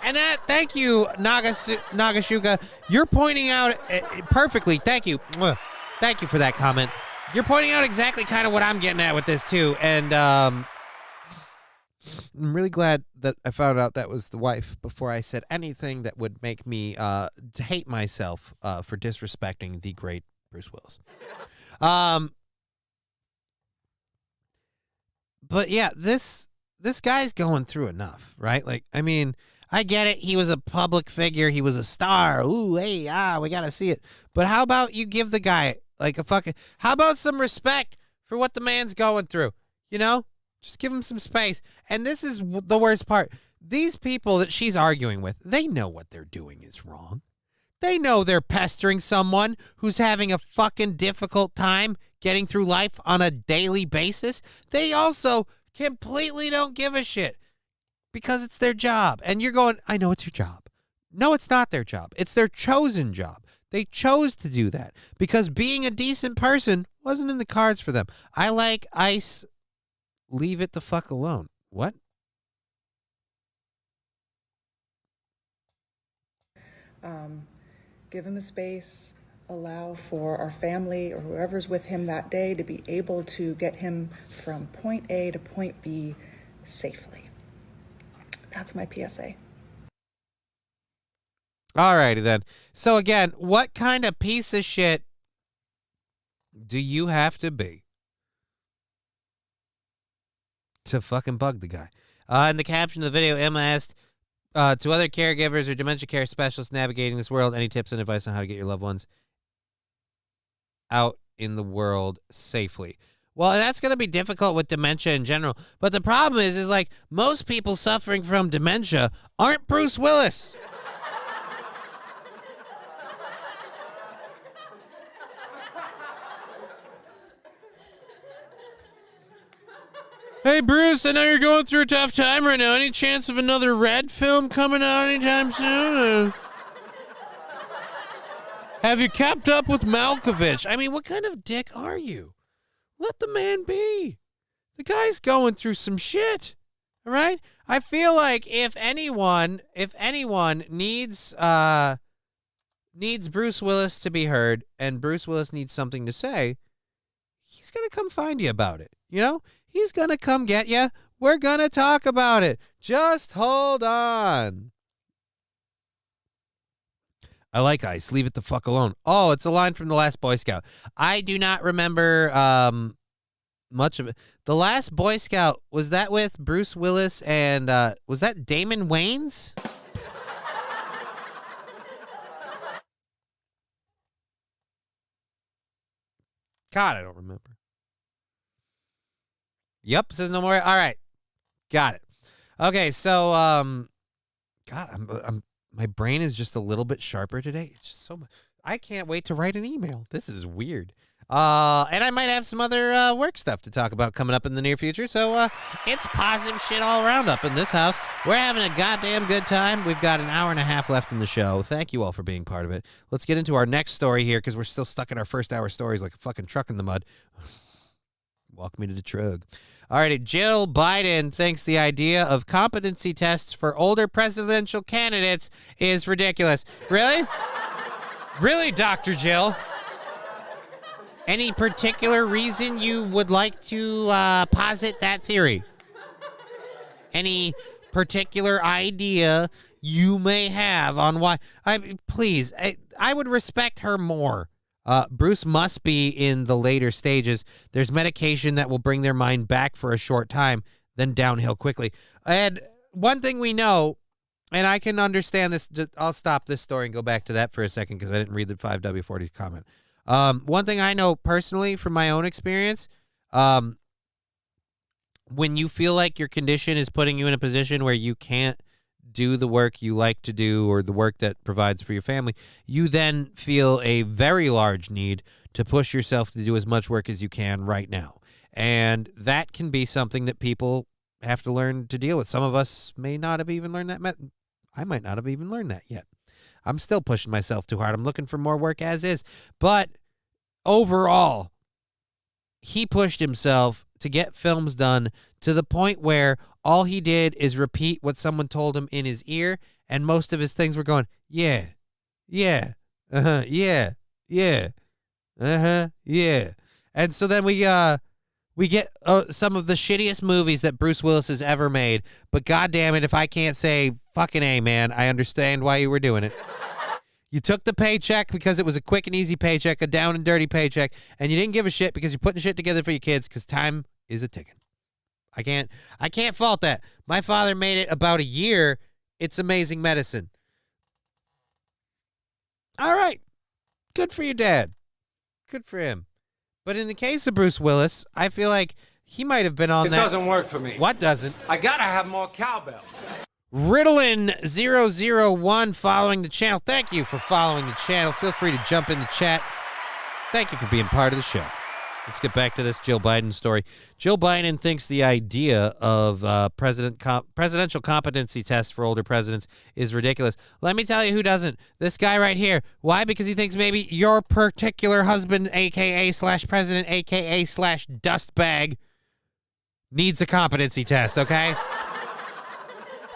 And thank you, Nagashuka. You're pointing out perfectly. Thank you. Thank you for that comment. You're pointing out exactly kind of what I'm getting at with this, too. And I'm really glad that I found out that was the wife before I said anything that would make me hate myself for disrespecting the great Bruce Willis. But yeah, this guy's going through enough, right? Like, I mean, I get it. He was a public figure. He was a star. Ooh, hey, we got to see it. But how about you give the guy like how about some respect for what the man's going through? You know, just give him some space. And this is the worst part. These people that she's arguing with, they know what they're doing is wrong. They know they're pestering someone who's having a fucking difficult time getting through life on a daily basis. They also completely don't give a shit because it's their job. And you're going, I know it's your job. No, it's not their job. It's their chosen job. They chose to do that because being a decent person wasn't in the cards for them. I like ice. Leave it the fuck alone. What? Give him a space, allow for our family or whoever's with him that day to be able to get him from point A to point B safely. That's my PSA. All righty then. So again, what kind of piece of shit do you have to be to fucking bug the guy? In the caption of the video, Emma asked, to other caregivers or dementia care specialists navigating this world, any tips and advice on how to get your loved ones out in the world safely? Well, that's going to be difficult with dementia in general. But the problem is like most people suffering from dementia aren't Bruce Willis. Hey, Bruce, I know you're going through a tough time right now. Any chance of another Red film coming out anytime soon? Have you kept up with Malkovich? I mean, what kind of dick are you? Let the man be. The guy's going through some shit. All right? I feel like if anyone needs Bruce Willis to be heard and Bruce Willis needs something to say, he's going to come find you about it. You know? He's going to come get you. We're going to talk about it. Just hold on. I like ice. Leave it the fuck alone. Oh, it's a line from The Last Boy Scout. I do not remember much of it. The Last Boy Scout, was that with Bruce Willis and was that Damon Wayans? God, I don't remember. Yep, says no more. All right. Got it. Okay, so God, I'm my brain is just a little bit sharper today. It's just so much. I can't wait to write an email. This is weird. And I might have some other work stuff to talk about coming up in the near future. So it's positive shit all around up in this house. We're having a goddamn good time. We've got an hour and a half left in the show. Thank you all for being part of it. Let's get into our next story here because we're still stuck in our first hour stories like a fucking truck in the mud. Walk me to the trug. All right, Jill Biden thinks the idea of competency tests for older presidential candidates is ridiculous. Really? Really, Dr. Jill? Any particular reason you would like to posit that theory? Any particular idea you may have on why. Please, I would respect her more. Bruce must be in the later stages. There's medication that will bring their mind back for a short time, then downhill quickly. And one thing we know, and I can understand this, I'll stop this story and go back to that for a second because I didn't read the 5W40 comment. One thing I know personally from my own experience, when you feel like your condition is putting you in a position where you can't do the work you like to do or the work that provides for your family, you then feel a very large need to push yourself to do as much work as you can right now. And that can be something that people have to learn to deal with. Some of us may not have even learned that. I might not have even learned that yet. I'm still pushing myself too hard. I'm looking for more work as is. But overall, he pushed himself to get films done to the point where all he did is repeat what someone told him in his ear, and most of his things were going, yeah, yeah, uh-huh, yeah, yeah, uh-huh, yeah. And so then we get some of the shittiest movies that Bruce Willis has ever made, but goddamn it, if I can't say fucking A, man, I understand why you were doing it. You took the paycheck because it was a quick and easy paycheck, a down and dirty paycheck, and you didn't give a shit because you're putting shit together for your kids because time is a ticking. I can't fault that. My father made it about a year. It's amazing medicine. All right. Good for your dad. Good for him. But in the case of Bruce Willis, I feel like he might have been on that. It doesn't work for me. What doesn't? I gotta have more cowbell. Ritalin001 following the channel. Thank you for following the channel. Feel free to jump in the chat. Thank you for being part of the show. Let's get back to this Jill Biden story. Jill Biden thinks the idea of presidential competency tests for older presidents is ridiculous. Let me tell you who doesn't. This guy right here. Why? Because he thinks maybe your particular husband, a.k.a/president, a.k.a/dustbag, needs a competency test, okay?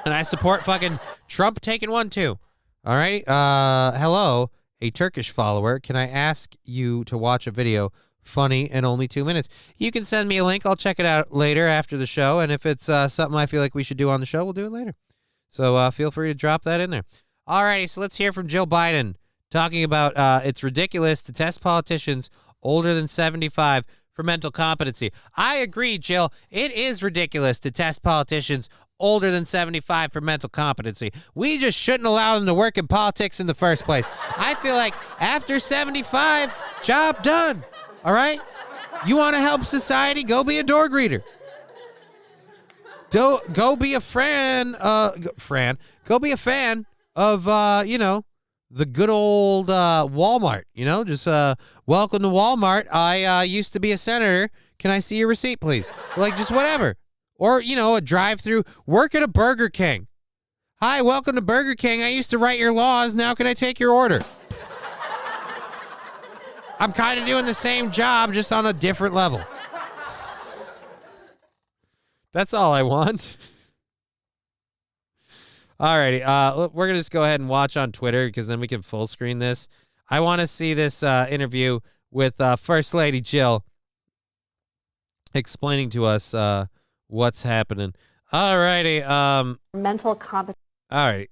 And I support fucking Trump taking one, too. All right? Hello, a Turkish follower. Can I ask you to watch a video funny and only 2 minutes? You can send me a link. I'll check it out later after the show. And if it's something I feel like we should do on the show, we'll do it later. So feel free to drop that in there. All righty, so let's hear from Jill Biden talking about it's ridiculous to test politicians older than 75 for mental competency. I agree, Jill. It is ridiculous to test politicians older than 75 for mental competency. We just shouldn't allow them to work in politics in the first place. I feel like after 75, job done. All right? You want to help society? Go be a door greeter. Go be a Go be a fan of, the good old Walmart. Just welcome to Walmart. I used to be a senator. Can I see your receipt, please? Like, just whatever. Or, a drive-through. Work at a Burger King. Hi, welcome to Burger King. I used to write your laws. Now can I take your order? I'm kind of doing the same job, just on a different level. That's all I want. Alrighty, we're going to just go ahead and watch on Twitter because then we can full screen this. I want to see this interview with First Lady Jill explaining to us what's happening. Alrighty. Mental competence. Alrighty.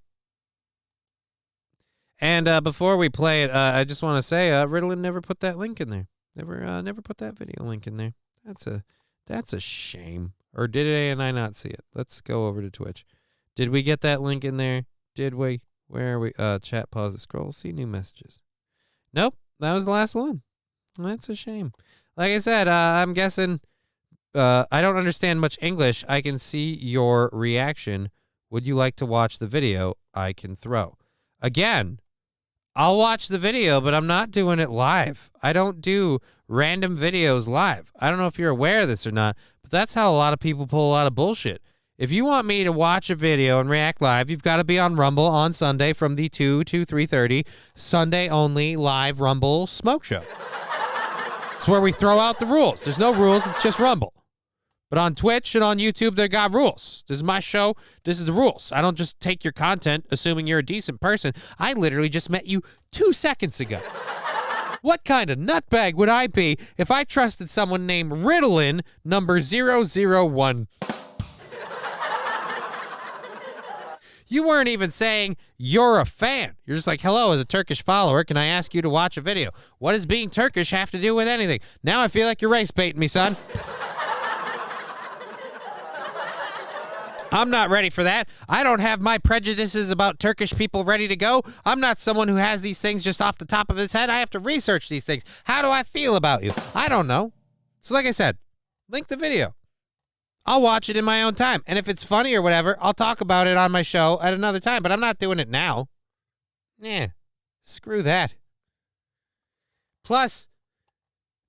And before we play it, I just want to say Ritalin never put that link in there. Never put that video link in there. That's a shame. Or did I not see it? Let's go over to Twitch. Did we get that link in there? Did we? Where are we? Chat, pause the scroll. See new messages. Nope, that was the last one. That's a shame. Like I said, I'm guessing. I don't understand much English. I can see your reaction. Would you like to watch the video I can throw? Again, I'll watch the video, but I'm not doing it live. I don't do random videos live. I don't know if you're aware of this or not, but that's how a lot of people pull a lot of bullshit. If you want me to watch a video and react live, you've got to be on Rumble on Sunday from the 2 to 3:30, Sunday only live Rumble smoke show. It's where we throw out the rules. There's no rules. It's just Rumble. But on Twitch and on YouTube, they got rules. This is my show. This is the rules. I don't just take your content assuming you're a decent person. I literally just met you 2 seconds ago. What kind of nutbag would I be if I trusted someone named Ritalin number 001? You weren't even saying you're a fan. You're just like, hello, as a Turkish follower, can I ask you to watch a video? What does being Turkish have to do with anything? Now I feel like you're race baiting me, son. I'm not ready for that. I don't have my prejudices about Turkish people ready to go. I'm not someone who has these things just off the top of his head. I have to research these things. How do I feel about you? I don't know. So like I said, link the video. I'll watch it in my own time. And if it's funny or whatever, I'll talk about it on my show at another time. But I'm not doing it now. Screw that. Plus,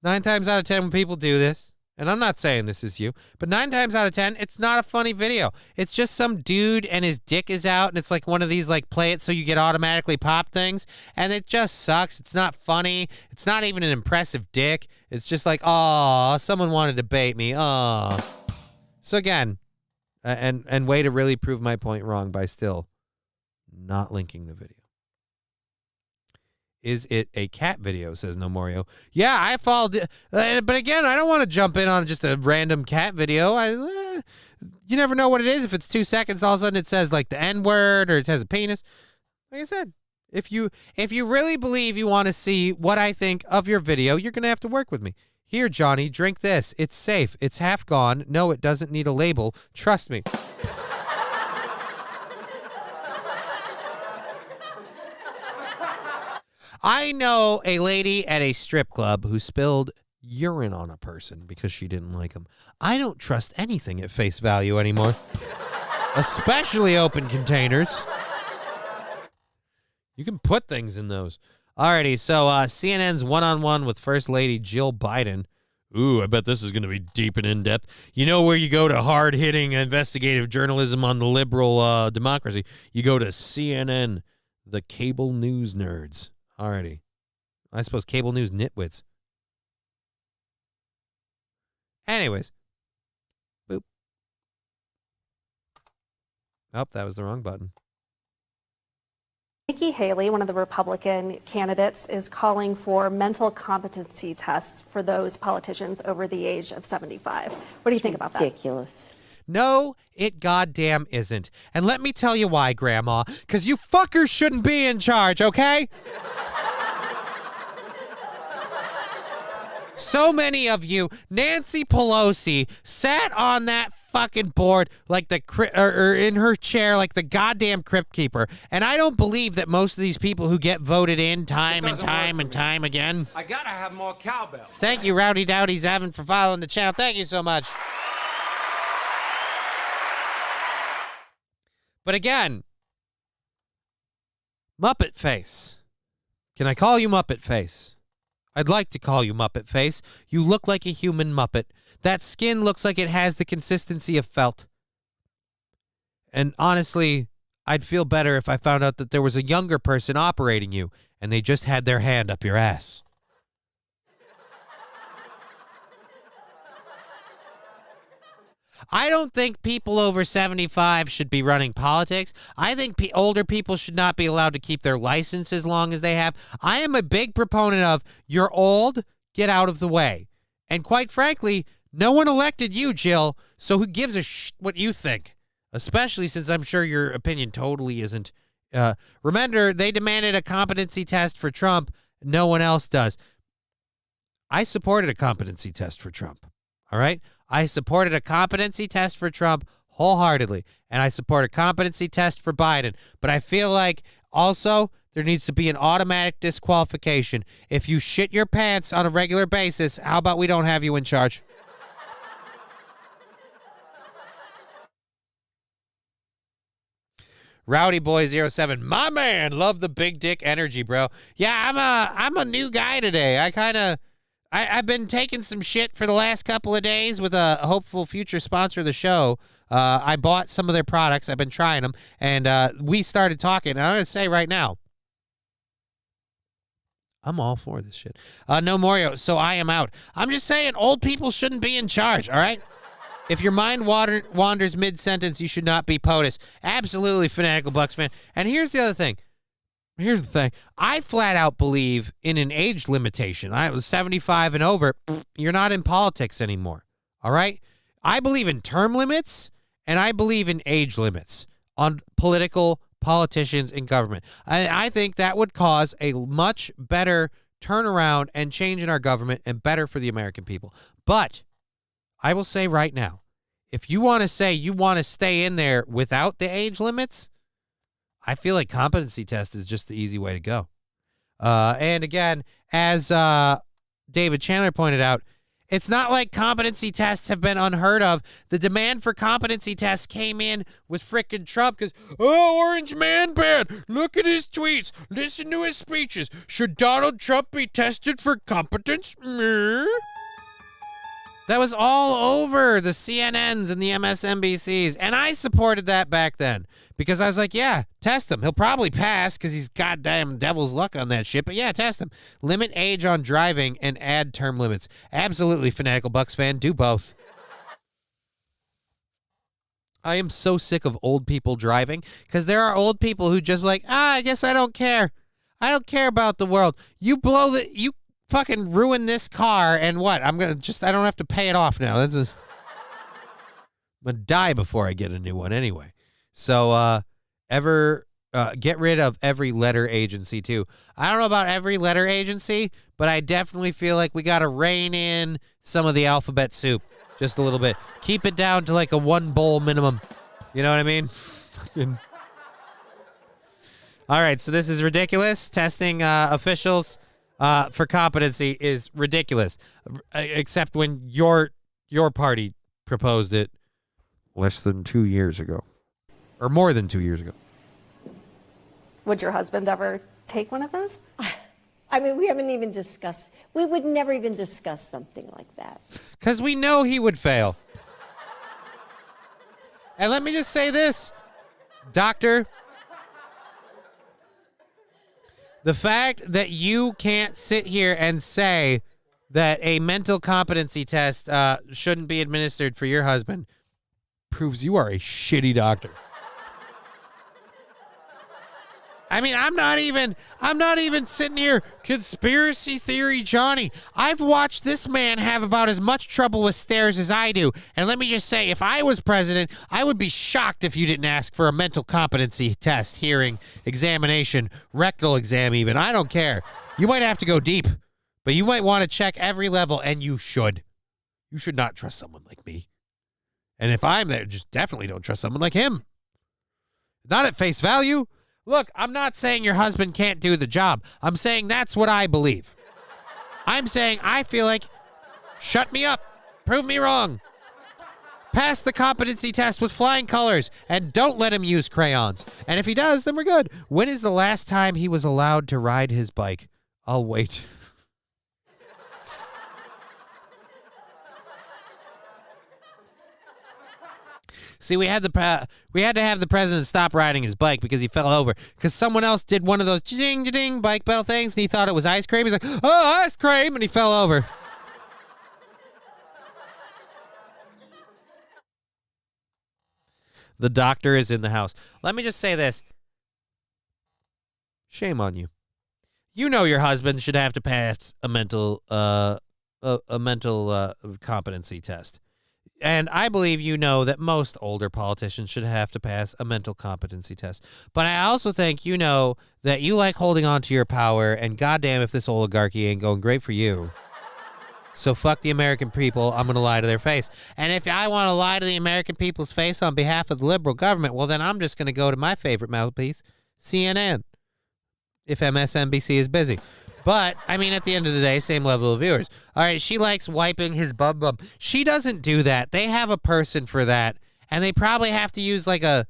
9 times out of 10 when people do this, and I'm not saying this is you, but 9 times out of 10, it's not a funny video. It's just some dude and his dick is out, and it's like one of these like play it so you get automatically popped things, and it just sucks. It's not funny. It's not even an impressive dick. It's just like, oh, someone wanted to bait me. Oh. So again, and way to really prove my point wrong by still not linking the video. Is it a cat video, says No Morio. Yeah, I followed, but again, I don't want to jump in on just a random cat video. You never know what it is. If it's 2 seconds, all of a sudden it says like the N-word or it has a penis. Like I said, if you really believe you want to see what I think of your video, you're going to have to work with me. Here, Johnny, drink this. It's safe. It's half gone. No, it doesn't need a label. Trust me. I know a lady at a strip club who spilled urine on a person because she didn't like him. I don't trust anything at face value anymore, especially open containers. You can put things in those. Alrighty, so CNN's one-on-one with First Lady Jill Biden. Ooh, I bet this is going to be deep and in-depth. You know where you go to hard-hitting investigative journalism on the liberal democracy? You go to CNN, the cable news nerds. Alrighty. I suppose cable news nitwits. Anyways. Boop. Oh, that was the wrong button. Nikki Haley, one of the Republican candidates, is calling for mental competency tests for those politicians over the age of 75. What do you think about that? Ridiculous. No, it goddamn isn't. And let me tell you why, Grandma. Because you fuckers shouldn't be in charge, okay? So many of you, Nancy Pelosi, sat on that fucking board like or in her chair like the goddamn crypt keeper. And I don't believe that most of these people who get voted in time and time again. I gotta have more cowbell. Thank you, Rowdy Dowdy Zavin, for following the channel. Thank you so much. But again, Muppet Face. Can I call you Muppet Face? I'd like to call you Muppet Face. You look like a human Muppet. That skin looks like it has the consistency of felt. And honestly, I'd feel better if I found out that there was a younger person operating you and they just had their hand up your ass. I don't think people over 75 should be running politics. I think older people should not be allowed to keep their license as long as they have. I am a big proponent of you're old, get out of the way. And quite frankly, no one elected you, Jill, so who gives a what you think? Especially since I'm sure your opinion totally isn't. Remember, they demanded a competency test for Trump. No one else does. I supported a competency test for Trump. All right? I supported a competency test for Trump wholeheartedly, and I support a competency test for Biden. But I feel like also there needs to be an automatic disqualification. If you shit your pants on a regular basis, how about we don't have you in charge? Rowdy Boy 07, my man, love the big dick energy, bro. Yeah, I'm a new guy today. I've been taking some shit for the last couple of days with a hopeful future sponsor of the show. I bought some of their products. I've been trying them, and we started talking. And I'm going to say right now, I'm all for this shit. No Morio, so I am out. I'm just saying old people shouldn't be in charge, all right? If your mind wanders mid-sentence, you should not be POTUS. Absolutely, Fanatical Bucks fan. And here's the other thing. Here's the thing. I flat out believe in an age limitation. I was 75 and over. You're not in politics anymore. All right? I believe in term limits, and I believe in age limits. on politicians in government. I think that would cause a much better turnaround and change in our government and better for the American people. But I will say right now, if you want to say you want to stay in there without the age limits, I feel like competency test is just the easy way to go. And again, as David Chandler pointed out, it's not like competency tests have been unheard of. The demand for competency tests came in with frickin' Trump because, Orange Man bad. Look at his tweets. Listen to his speeches. Should Donald Trump be tested for competence? That was all over the CNNs and the MSNBCs, and I supported that back then because I was like, yeah, test him. He'll probably pass because he's goddamn devil's luck on that shit, but yeah, test him. Limit age on driving and add term limits. Absolutely, fanatical Bucks fan. Do both. I am so sick of old people driving because there are old people who just like, I guess I don't care. I don't care about the world. You fucking ruin this car and what? I don't have to pay it off now. I'm gonna die before I get a new one anyway. So get rid of every letter agency too. I don't know about every letter agency, but I definitely feel like we gotta rein in some of the alphabet soup just a little bit. Keep it down to like a 1 bowl minimum. You know what I mean? All right, so this is ridiculous. Testing officials for competency is ridiculous, except when your party proposed it less than 2 years ago, or more than 2 years ago. Would your husband ever take one of those? I mean, we would never even discuss something like that. Because we know he would fail. And let me just say this, Doctor. The fact that you can't sit here and say that a mental competency test shouldn't be administered for your husband proves you are a shitty doctor. I mean, I'm not even sitting here conspiracy theory Johnny. I've watched this man have about as much trouble with stairs as I do. And let me just say, if I was president, I would be shocked if you didn't ask for a mental competency test, hearing, examination, rectal exam even. I don't care. You might have to go deep, but you might want to check every level, and you should. You should not trust someone like me. And if I'm there, just definitely don't trust someone like him. Not at face value. Look, I'm not saying your husband can't do the job. I'm saying that's what I believe. I'm saying I feel like, shut me up. Prove me wrong. Pass the competency test with flying colors and don't let him use crayons. And if he does, then we're good. When is the last time he was allowed to ride his bike? I'll wait. See, we had to have the president stop riding his bike because he fell over. Because someone else did one of those ding bike bell things, and he thought it was ice cream. He's like, oh, ice cream, and he fell over. The doctor is in the house. Let me just say this. Shame on you. You know your husband should have to pass a mental competency test. And I believe you know that most older politicians should have to pass a mental competency test. But I also think you know that you like holding on to your power, and goddamn if this oligarchy ain't going great for you. So fuck the American people, I'm going to lie to their face. And if I want to lie to the American people's face on behalf of the liberal government, well then I'm just going to go to my favorite mouthpiece, CNN, if MSNBC is busy. But, I mean, at the end of the day, same level of viewers. All right, she likes wiping his bum. She doesn't do that. They have a person for that, and they probably have to use like a...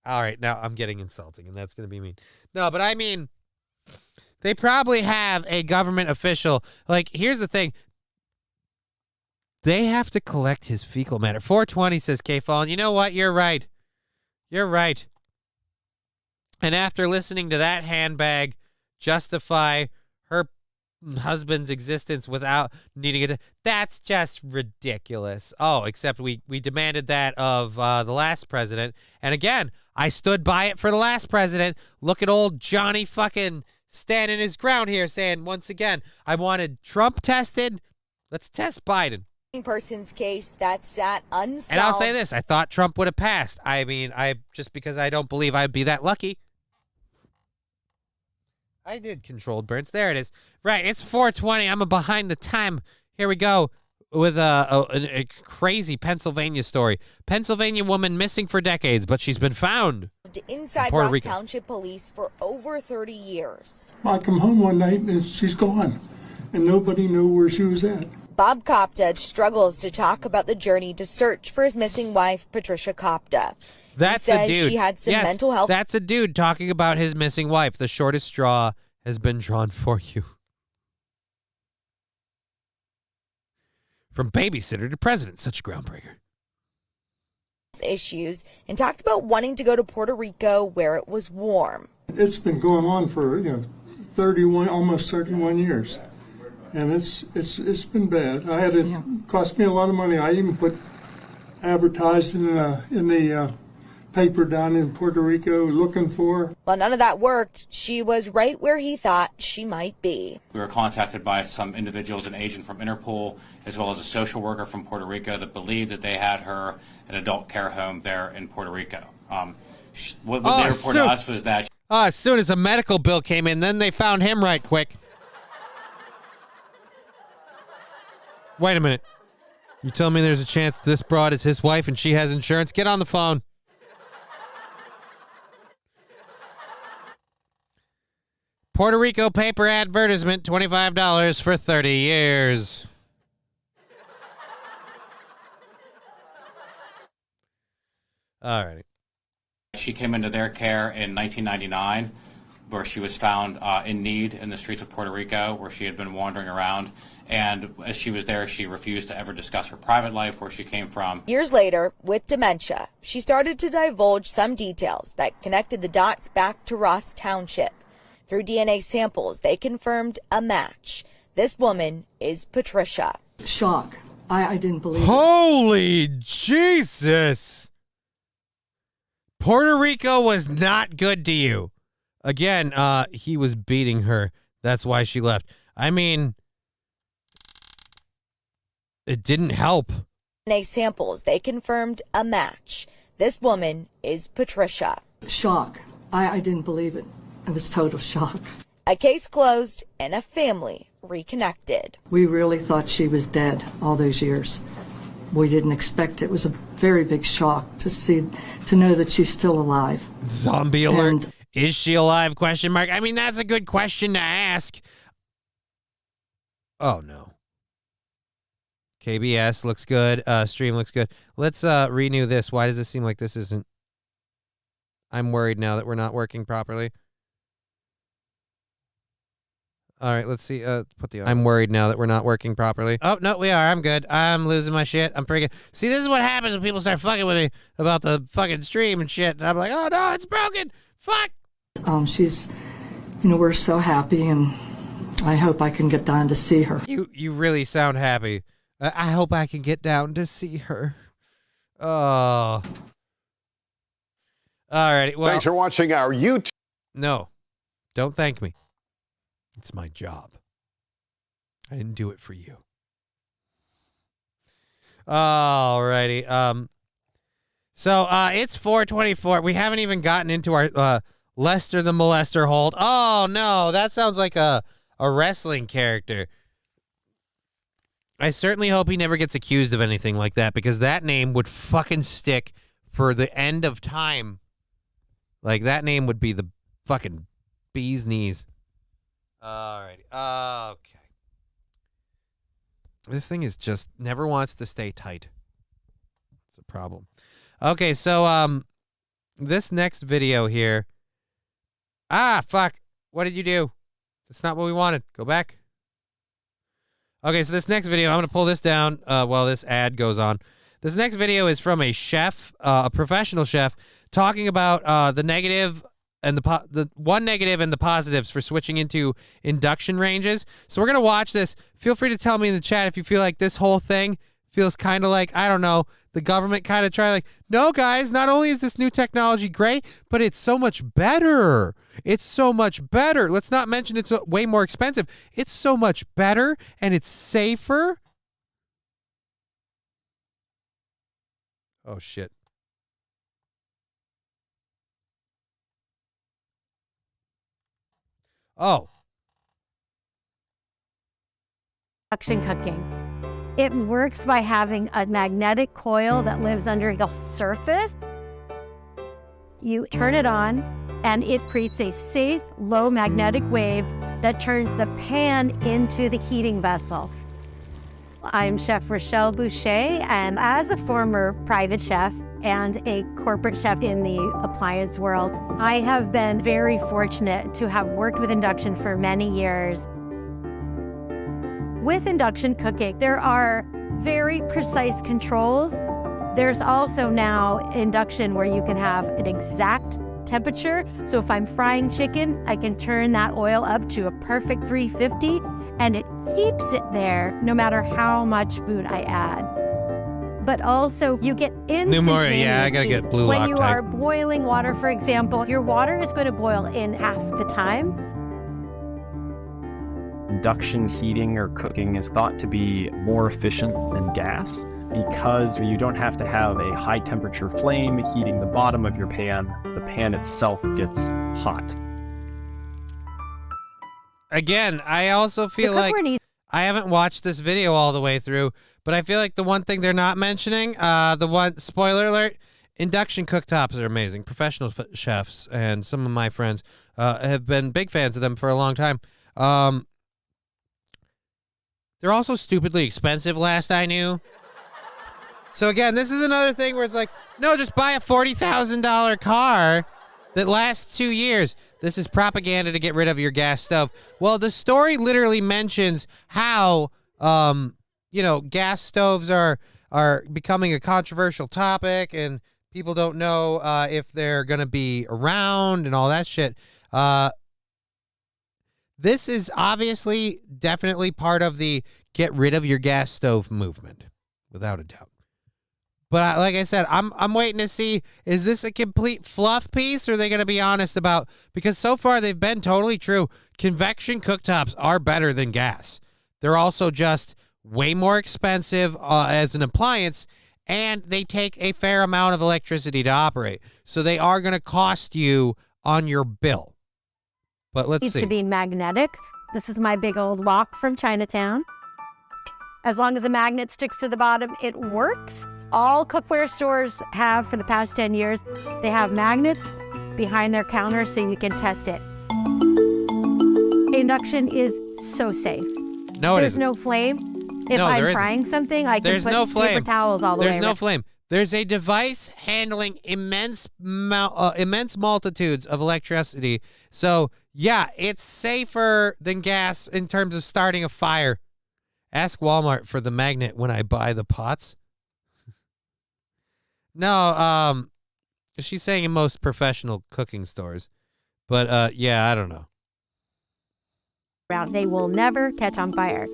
All right, now I'm getting insulting, and that's going to be mean. No, but I mean, they probably have a government official. Like, here's the thing. They have to collect his fecal matter. 420 says K-Fallen. You know what? You're right. You're right. And after listening to that handbag justify her husband's existence without needing it, that's just ridiculous. Oh, except we demanded that of the last president. And again, I stood by it for the last president. Look at old Johnny fucking standing his ground here saying, once again, I wanted Trump tested. Let's test Biden. person's case that sat unsolved. And I'll say this, I thought Trump would have passed. I mean, just because I don't believe I'd be that lucky. I did controlled burns. There it is. Right, it's 4:20. I'm behind the time. Here we go with a crazy Pennsylvania story. Pennsylvania woman missing for decades, but she's been found. Inside Puerto Ross Rico. Township Police for over 30 years. I come home one night and she's gone, and nobody knew where she was at. Bob Kopta struggles to talk about the journey to search for his missing wife, Patricia Kopta. That's He a says dude. She had some yes, mental health. That's a dude talking about his missing wife. The shortest straw has been drawn for you. From babysitter to president, such a groundbreaker. Issues and talked about wanting to go to Puerto Rico where it was warm. It's been going on for 31, almost 31 years, and it's been bad. I had it cost me a lot of money. I even put advertised in the paper down in Puerto Rico looking for her. While none of that worked, she was right where he thought she might be. We were contacted by some individuals, an agent from Interpol, as well as a social worker from Puerto Rico that believed that they had her at an adult care home there in Puerto Rico. What they reported to us was that... As soon as a medical bill came in, then they found him right quick. Wait a minute. You tell me there's a chance this broad is his wife and she has insurance? Get on the phone. Puerto Rico paper advertisement, $25 for 30 years. All righty. She came into their care in 1999, where she was found in need in the streets of Puerto Rico, where she had been wandering around. And as she was there, she refused to ever discuss her private life, where she came from. Years later, with dementia, she started to divulge some details that connected the dots back to Ross Township. Through DNA samples, they confirmed a match. This woman is Patricia. Shock. I didn't believe it. Holy Jesus! Puerto Rico was not good to you. Again, he was beating her. That's why she left. I mean, it didn't help. DNA samples, they confirmed a match. This woman is Patricia. Shock. I didn't believe it. It was total shock. A case closed and a family reconnected. We really thought she was dead all those years. We didn't expect it. It was a very big shock to know that she's still alive. Zombie alert. Is she alive? Question mark. I mean, that's a good question to ask. Oh, no. KBS looks good. Stream looks good. Let's renew this. Why does it seem like this isn't? I'm worried now that we're not working properly. All right, let's see. Put the. I'm worried now that we're not working properly. Oh no, we are. I'm good. I'm losing my shit. I'm freaking. See, this is what happens when people start fucking with me about the fucking stream and shit. And I'm like, oh no, it's broken. Fuck. She's, we're so happy, and I hope I can get down to see her. You really sound happy. I hope I can get down to see her. Oh. All righty. Well, thanks for watching our YouTube. No, don't thank me. It's my job. I didn't do it for you. Alrighty. So it's 4:24. We haven't even gotten into our Lester the Molester hold. Oh no, that sounds like a wrestling character. I certainly hope he never gets accused of anything like that, because that name would fucking stick for the end of time. Like, that name would be the fucking bee's knees. Alrighty. Okay. This thing is just never wants to stay tight. It's a problem. Okay, so this next video here. Ah, fuck. What did you do? That's not what we wanted. Go back. Okay, so this next video, I'm going to pull this down while this ad goes on. This next video is from a chef, a professional chef, talking about the negative and the one negative and the positives for switching into induction ranges. So we're going to watch this. Feel free to tell me in the chat if you feel like this whole thing feels kind of like, I don't know, the government kind of try like, no, guys, not only is this new technology great, but it's so much better. It's so much better. Let's not mention it's way more expensive. It's so much better and it's safer. Oh, shit. Oh. Induction cooking. It works by having a magnetic coil that lives under the surface. You turn it on, and it creates a safe, low magnetic wave that turns the pan into the heating vessel. I'm Chef Rochelle Boucher, and as a former private chef and a corporate chef in the appliance world, I have been very fortunate to have worked with induction for many years. With induction cooking, there are very precise controls. There's also now induction where you can have an exact temperature. So if I'm frying chicken, I can turn that oil up to a perfect 350, and it keeps it there no matter how much food I add. But also, you get instantaneous yeah, I gotta heat. get blue When you Loctite. are boiling water, for example, your water is going to boil in half the time. Induction heating or cooking is thought to be more efficient than gas because you don't have to have a high temperature flame heating the bottom of your pan. The pan itself gets hot. Again, I also feel like I haven't watched this video all the way through, but I feel like the one thing they're not mentioning, spoiler alert, induction cooktops are amazing. Professional chefs and some of my friends have been big fans of them for a long time. They're also stupidly expensive, last I knew. So again, this is another thing where it's like, no, just buy a $40,000 car that lasts 2 years. This is propaganda to get rid of your gas stove. Well, the story literally mentions how, gas stoves are becoming a controversial topic, and people don't know if they're going to be around and all that shit. This is obviously definitely part of the get rid of your gas stove movement, without a doubt. But like I said, I'm waiting to see, is this a complete fluff piece, or are they going to be honest about, because so far they've been totally true. Convection cooktops are better than gas. They're also just way more expensive as an appliance, and they take a fair amount of electricity to operate. So they are going to cost you on your bill. But let's see. Needs to be magnetic. This is my big old lock from Chinatown. As long as the magnet sticks to the bottom, it works. All cookware stores have for the past 10 years. They have magnets behind their counter so you can test it. Induction is so safe. No, it There's isn't. no flame. If No, there I'm isn't. frying something, I can There's put no flame. paper towels all the way There's no around. flame. There's a device handling immense multitudes of electricity. So, yeah, it's safer than gas in terms of starting a fire. Ask Walmart for the magnet when I buy the pots. No, she's saying in most professional cooking stores. But, yeah, I don't know. They will never catch on fire.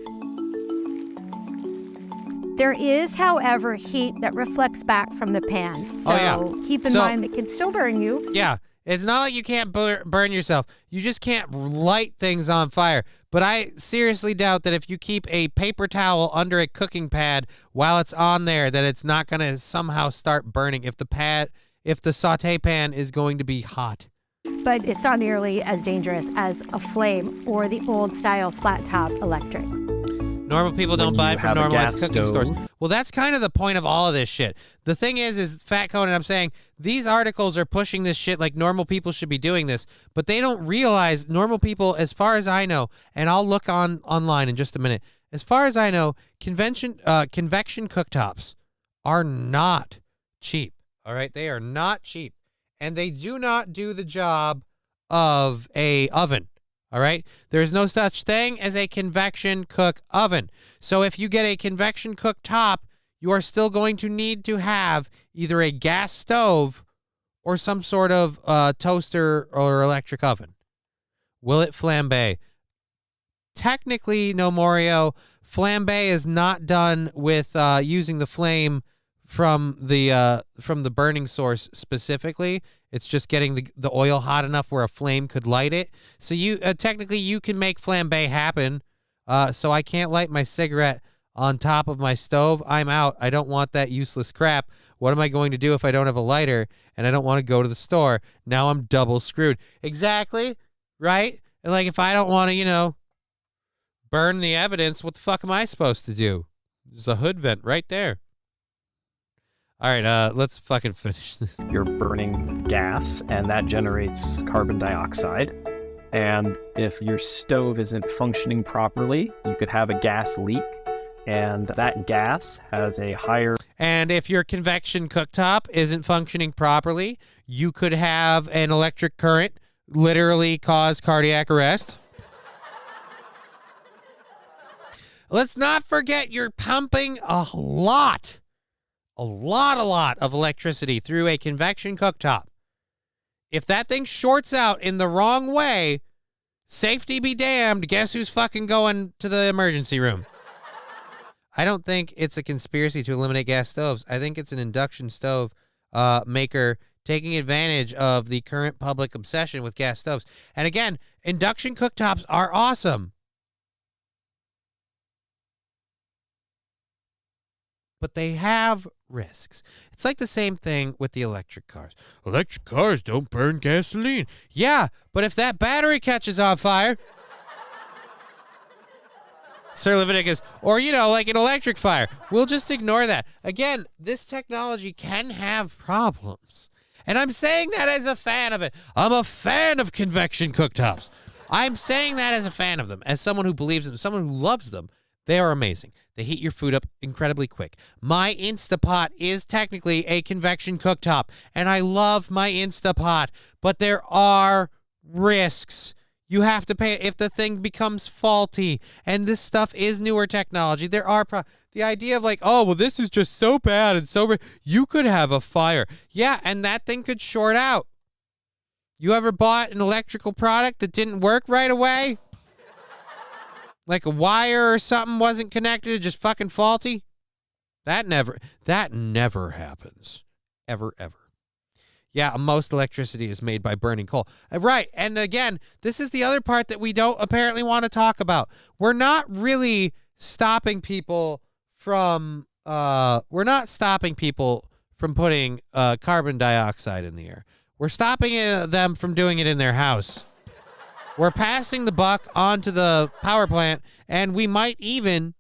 There is, however, heat that reflects back from the pan. So keep in mind it can still burn you. Yeah, it's not like you can't burn yourself. You just can't light things on fire. But I seriously doubt that if you keep a paper towel under a cooking pad while it's on there, that it's not going to somehow start burning if the saute pan is going to be hot. But it's not nearly as dangerous as a flame or the old style flat top electric. Normal people don't buy from normalized cooking stove. stores. Well, that's kind of the point of all of this shit. The thing is Fat Conan, I'm saying, these articles are pushing this shit like normal people should be doing this, but they don't realize normal people, as far as I know, and I'll look online in just a minute, as far as I know, convection cooktops are not cheap, all right? They are not cheap, and they do not do the job of a oven. All right. There's no such thing as a convection cook oven. So if you get a convection cook top, you are still going to need to have either a gas stove or some sort of toaster or electric oven. Will it flambe? Technically, no, Morio. Flambe is not done with using the flame from the burning source specifically. It's just getting the oil hot enough where a flame could light it. So you technically you can make flambe happen. So I can't light my cigarette on top of my stove, I'm out. I don't want that useless crap. What am I going to do if I don't have a lighter and I don't want to go to the store? Now I'm double screwed. Exactly, right? And like if I don't want to, burn the evidence, what the fuck am I supposed to do? There's a hood vent right there. All right, let's fucking finish this. You're burning gas, and that generates carbon dioxide. And if your stove isn't functioning properly, you could have a gas leak, and that gas has a higher... And if your convection cooktop isn't functioning properly, you could have an electric current literally cause cardiac arrest. Let's not forget you're pumping a lot of electricity through a convection cooktop. If that thing shorts out in the wrong way, safety be damned, guess who's fucking going to the emergency room? I don't think it's a conspiracy to eliminate gas stoves. I think it's an induction stove maker taking advantage of the current public obsession with gas stoves. And again, induction cooktops are awesome. But they have risks. It's like the same thing with the electric cars. Electric cars don't burn gasoline. Yeah, but if that battery catches on fire... Sir Leviticus, or, like an electric fire, we'll just ignore that. Again, this technology can have problems. And I'm saying that as a fan of it. I'm a fan of convection cooktops. I'm saying that as a fan of them, as someone who believes in them, someone who loves them. They are amazing. They heat your food up incredibly quick. My Instapot is technically a convection cooktop, and I love my Instapot, but there are risks. You have to pay if the thing becomes faulty, and this stuff is newer technology. There are the idea of like, oh, well, this is just so bad and so you could have a fire. Yeah, and that thing could short out. You ever bought an electrical product that didn't work right away? Like a wire or something wasn't connected, just fucking faulty? That never happens. Ever. Yeah, most electricity is made by burning coal. Right, and again, this is the other part that we don't apparently want to talk about. We're not really stopping people from putting carbon dioxide in the air. We're stopping them from doing it in their house. We're passing the buck onto the power plant, and we might even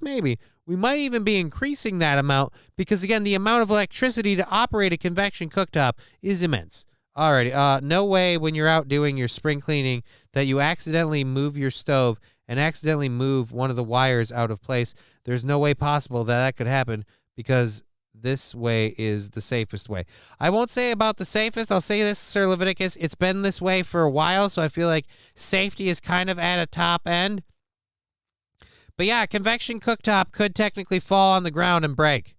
maybe we might even be increasing that amount because, again, the amount of electricity to operate a convection cooktop is immense. Alrighty, no way when you're out doing your spring cleaning that you accidentally move your stove and accidentally move one of the wires out of place. There's no way possible that could happen because this way is the safest way. I won't say about the safest. I'll say this, Sir Leviticus. It's been this way for a while, so I feel like safety is kind of at a top end. But yeah, a convection cooktop could technically fall on the ground and break.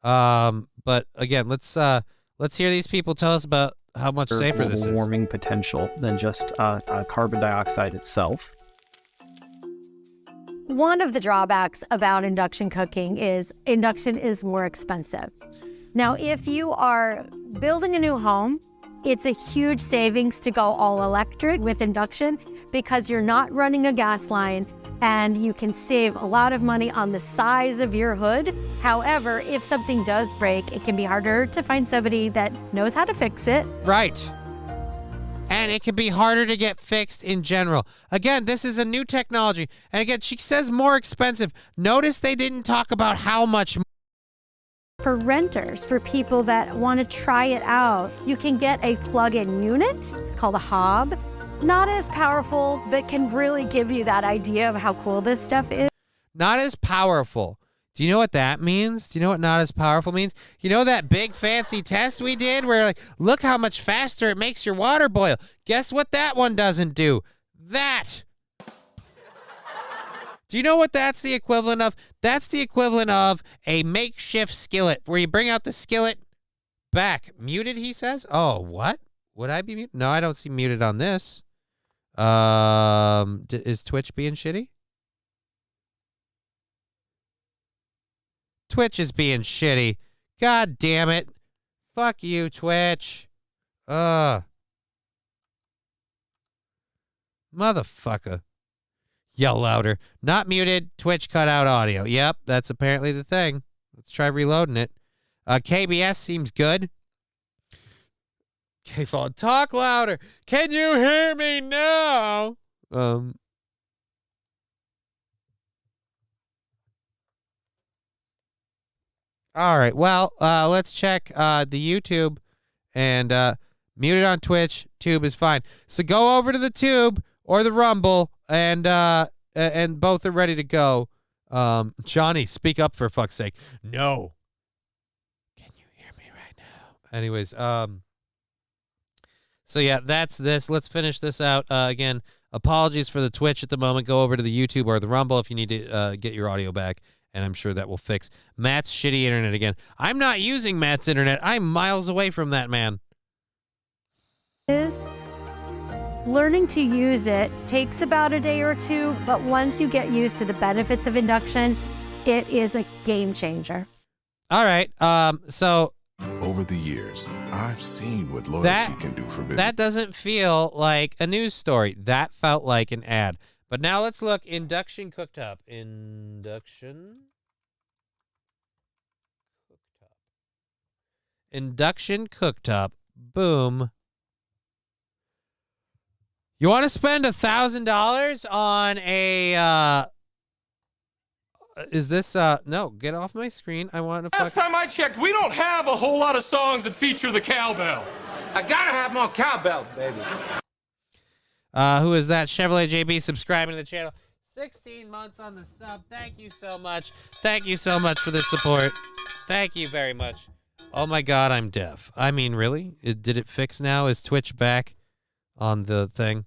But again, let's hear these people tell us about how much safer this is. Warming potential than just carbon dioxide itself. One of the drawbacks about induction cooking is induction is more expensive. Now, if you are building a new home, it's a huge savings to go all electric with induction because you're not running a gas line and you can save a lot of money on the size of your hood. However, if something does break, it can be harder to find somebody that knows how to fix it. Right. And it can be harder to get fixed in general. Again, this is a new technology. And again, she says more expensive. Notice they didn't talk about how much. For renters, for people that want to try it out, you can get a plug-in unit. It's called a hob. Not as powerful, but can really give you that idea of how cool this stuff is. Not as powerful. Do you know what that means? Do you know what not as powerful means? You know that big fancy test we did where like, look how much faster it makes your water boil. Guess what that one doesn't do? That. Do you know what that's the equivalent of? That's the equivalent of a makeshift skillet where you bring out the skillet back. Muted, he says? Oh, what? Would I be muted? No, I don't see muted on this. Is Twitch being shitty? Twitch is being shitty. God damn it. Fuck you, Twitch. Motherfucker. Yell louder. Not muted. Twitch cut out audio. Yep, that's apparently the thing. Let's try reloading it. KBS seems good. K-Fall, talk louder. Can you hear me now? All right. Well, let's check the YouTube and mute it on Twitch. Tube is fine. So go over to the Tube or the Rumble, and both are ready to go. Johnny, speak up for fuck's sake. No. Can you hear me right now? Anyways, so yeah, that's this. Let's finish this out. Again, apologies for the Twitch at the moment. Go over to the YouTube or the Rumble if you need to get your audio back, and I'm sure that will fix Matt's shitty internet again. I'm not using Matt's internet. I'm miles away from that man. Learning to use it takes about a day or two, but once you get used to the benefits of induction, it is a game changer. All right. So over the years, I've seen what loyalty can do for business. That doesn't feel like a news story. That felt like an ad. But now let's look. Induction Cooktop. Induction Cooktop. Boom. You want to spend $1,000 on a, is this, no, get off my screen. I want to Last time I checked, we don't have a whole lot of songs that feature the cowbell. I gotta have more cowbell, baby. Who is that? Chevrolet JB subscribing to the channel. 16 months on the sub. Thank you so much. Thank you so much for the support. Thank you very much. Oh my God, I'm deaf. I mean, really? Did it fix now? Is Twitch back on the thing?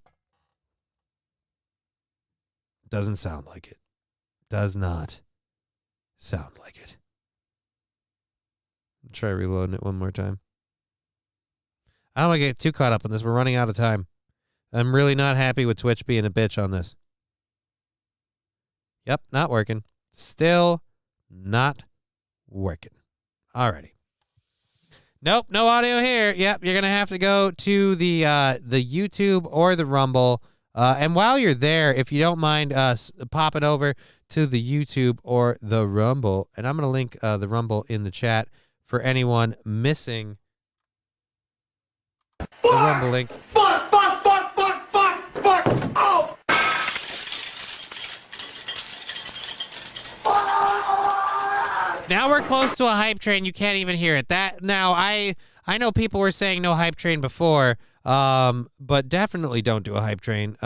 Doesn't sound like it. Does not sound like it. Try reloading it one more time. I don't want to get too caught up on this. We're running out of time. I'm really not happy with Twitch being a bitch on this. Yep, not working. Still not working. Alrighty. Nope, no audio here. Yep, you're gonna have to go to the YouTube or the Rumble. And while you're there, if you don't mind popping over to the YouTube or the Rumble, and I'm gonna link the Rumble in the chat for anyone missing the Rumble link. Fuck! Oh! Now we're close to a hype train. You can't even hear it. I know people were saying no hype train before, but definitely don't do a hype train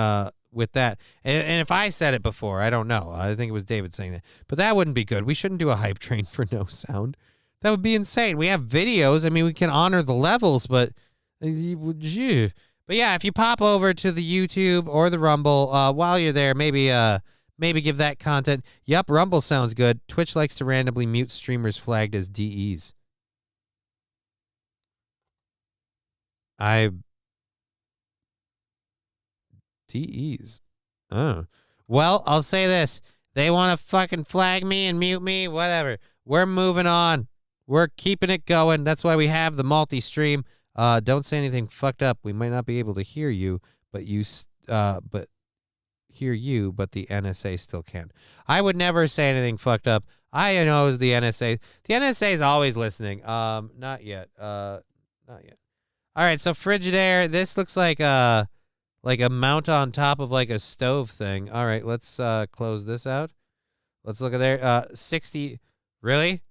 with that. And if I said it before, I don't know. I think it was David saying that. But that wouldn't be good. We shouldn't do a hype train for no sound. That would be insane. We have videos. I mean, we can honor the levels, but yeah, if you pop over to the YouTube or the Rumble while you're there, maybe give that content. Yup, Rumble sounds good. Twitch likes to randomly mute streamers flagged as DEs. DEs. Oh. Well, I'll say this. They want to fucking flag me and mute me, whatever. We're moving on. We're keeping it going. That's why we have the multi-stream. Don't say anything fucked up. We might not be able to hear you, but but the NSA still can. I would never say anything fucked up. I know the NSA. The NSA is always listening. Not yet. Not yet. All right, so Frigidaire. This looks like a mount on top of like a stove thing. All right, let's close this out. Let's look at there. 60. Really?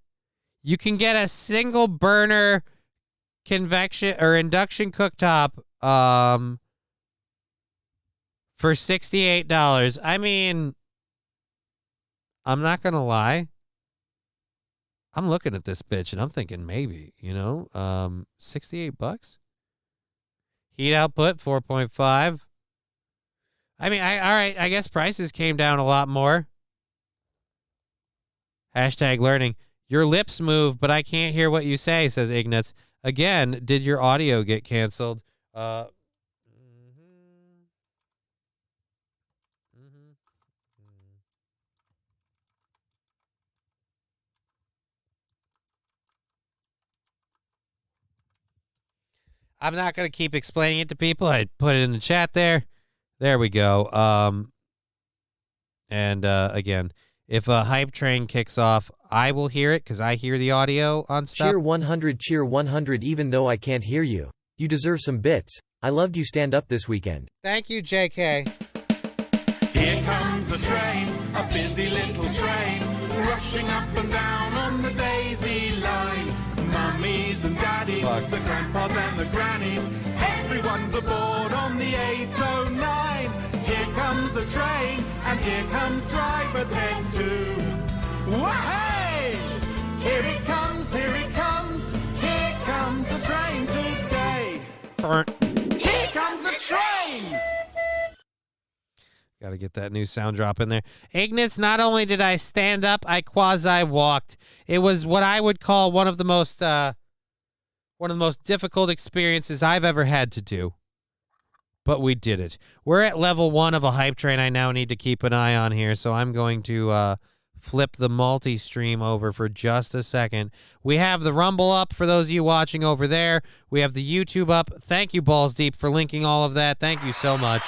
You can get a single burner convection or induction cooktop for $68. I mean, I'm not gonna lie. I'm looking at this bitch and I'm thinking maybe, $68. Heat output 4.5. I mean, all right, I guess prices came down a lot more. #learning. Your lips move, but I can't hear what you say, says Ignatz. Again, did your audio get canceled? I'm not going to keep explaining it to people. I put it in the chat there. There we go. And again, if a hype train kicks off, I will hear it because I hear the audio on stuff. Cheer 100 even though I can't hear you. You deserve some bits. I loved you stand up this weekend. Thank you, JK. Here comes a train, a busy little train, rushing up and down on the daisy line. Mummies and daddies, the grandpas and the grannies, everyone's aboard on the 809. Here comes a train, and here comes driver's head too. Wah-hey! Here it comes, here it comes, here comes the train today. Here comes a train! Got to get that new sound drop in there. Ignatz, not only did I stand up, I quasi-walked. It was what I would call one of the most difficult experiences I've ever had to do. But we did it. We're at level 1 of a hype train I now need to keep an eye on here, so I'm going to flip the multi-stream over for just a second. We have the Rumble up for those of you watching over there. We have the YouTube up. Thank you, Balls Deep, for linking all of that. Thank you so much.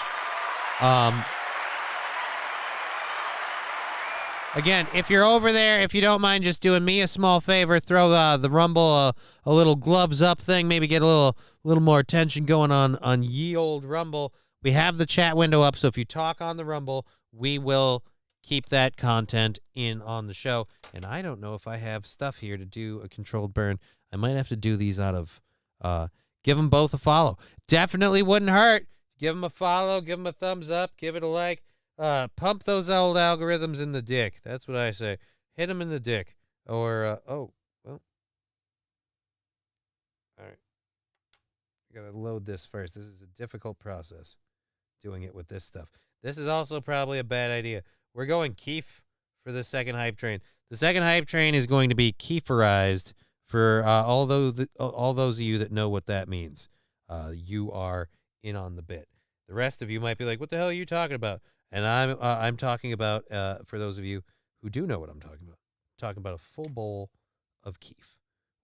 Again, if you're over there, if you don't mind just doing me a small favor, throw the Rumble a little gloves up thing, maybe get a little more attention going on ye old Rumble. We have the chat window up, so if you talk on the Rumble, we will keep that content in on the show. And I don't know if I have stuff here to do a controlled burn. I might have to do these out of give them both a follow. Definitely wouldn't hurt. Give them a follow, give them a thumbs up, give it a like. Pump those old algorithms in the dick. That's what I say. Hit them in the dick. Or, oh, well. All right. I got to load this first. This is a difficult process, doing it with this stuff. This is also probably a bad idea. We're going Keef for the second hype train. The second hype train is going to be Keeferized for all those of you that know what that means. You are in on the bit. The rest of you might be like, what the hell are you talking about? And I'm talking about, for those of you who do know what I'm talking about a full bowl of Keef.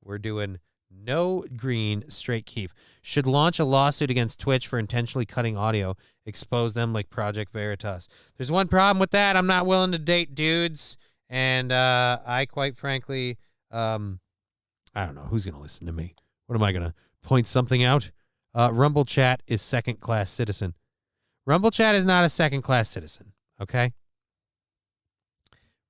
We're doing no green, straight Keef. Should launch a lawsuit against Twitch for intentionally cutting audio, expose them like Project Veritas. There's one problem with that. I'm not willing to date dudes, and I quite frankly, I don't know. Who's going to listen to me? What am I going to point something out? Rumble Chat is second-class citizen. Rumble Chat is not a second-class citizen, okay?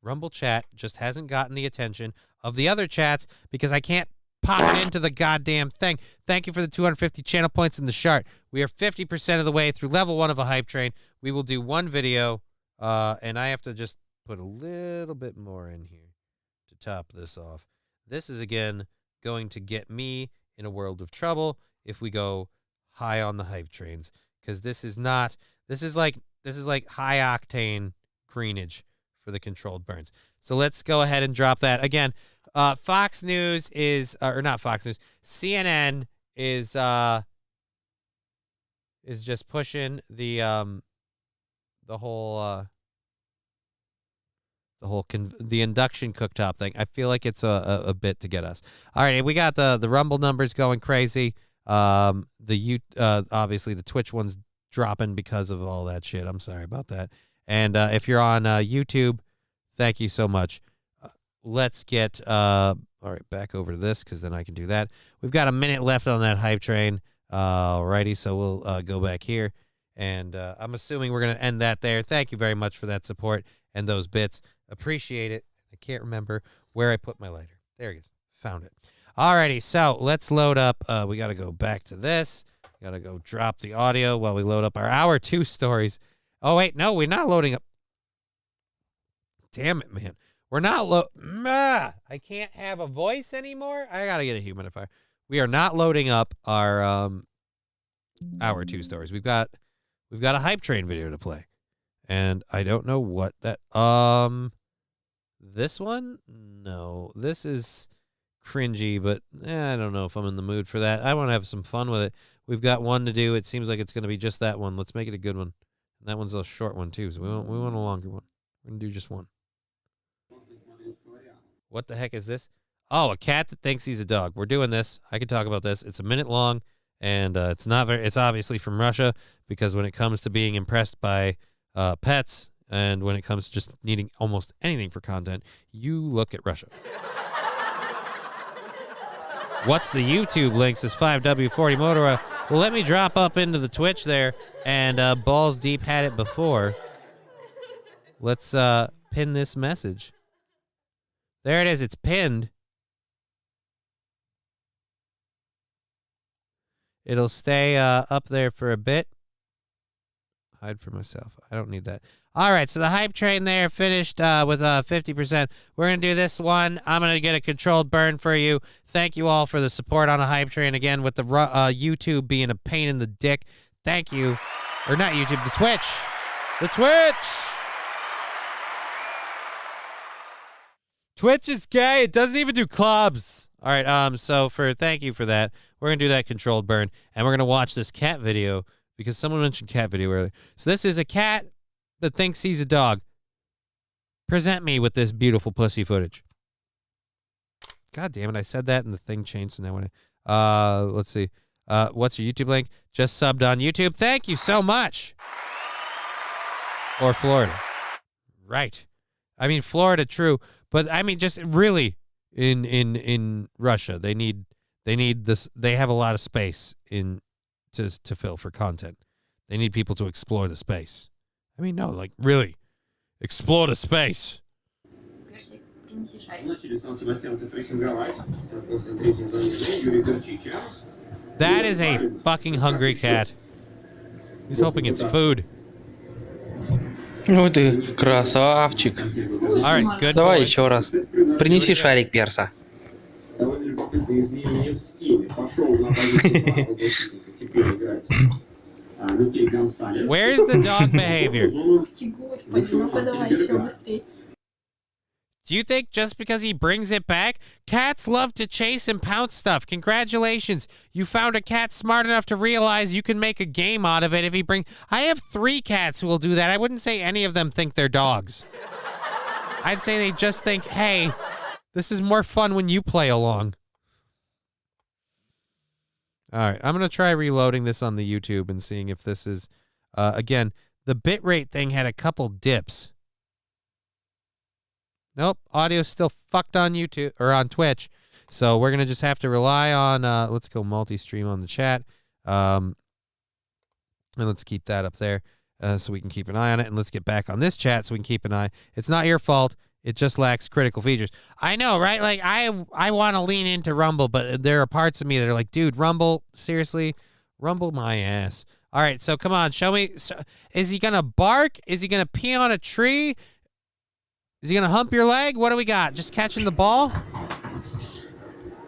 Rumble Chat just hasn't gotten the attention of the other chats because I can't pop it into the goddamn thing. Thank you for the 250 channel points in the chart. We are 50% of the way through level 1 of a hype train. We will do one video, and I have to just put a little bit more in here to top this off. This is, again, going to get me in a world of trouble if we go high on the hype trains. Because this is like high octane greenage for the controlled burns. So let's go ahead and drop that again. Fox News is or not Fox News. CNN is just pushing the induction cooktop thing. I feel like it's a bit to get us. All right, we got the Rumble numbers going crazy. Obviously the Twitch one's dropping because of all that shit. I'm sorry about that. And if you're on YouTube, thank you so much. Let's get all right, back over to this because then I can do that. We've got a minute left on that hype train. Alrighty, so we'll go back here, and I'm assuming we're gonna end that there. Thank you very much for that support and those bits. Appreciate it. I can't remember where I put my lighter. There it is. Found it. Alrighty, so let's load up. We got to go back to this. Got to go drop the audio while we load up our hour 2 stories. Oh, wait, no, we're not loading up. Damn it, man. We're not I can't have a voice anymore. I got to get a humidifier. We are not loading up our hour 2 stories. We've got a hype train video to play. And I don't know what that this one? No. This is cringy, but I don't know if I'm in the mood for that. I want to have some fun with it. We've got one to do. It seems like it's going to be just that one. Let's make it a good one. And that one's a short one too, so we want a longer one. We're going to do just one. What the heck is this? Oh, a cat that thinks he's a dog. We're doing this. I can talk about this. It's a minute long, and it's obviously from Russia, because when it comes to being impressed by pets, And when it comes to just needing almost anything for content, you look at Russia. What's the YouTube link? Says 5W40 Motora. Well, let me drop up into the Twitch there. And Balls Deep had it before. Let's pin this message. There it is. It's pinned. It'll stay up there for a bit. Hide for myself. I don't need that. All right, so the hype train there finished with 50%. We're going to do this one. I'm going to get a controlled burn for you. Thank you all for the support on the hype train. Again, with the YouTube being a pain in the dick. Thank you. Or not YouTube, the Twitch. The Twitch. Twitch is gay. It doesn't even do clubs. All right, so thank you for that. We're going to do that controlled burn, and we're going to watch this cat video because someone mentioned cat video earlier. So this is a cat that thinks he's a dog. Present me with this beautiful pussy footage. God damn it, I said that and the thing changed, and I want to let's see. What's your YouTube link? Just subbed on YouTube. Thank you so much. Or Florida. Right. I mean Florida, true, but I mean just really in Russia, they need this. They have a lot of space to fill for content. They need people to explore the space. I mean, no, like really explore the space. That is a fucking hungry cat. He's hoping it's food. Ну ты красавчик. All right, good. Давай еще раз. Принеси шарик перса. Where's the dog behavior? Do you think just because he brings it back? Cats love to chase and pounce stuff. Congratulations. You found a cat smart enough to realize you can make a game out of it if he brings... I have 3 cats who will do that. I wouldn't say any of them think they're dogs. I'd say they just think, hey, this is more fun when you play along. All right, I'm going to try reloading this on the YouTube and seeing if this is... again, the bitrate thing had a couple dips. Nope, audio's still fucked on YouTube or on Twitch. So we're going to just have to rely on, let's go multi-stream on the chat. And let's keep that up there so we can keep an eye on it. And let's get back on this chat so we can keep an eye. It's not your fault. It just lacks critical features. I know, right? Like, I want to lean into Rumble, but there are parts of me that are like, dude, Rumble, seriously? Rumble my ass. All right, so come on, show me. So, is he going to bark? Is he going to pee on a tree? Is he going to hump your leg? What do we got? Just catching the ball?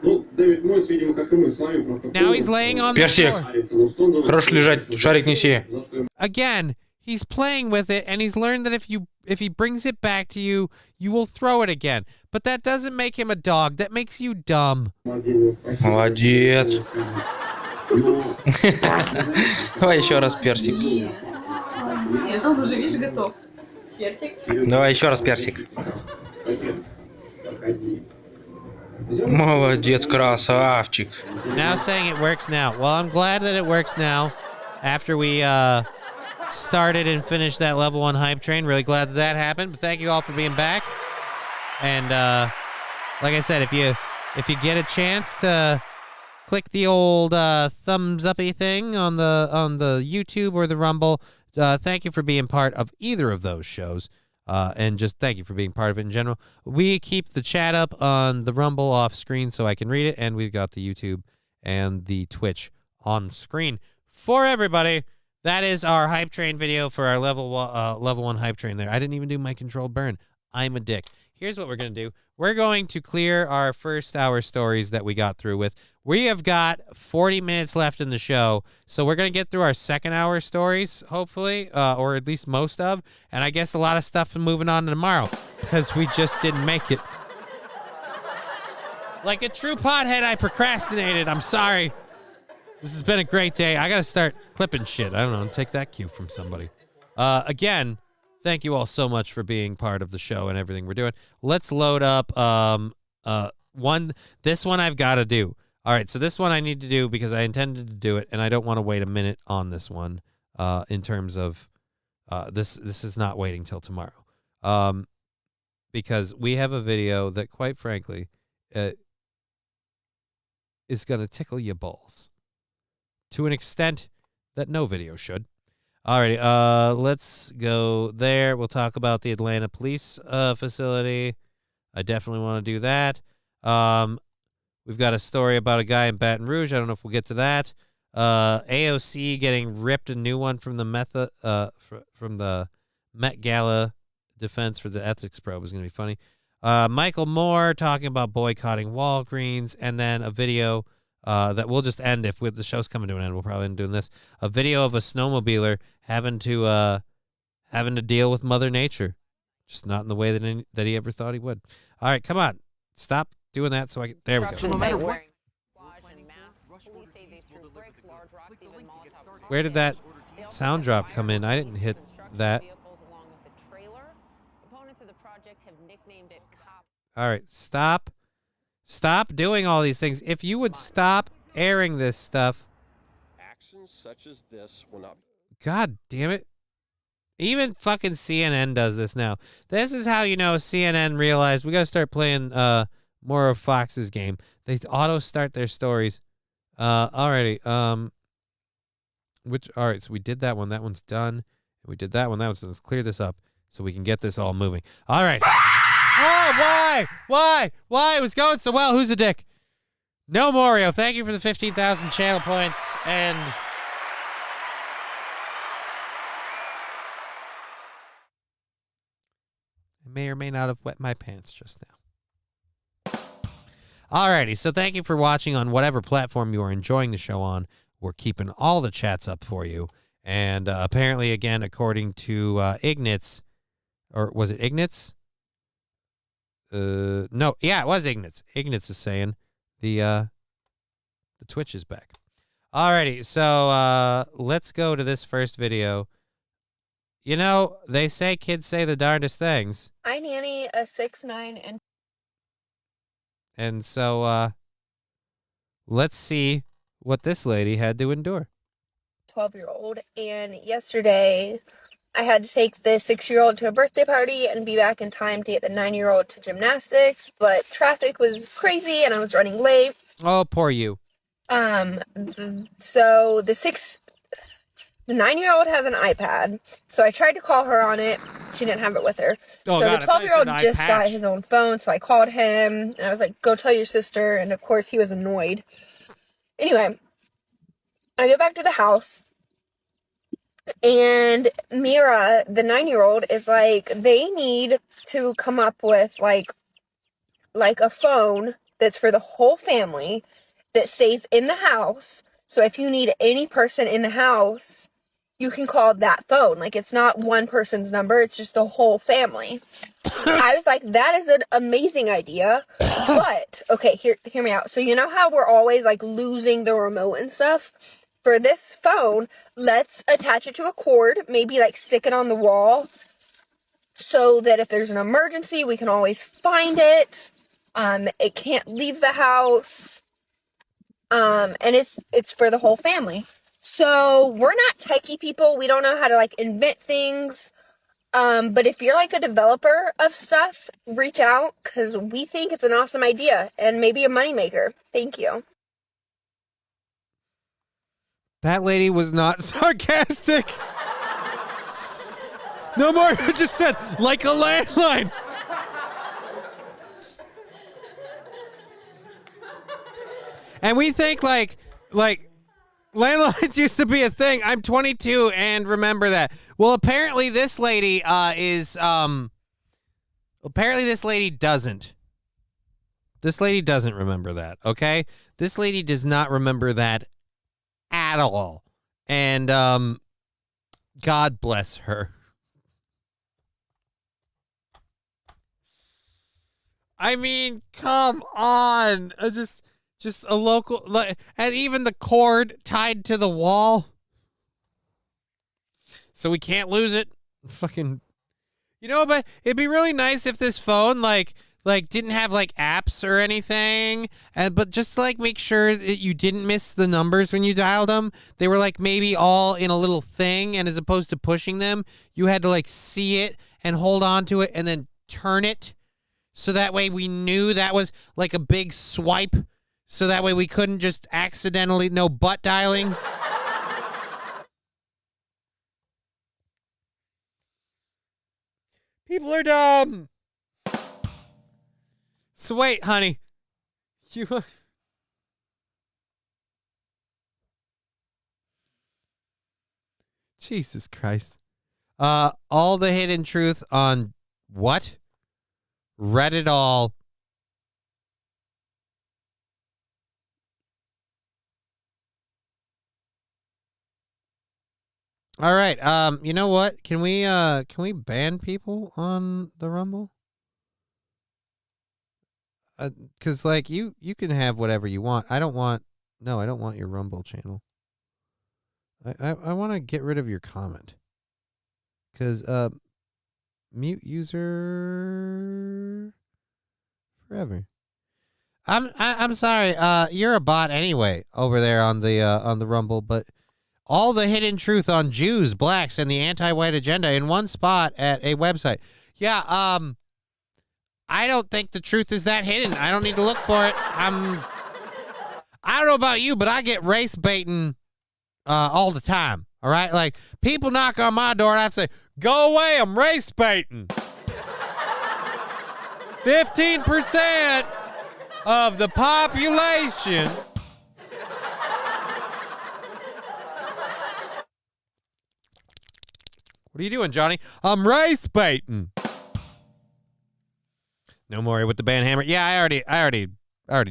Now he's laying on the floor. Хорош лежать, шарик неси. Again, he's playing with it, and he's learned that if he brings it back to you, you will throw it again. But that doesn't make him a dog. That makes you dumb. Молодец. Давай еще раз персик. Нет, он уже, видишь, готов. Персик. Давай еще раз персик. Молодец, красавчик. Now saying it works now. Well, I'm glad that it works now. After we started and finished that level 1 hype train, really glad that happened. But thank you all for being back. And like I said, if you get a chance to click the old thumbs uppy thing on the YouTube or the Rumble, thank you for being part of either of those shows. And just thank you for being part of it in general. We keep the chat up on the Rumble off screen so I can read it, and we've got the YouTube and the Twitch on screen for everybody. That is our hype train video for our level 1 hype train there. I didn't even do my controlled burn. I'm a dick. Here's what we're going to do. We're going to clear our first hour stories that we got through with. We have got 40 minutes left in the show, so we're going to get through our second hour stories, hopefully, or at least most of, and I guess a lot of stuff moving on to tomorrow, because we just didn't make it. Like a true pothead, I procrastinated. I'm sorry. This has been a great day. I got to start clipping shit. I don't know. Take that cue from somebody. Again, thank you all so much for being part of the show and everything we're doing. Let's load up this one I've got to do. All right, so this one I need to do because I intended to do it, and I don't want to wait a minute on this one in terms of This is not waiting till tomorrow. Because we have a video that, quite frankly, is going to tickle your balls to an extent that no video should. Alrighty, let's go there. We'll talk about the Atlanta police facility. I definitely want to do that. We've got a story about a guy in Baton Rouge. I don't know if we'll get to that. AOC getting ripped a new one from the from the Met Gala defense for the ethics probe is going to be funny. Michael Moore talking about boycotting Walgreens, and then a video that we'll just end if the show's coming to an end. We'll probably end doing this. A video of a snowmobiler having to deal with Mother Nature, just not in the way that he ever thought he would. All right, come on, stop doing that. So there we go. Where did that sound drop come in? I didn't hit that. All right, stop doing all these things. If you would stop airing this stuff. Actions such as this will not. God damn it. Even fucking CNN does this now. This is how you know CNN realized we got to start playing more of Fox's game. They auto start their stories. Alrighty. All right, so we did that one. That one's done. We did that one. That one's done. Let's clear this up so we can get this all moving. All right. Oh, why? It was going so well. Who's a dick? No Morio. Thank you for the 15,000 channel points. And I may or may not have wet my pants just now. Alrighty, so thank you for watching on whatever platform you are enjoying the show on. We're keeping all the chats up for you. And apparently, again, according to Ignitz, or was it Ignitz? No, yeah, it was Ignitz. Ignitz is saying the Twitch is back. Alrighty, so let's go to this first video. You know, they say kids say the darndest things. I nanny a 6'9" and so let's see what this lady had to endure. 12-year-old, and yesterday I had to take the 6-year-old to a birthday party and be back in time to get the 9-year-old to gymnastics, but traffic was crazy and I was running late. Oh, poor you. So the 9-year-old has an iPad, so I tried to call her on it. She didn't have it with her. Oh, so God, the 12-year-old just iPatch. got his own phone, so I called him and I was like, go tell your sister, and of course he was annoyed. Anyway, I go back to the house, and Mira, the 9-year-old, is like, they need to come up with like a phone that's for the whole family that stays in the house. So if you need any person in the house, you can call that phone. Like, it's not one person's number, it's just the whole family. I was like, that is an amazing idea. But, okay, hear me out. So you know how we're always like losing the remote and stuff? For this phone, let's attach it to a cord, maybe like stick it on the wall so that if there's an emergency, we can always find it. It can't leave the house. And it's for the whole family. So we're not techie people. We don't know how to like invent things. But if you're like a developer of stuff, reach out, because we think it's an awesome idea and maybe a moneymaker. Thank you. That lady was not sarcastic. No more. I just said, like a landline. And we think like landlines used to be a thing. I'm 22 and remember that. Well, apparently this lady apparently this lady doesn't. This lady doesn't remember that, okay? This lady does not remember that at all. And God bless her. I mean, come on. Just a local, and even the cord tied to the wall, so we can't lose it. Fucking, you know, but it'd be really nice if this phone, like like didn't have like apps or anything, but just to, like make sure that you didn't miss the numbers when you dialed them. They were like maybe all in a little thing, and as opposed to pushing them, you had to like see it and hold on to it and then turn it, so that way we knew that was like a big swipe, so that way we couldn't just accidentally, no butt dialing. People are dumb. So wait, honey. You... Jesus Christ. All the hidden truth on what? Read it all. All right. You know what? Can we ban people on the Rumble? Cause like you can have whatever you want. I don't want your Rumble channel. I want to get rid of your comment. Cause mute user forever. I'm sorry. You're a bot anyway over there on the Rumble, but all the hidden truth on Jews, blacks, and the anti-white agenda in one spot at a website. Yeah, I don't think the truth is that hidden. I don't need to look for it. I don't know about you, but I get race baiting all the time. All right? Like, people knock on my door and I have to say, go away, I'm race baiting. 15% of the population. What are you doing, Johnny? I'm race baiting. No more with the band hammer. Yeah, I already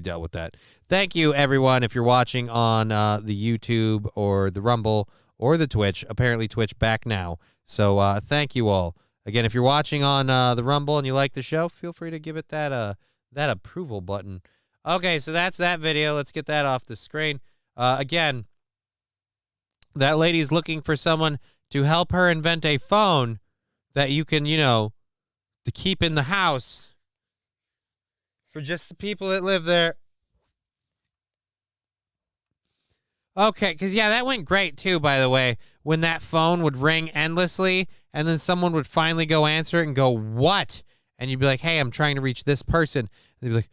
dealt with that. Thank you, everyone. If you're watching on the YouTube or the Rumble or the Twitch, apparently Twitch back now. So thank you all. Again, if you're watching on the Rumble and you like the show, feel free to give it that approval button. Okay, so that's that video. Let's get that off the screen. Again, that lady's looking for someone to help her invent a phone that you can, to keep in the house for just the people that live there. Okay, because, yeah, that went great, too, by the way, when that phone would ring endlessly, and then someone would finally go answer it and go, what? And you'd be like, hey, I'm trying to reach this person. And they'd be like,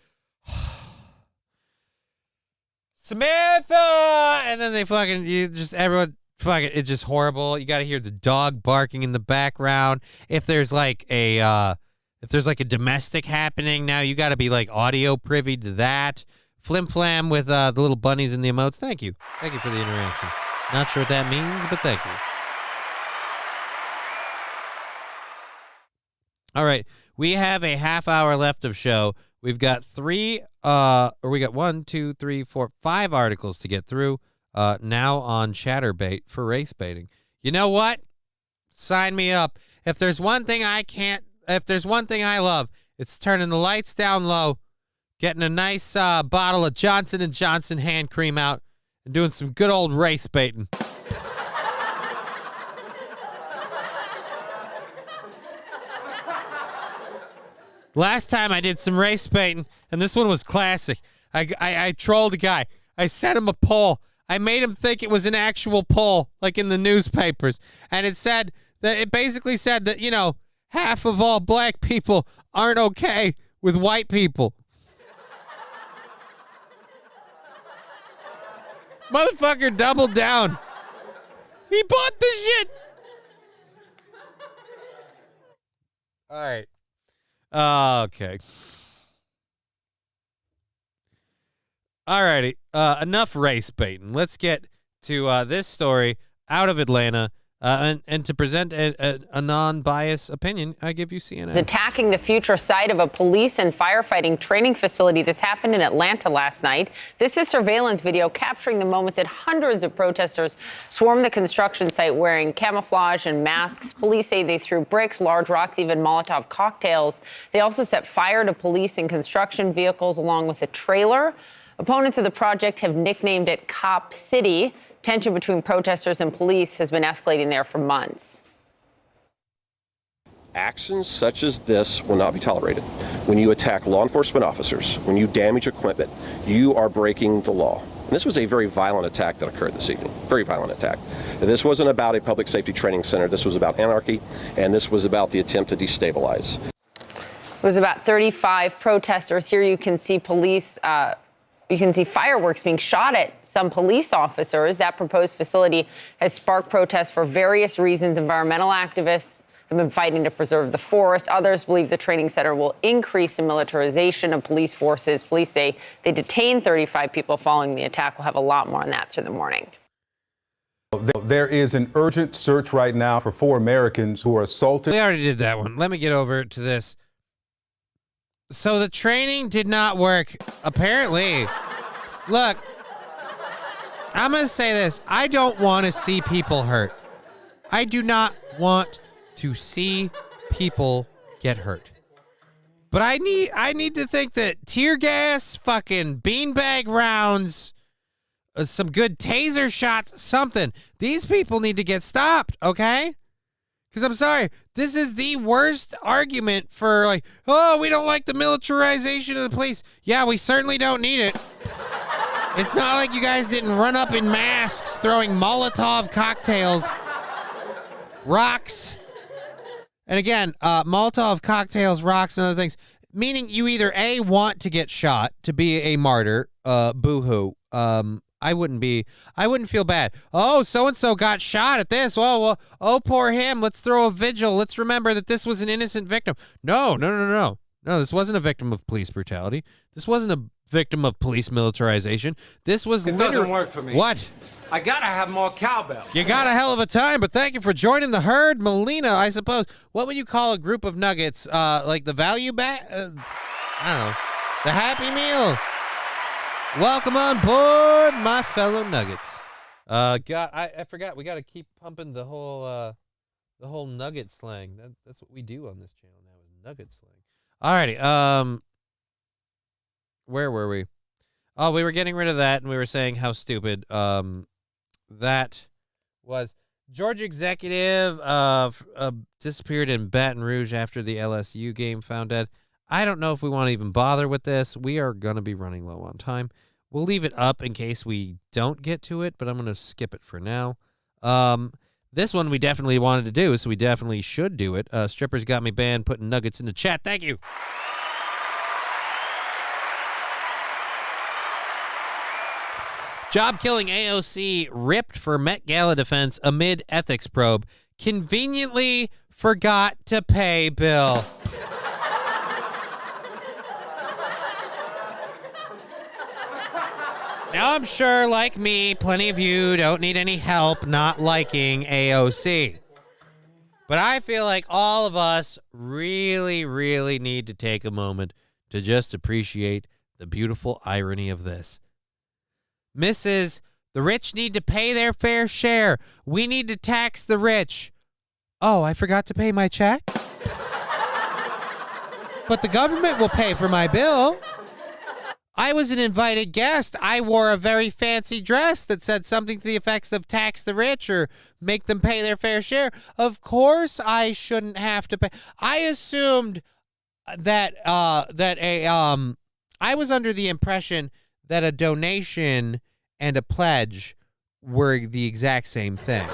Samantha! And then they everyone... Fuck it, it's just horrible. You got to hear the dog barking in the background. If there's like a domestic happening now, you got to be like audio privy to that. Flim flam with the little bunnies and the emotes. Thank you for the interaction. Not sure what that means, but thank you. All right, we have a half hour left of show. We've got 5 articles to get through. Now on Chatterbait for race baiting. You know what? Sign me up. If there's one thing I love, it's turning the lights down low, getting a nice bottle of Johnson & Johnson hand cream out, and doing some good old race baiting. Last time I did some race baiting, and this one was classic. I trolled a guy. I sent him a poll. I made him think it was an actual poll, like in the newspapers. And it basically said that, half of all black people aren't okay with white people. Motherfucker doubled down. He bought the shit. All right. Okay. Alrighty, enough race baiting. Let's get to this story out of Atlanta, and to present a non-biased opinion, I give you CNN. Attacking the future site of a police and firefighting training facility. This happened in Atlanta last night. This is surveillance video capturing the moments that hundreds of protesters swarmed the construction site wearing camouflage and masks. Police say they threw bricks, large rocks, even Molotov cocktails. They also set fire to police and construction vehicles along with a trailer. Opponents of the project have nicknamed it Cop City. Tension between protesters and police has been escalating there for months. Actions such as this will not be tolerated. When you attack law enforcement officers, when you damage equipment, you are breaking the law. And this was a very violent attack that occurred this evening. Very violent attack. This wasn't about a public safety training center. This was about anarchy, and this was about the attempt to destabilize. It was about 35 protesters. Here you can see you can see fireworks being shot at some police officers. That proposed facility has sparked protests for various reasons. Environmental activists have been fighting to preserve the forest. Others believe the training center will increase the militarization of police forces. Police say they detained 35 people following the attack. We'll have a lot more on that through the morning. There is an urgent search right now for 4 Americans who were assaulted. We already did that one. Let me get over to this. So the training did not work, apparently. Look, I'm going to say this. I don't want to see people hurt. I do not want to see people get hurt. But I need to think that tear gas, fucking beanbag rounds, some good taser shots, something. These people need to get stopped, okay? Because I'm sorry, this is the worst argument for like, oh, we don't like the militarization of the police. Yeah, we certainly don't need it. It's not like you guys didn't run up in masks throwing Molotov cocktails, rocks. And again, Molotov cocktails, rocks, and other things. Meaning you either A, want to get shot to be a martyr, boo-hoo. I wouldn't feel bad. Oh, so-and-so got shot at this. Well, oh, poor him. Let's throw a vigil. Let's remember that this was an innocent victim. No, this wasn't a victim of police brutality. This wasn't a victim of police militarization. This was It doesn't work for me. What? I gotta have more cowbell. You got a hell of a time, but thank you for joining the herd. Melina, I suppose. What would you call a group of nuggets? Like the value bag? I don't know. The Happy Meal. Welcome on board, my fellow nuggets. God, I forgot. We got to keep pumping the whole nugget slang. That's what we do on this channel now is nugget slang. Alrighty. Where were we? Oh, we were getting rid of that, and we were saying how stupid that was. Georgia executive disappeared in Baton Rouge after the LSU game, found dead. I don't know if we want to even bother with this. We are going to be running low on time. We'll leave it up in case we don't get to it, but I'm going to skip it for now. This one we definitely wanted to do, so we definitely should do it. Strippers got me banned, putting nuggets in the chat. Thank you. Job-killing AOC ripped for Met Gala defense amid ethics probe. Conveniently forgot to pay bill. Now, I'm sure, like me, plenty of you don't need any help not liking AOC. But I feel like all of us really, really need to take a moment to just appreciate the beautiful irony of this. Mrs. The rich need to pay their fair share. We need to tax the rich. Oh, I forgot to pay my check? But the government will pay for my bill. I was an invited guest. I wore a very fancy dress that said something to the effects of tax the rich or make them pay their fair share. Of course I shouldn't have to pay. I assumed that I was under the impression that a donation and a pledge were the exact same thing.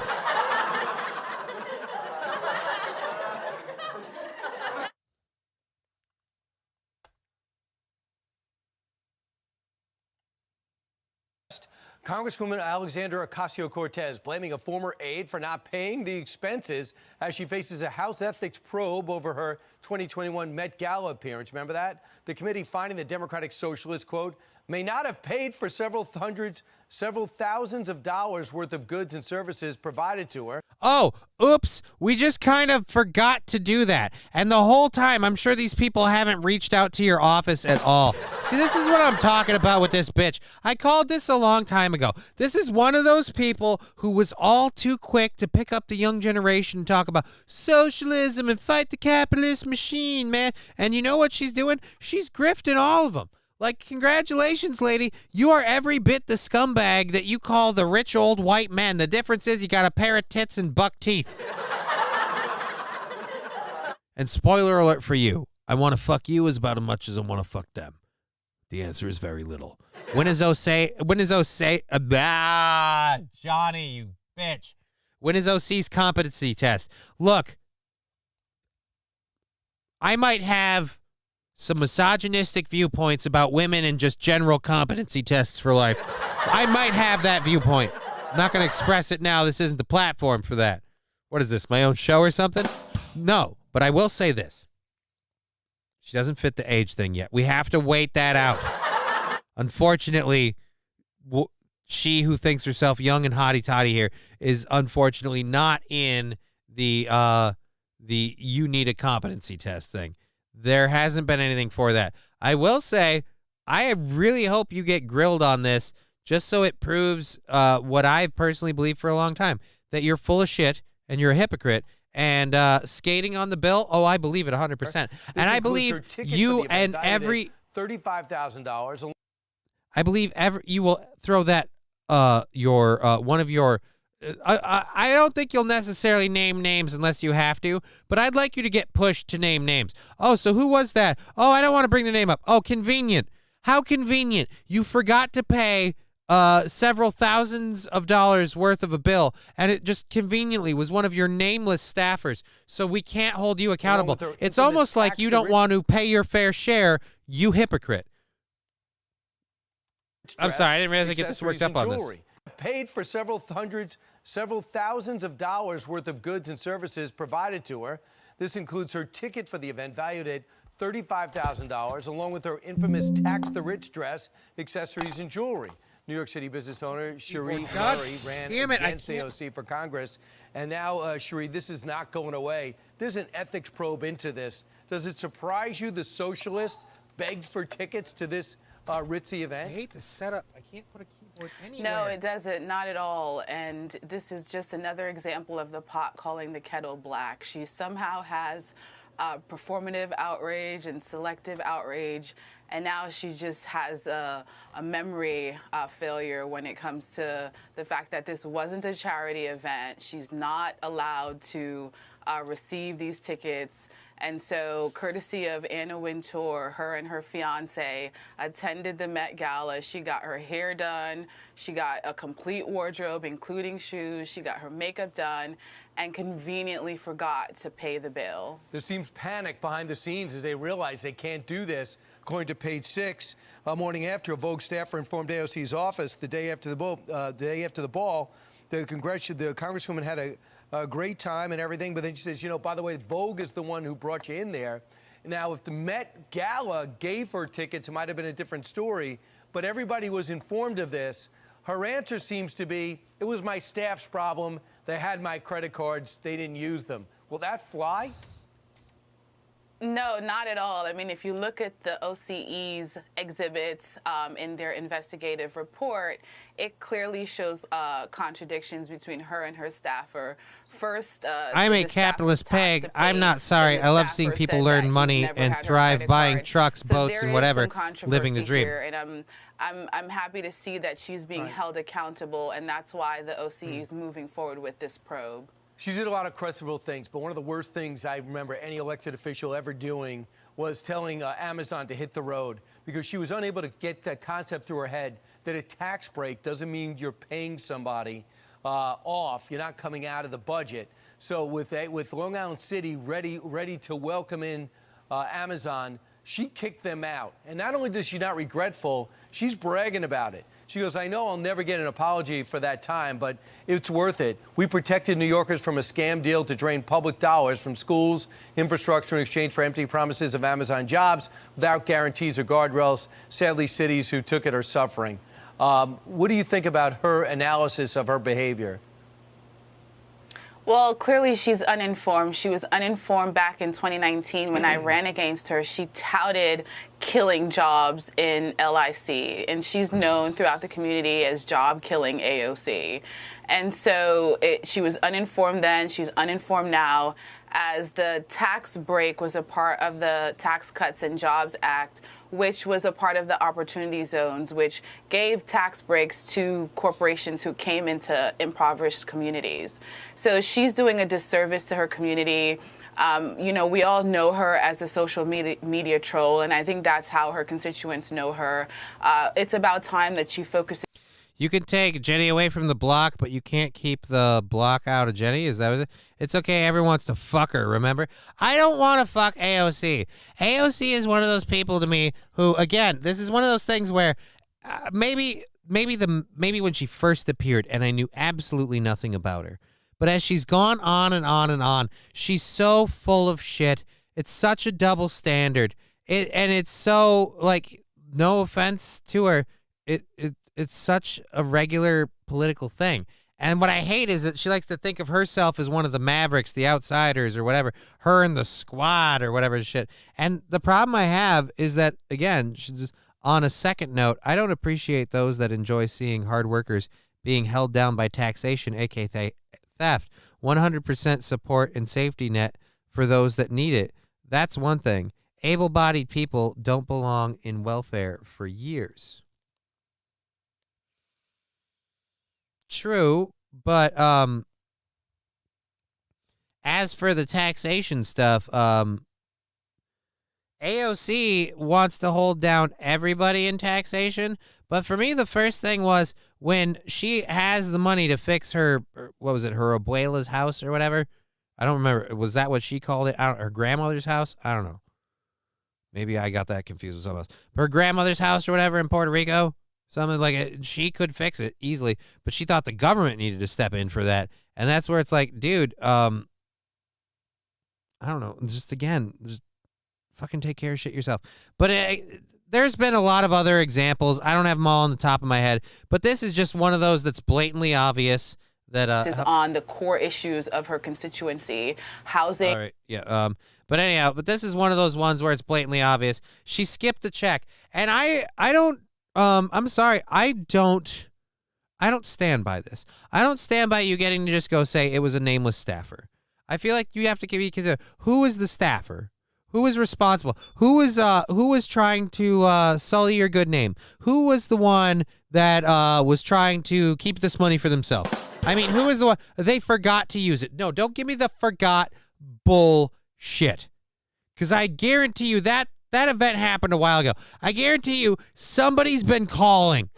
Congresswoman Alexandra Ocasio-Cortez blaming a former aide for not paying the expenses as she faces a House ethics probe over her 2021 Met Gala appearance. Remember that? The committee finding the Democratic Socialist, quote, may not have paid for several thousands of dollars worth of goods and services provided to her. Oh, oops, we just kind of forgot to do that. And the whole time, I'm sure these people haven't reached out to your office at all. See, this is what I'm talking about with this bitch. I called this a long time ago. This is one of those people who was all too quick to pick up the young generation and talk about socialism and fight the capitalist machine, man. And you know what she's doing? She's grifting all of them. Like, congratulations, lady. You are every bit the scumbag that you call the rich old white men. The difference is you got a pair of tits and buck teeth. And spoiler alert for you, I want to fuck you as about as much as I want to fuck them. The answer is very little. When is Johnny, you bitch. When is OC's competency test? Look, I might have some misogynistic viewpoints about women and just general competency tests for life. I might have that viewpoint. I'm not going to express it now. This isn't the platform for that. What is this, my own show or something? No, but I will say this. She doesn't fit the age thing yet. We have to wait that out. Unfortunately, she who thinks herself young and hotty-toddy here is unfortunately not in the you need a competency test thing. There hasn't been anything for that. I will say, I really hope you get grilled on this just so it proves what I personally believe for a long time, that you're full of shit and you're a hypocrite. And skating on the bill, I believe it 100%. And I believe you and every $35,000. I believe you will throw that your one of your. I don't think you'll necessarily name names unless you have to, but I'd like you to get pushed to name names. Oh, so who was that? Oh, I don't want to bring the name up. Oh, convenient. How convenient. You forgot to pay several thousands of dollars worth of a bill, and it just conveniently was one of your nameless staffers, so we can't hold you accountable. It's almost like you don't want to pay your fair share, you hypocrite. I'm sorry, I didn't realize I get this worked up on this. Paid for several thousands of dollars worth of goods and services provided to her. This includes her ticket for the event, valued at $35,000, along with her infamous tax the rich dress, accessories, and jewelry. New York City business owner Cherie Murray ran against AOC for Congress. And now, Cherie, this is not going away. There's an ethics probe into this. Does it surprise you the socialist begged for tickets to this ritzy event? I hate the setup. I can't put a keyboard anywhere. No, it doesn't. Not at all. And this is just another example of the pot calling the kettle black. She somehow has performative outrage and selective outrage. And now she just has a memory failure when it comes to the fact that this wasn't a charity event. She's not allowed to receive these tickets. And so, courtesy of Anna Wintour, her and her fiance attended the Met Gala. She got her hair done. She got a complete wardrobe, including shoes. She got her makeup done and conveniently forgot to pay the bill. There seems panic behind the scenes as they realize they can't do this. According to Page 6, a morning after, a Vogue staffer informed AOC's office the day after the ball, the congresswoman had a great time and everything, but then she says, by the way, Vogue is the one who brought you in there. Now, if the Met Gala gave her tickets, it might have been a different story, but everybody was informed of this. Her answer seems to be, it was my staff's problem. They had my credit cards. They didn't use them. Will that fly? No, not at all. I mean, if you look at the OCE's exhibits in their investigative report, it clearly shows contradictions between her and her staffer. First, I'm a capitalist peg. I'm not sorry. I love seeing people learn money and thrive buying trucks, boats, and whatever, living the dream. And I'm happy to see that she's being held accountable, and that's why the OCE is moving forward with this probe. She did a lot of questionable things, but one of the worst things I remember any elected official ever doing was telling Amazon to hit the road, because she was unable to get that concept through her head that a tax break doesn't mean you're paying somebody off. You're not coming out of the budget. So with Long Island City ready to welcome in Amazon, she kicked them out. And not only does she not regretful, she's bragging about it. She goes, I know I'll never get an apology for that time, but it's worth it. We protected New Yorkers from a scam deal to drain public dollars from schools, infrastructure in exchange for empty promises of Amazon jobs without guarantees or guardrails. Sadly, cities who took it are suffering. What do you think about her analysis of her behavior? Well, clearly she's uninformed. She was uninformed back in 2019 when I ran against her. She touted killing jobs in LIC, and she's known throughout the community as job killing AOC. And so she was uninformed then, she's uninformed now. As the tax break was a part of the Tax Cuts and Jobs Act, which was a part of the opportunity zones, which gave tax breaks to corporations who came into impoverished communities. So she's doing a disservice to her community. We all know her as a social media troll, and I think that's how her constituents know her. It's about time that she focuses. You can take Jenny away from the block, but you can't keep the block out of Jenny. Is that what it is? It's okay. Everyone wants to fuck her, remember? I don't want to fuck AOC. AOC is one of those people to me who, again, this is one of those things where maybe when she first appeared and I knew absolutely nothing about her. But as she's gone on and on and on, she's so full of shit. It's such a double standard. And it's so, like, no offense to her, it's such a regular political thing. And what I hate is that she likes to think of herself as one of the Mavericks, the outsiders or whatever, her and the squad or whatever shit. And the problem I have is that, again, she's on a second note, I don't appreciate those that enjoy seeing hard workers being held down by taxation, aka theft. 100% support and safety net for those that need it. That's one thing. Able-bodied people don't belong in welfare for years. True, but as for the taxation stuff, AOC wants to hold down everybody in taxation, but for me the first thing was when she has the money to fix her, what was it, her abuela's house or whatever? I don't remember. Was that what she called it? Her grandmother's house? I don't know. Maybe I got that confused with something else. Her grandmother's house or whatever in Puerto Rico? Something like it. She could fix it easily, but she thought the government needed to step in for that. And that's where it's like, dude, I don't know. Just fucking take care of shit yourself. But there's been a lot of other examples. I don't have them all on the top of my head, but this is just one of those that's blatantly obvious that is on the core issues of her constituency, housing. All right, yeah. But anyhow, this is one of those ones where it's blatantly obvious. She skipped the check, and I don't. I'm sorry. I don't stand by this. I don't stand by you getting to just go say it was a nameless staffer. I feel like you have to consider who is the staffer, who is responsible, who was trying to sully your good name, who was the one that was trying to keep this money for themselves. I mean, who is the one they forgot to use it? No, don't give me the forgot bullshit, because I guarantee you that event happened a while ago. I guarantee you somebody's been calling.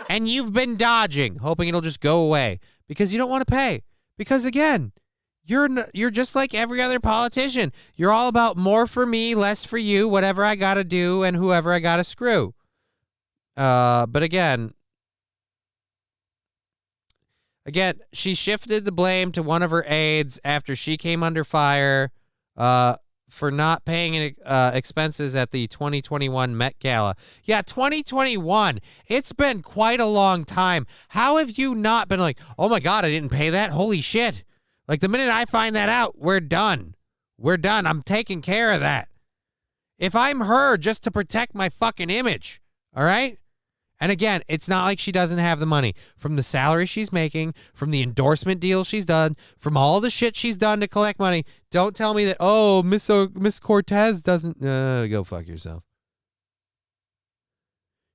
And you've been dodging, hoping it'll just go away because you don't want to pay. Because again, you're just like every other politician. You're all about more for me, less for you, whatever I got to do and whoever I got to screw. But again, she shifted the blame to one of her aides after she came under fire for not paying expenses at the 2021 Met Gala. Yeah, 2021. It's been quite a long time. How have you not been like, oh my God, I didn't pay that? Holy shit. Like the minute I find that out, we're done. We're done. I'm taking care of that. If I'm her, just to protect my fucking image, all right? And again, it's not like she doesn't have the money. From the salary she's making, from the endorsement deals she's done, from all the shit she's done to collect money. Don't tell me that, oh, Miss Cortez doesn't. Go fuck yourself.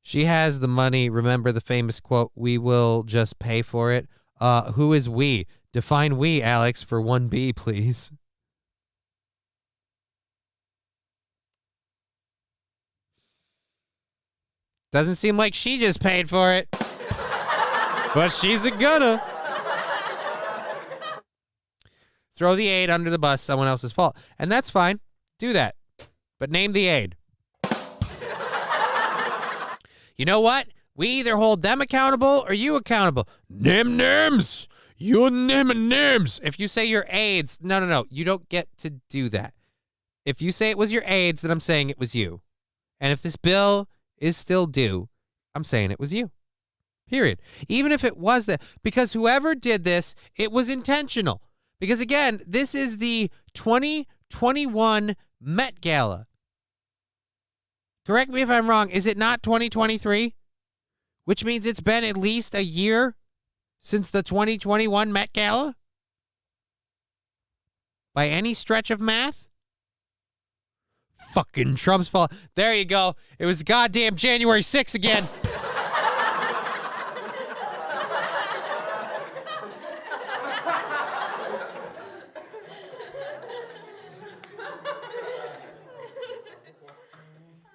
She has the money. Remember the famous quote, we will just pay for it. Who is we? Define we, Alex, for 1B, please. Doesn't seem like she just paid for it. But she's gonna. Throw the aide under the bus, someone else's fault. And that's fine. Do that. But name the aide. You know what? We either hold them accountable or you accountable. Names. You names. If you say your aides, no. You don't get to do that. If you say it was your aides, then I'm saying it was you. And if this bill is still due, I'm saying it was you. Period. Even if it was that, because whoever did this, it was intentional. Because again, this is the 2021 Met Gala. Correct me if I'm wrong. Is it not 2023? Which means it's been at least a year since the 2021 Met Gala? By any stretch of math? Fucking Trump's fault. There you go. It was goddamn January 6th again.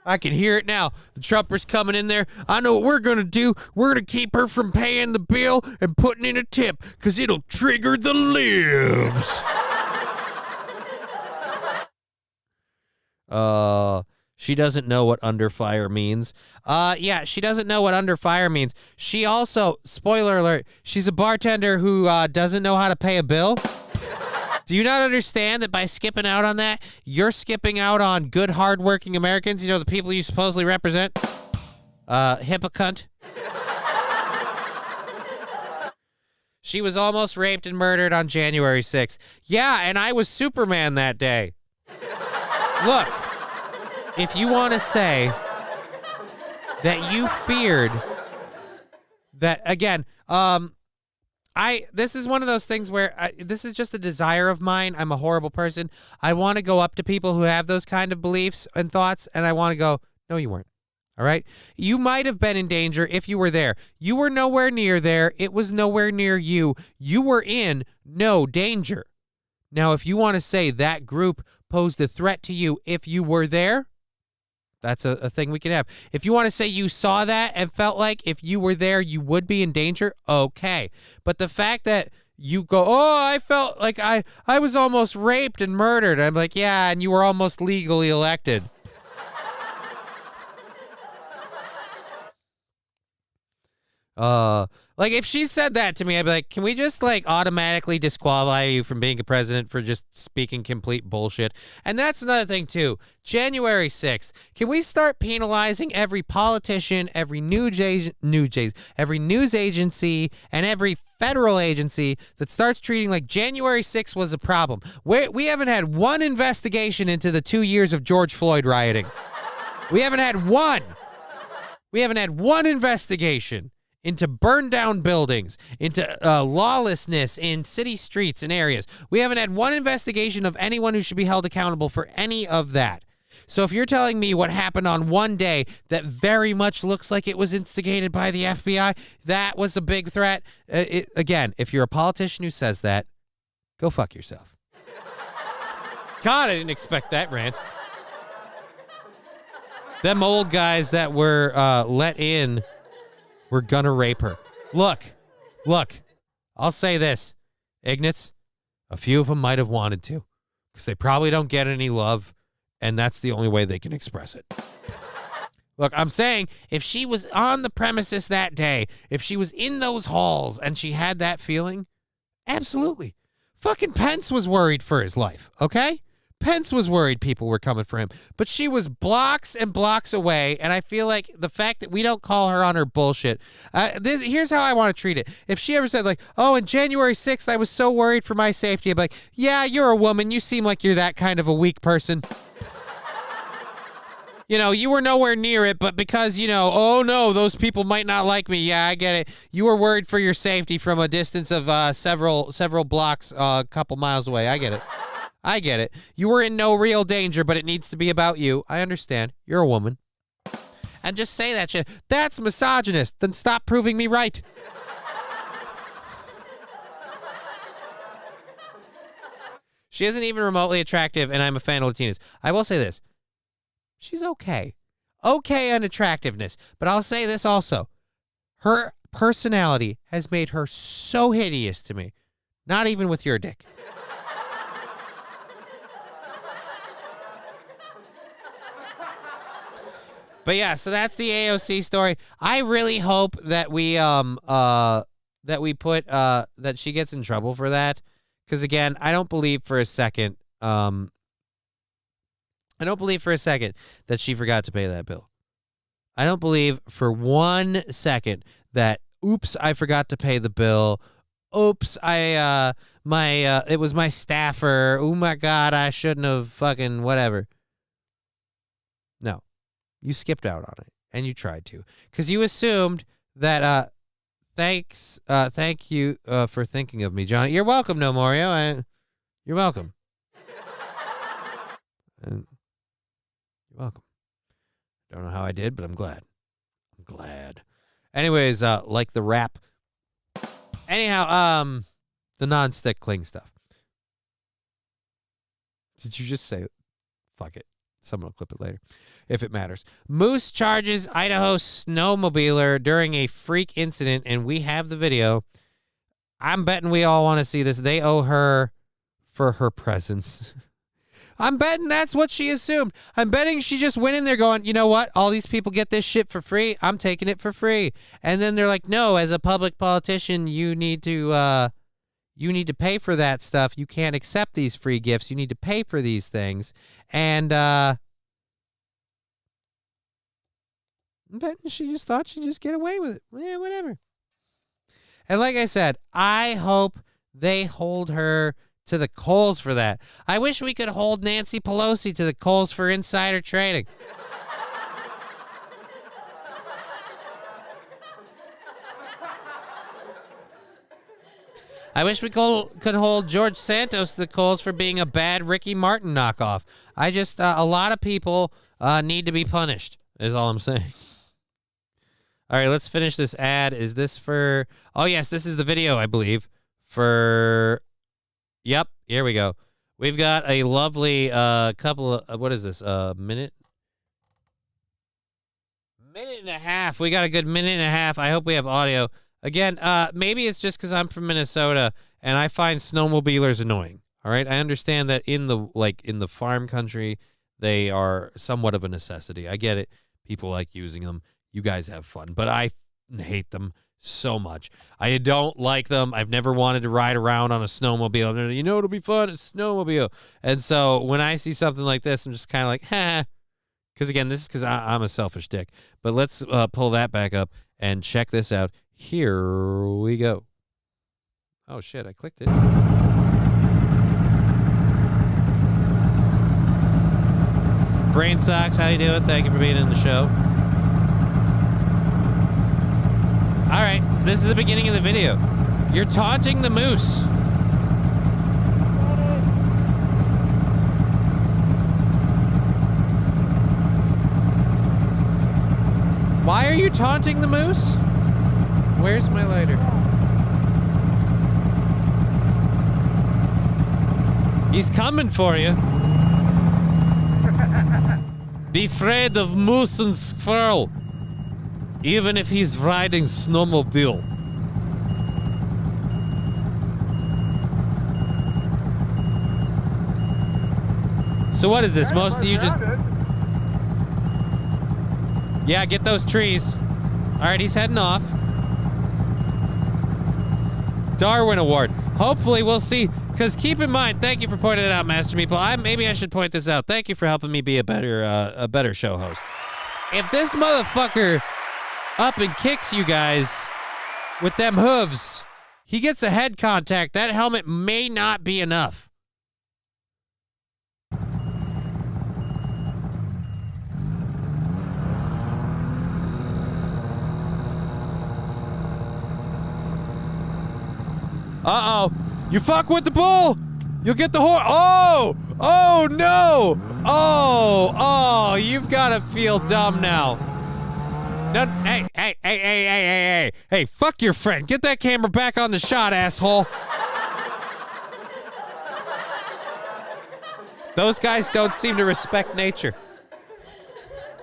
I can hear it now. The Trumpers coming in there. I know what we're going to do. We're going to keep her from paying the bill and putting in a tip because it'll trigger the libs. She doesn't know what under fire means. Yeah, she doesn't know what under fire means. She also, spoiler alert, she's a bartender who doesn't know how to pay a bill. Do you not understand that by skipping out on that, you're skipping out on good, hardworking Americans? You know, the people you supposedly represent? Hypocrite. She was almost raped and murdered on January 6th. Yeah, and I was Superman that day. Look, if you want to say that you feared that, again, this is one of those things where this is just a desire of mine. I'm a horrible person. I want to go up to people who have those kind of beliefs and thoughts, and I want to go, no, you weren't. All right? You might have been in danger if you were there. You were nowhere near there. It was nowhere near you. You were in no danger. Now, if you want to say that group posed a threat to you if you were there, that's a thing we can have. If you want to say you saw that and felt like if you were there, you would be in danger, okay. But the fact that you go, oh, I felt like I was almost raped and murdered. I'm like, yeah, and you were almost legally elected. Like if she said that to me, I'd be like, can we just like automatically disqualify you from being a president for just speaking complete bullshit? And that's another thing too. January 6th, can we start penalizing every politician, every news agency, and every federal agency that starts treating like January 6th was a problem? We haven't had one investigation into the 2 years of George Floyd rioting. We haven't had one. We haven't had one investigation into burned down buildings, into lawlessness in city streets and areas. We haven't had one investigation of anyone who should be held accountable for any of that. So if you're telling me what happened on one day that very much looks like it was instigated by the FBI, that was a big threat. Again, if you're a politician who says that, go fuck yourself. God, I didn't expect that rant. Them old guys that were let in, we're gonna rape her. Look, I'll say this. Ignatz, a few of them might have wanted to because they probably don't get any love, and that's the only way they can express it. Look, I'm saying if she was on the premises that day, if she was in those halls and she had that feeling, absolutely. Fucking Pence was worried for his life, okay? Pence was worried people were coming for him, but she was blocks and blocks away, and I feel like the fact that we don't call her on her bullshit, here's how I want to treat it. If she ever said, like, oh, on January 6th, I was so worried for my safety, I'd be like, yeah, you're a woman. You seem like you're that kind of a weak person. You know, you were nowhere near it, but because, you know, oh, no, those people might not like me. Yeah, I get it. You were worried for your safety from a distance of several blocks, a couple miles away. I get it. I get it. You were in no real danger, but it needs to be about you. I understand. You're a woman. And just say that shit. That's misogynist. Then stop proving me right. She isn't even remotely attractive, and I'm a fan of Latinas. I will say this. She's okay. Okay on attractiveness. But I'll say this also. Her personality has made her so hideous to me. Not even with your dick. But yeah, so that's the AOC story. I really hope that we put that she gets in trouble for that, because again, I don't believe for a second that she forgot to pay that bill. I don't believe for 1 second that oops, I forgot to pay the bill. Oops, it was my staffer. Oh my God, I shouldn't have fucking whatever. No. You skipped out on it, and you tried to, because you assumed that, thank you for thinking of me, Johnny. You're welcome, No Mario. You're welcome. You're welcome. Don't know how I did, but I'm glad. Anyways, like the rap. Anyhow, the non-stick cling stuff. Did you just say, fuck it? Someone will clip it later, if it matters. Moose charges Idaho snowmobiler during a freak incident, and we have the video. I'm betting we all want to see this. They owe her for her presence. I'm betting that's what she assumed. I'm betting she just went in there going, you know what? All these people get this shit for free. I'm taking it for free. And then they're like, no, as a public politician, you need to pay for that stuff. You can't accept these free gifts. You need to pay for these things. And I'm betting she just thought she'd just get away with it. Yeah, whatever. And like I said, I hope they hold her to the coals for that. I wish we could hold Nancy Pelosi to the coals for insider trading. I wish we could hold George Santos to the coals for being a bad Ricky Martin knockoff. I just, a lot of people need to be punished, is all I'm saying. All right, let's finish this ad. Is this for... Oh, yes, this is the video, I believe, for... Yep, here we go. We've got a lovely couple of... what is this? Minute and a half. We got a good minute and a half. I hope we have audio. Again, maybe it's just because I'm from Minnesota and I find snowmobilers annoying. All right, I understand that in the farm country, they are somewhat of a necessity. I get it. People like using them. You guys have fun, but I hate them so much. I don't like them. I've never wanted to ride around on a snowmobile. You know, it'll be fun. It's a snowmobile. And so when I see something like this, I'm just kind of like, ha. Because again, this is because I'm a selfish dick. But let's pull that back up and check this out. Here we go. Oh, shit. I clicked it. Brain Socks, how you doing? Thank you for being in the show. All right, this is the beginning of the video. You're taunting the moose. Why are you taunting the moose? Where's my lighter? He's coming for you. Be afraid of moose and squirrel. Even if he's riding snowmobile. So what is this? Most of you just... Yeah, get those trees. All right, he's heading off. Darwin Award. Hopefully we'll see. Because keep in mind, thank you for pointing it out, Master Meeple. Maybe I should point this out. Thank you for helping me be a better show host. If this motherfucker up and kicks you guys with them hooves, he gets a head contact. That helmet may not be enough. Uh-oh. You fuck with the bull, you'll get the horse. Oh! Oh, no! Oh, you've got to feel dumb now. No, hey, fuck your friend. Get that camera back on the shot, asshole. Those guys don't seem to respect nature.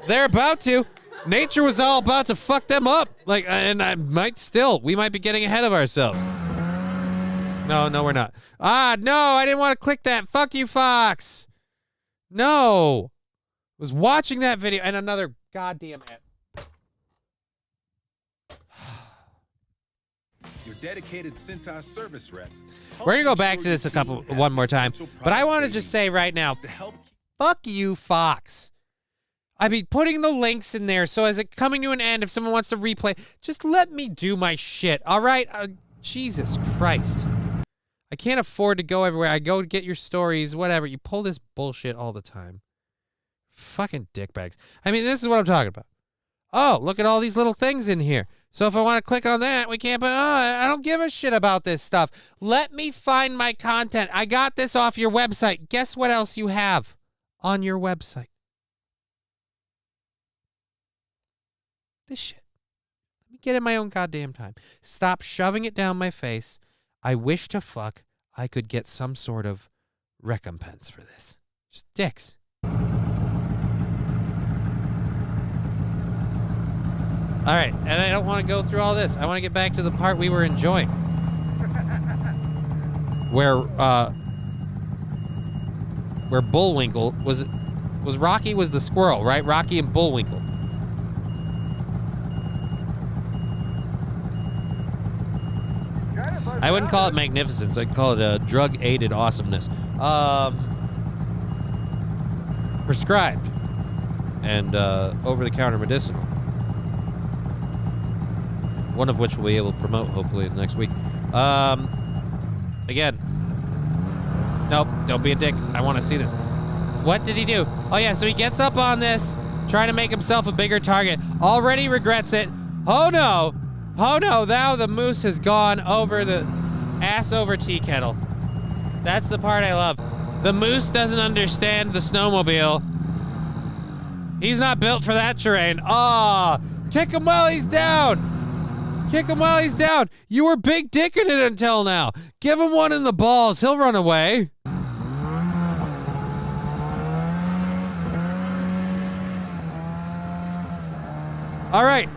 They're about to. Nature was all about to fuck them up. We might be getting ahead of ourselves. No, we're not. No, I didn't want to click that. Fuck you, Fox. No. I was watching that video and another goddamn ad. Your dedicated Cintas service reps. We're going to go back to this one more time, but I want to just say right now, fuck you, Fox. I mean, putting the links in there so as it coming to an end, if someone wants to replay, just let me do my shit, all right? Jesus Christ. I can't afford to go everywhere. I go to get your stories, whatever. You pull this bullshit all the time. Fucking dickbags. I mean, this is what I'm talking about. Oh, look at all these little things in here. So if I want to click on that, we can't, but I don't give a shit about this stuff. Let me find my content. I got this off your website. Guess what else you have on your website? This shit. Let me get in my own goddamn time. Stop shoving it down my face. I wish to fuck I could get some sort of recompense for this. Just dicks. All right, and I don't want to go through all this. I want to get back to the part we were enjoying. Where Bullwinkle was Rocky was the squirrel, right? Rocky and Bullwinkle. I wouldn't call it magnificence. I'd call it drug-aided awesomeness. Prescribed and over-the-counter medicinal. One of which we'll be able to promote hopefully next week. Again. Nope, don't be a dick. I want to see this. What did he do? Oh yeah, so he gets up on this, trying to make himself a bigger target. Already regrets it. Oh no. Oh no, now the moose has gone over the ass over tea kettle. That's the part I love. The moose doesn't understand the snowmobile. He's not built for that terrain. Ah, kick him while he's down. Kick him while he's down. You were big dicking it until now. Give him one in the balls. He'll run away. All right.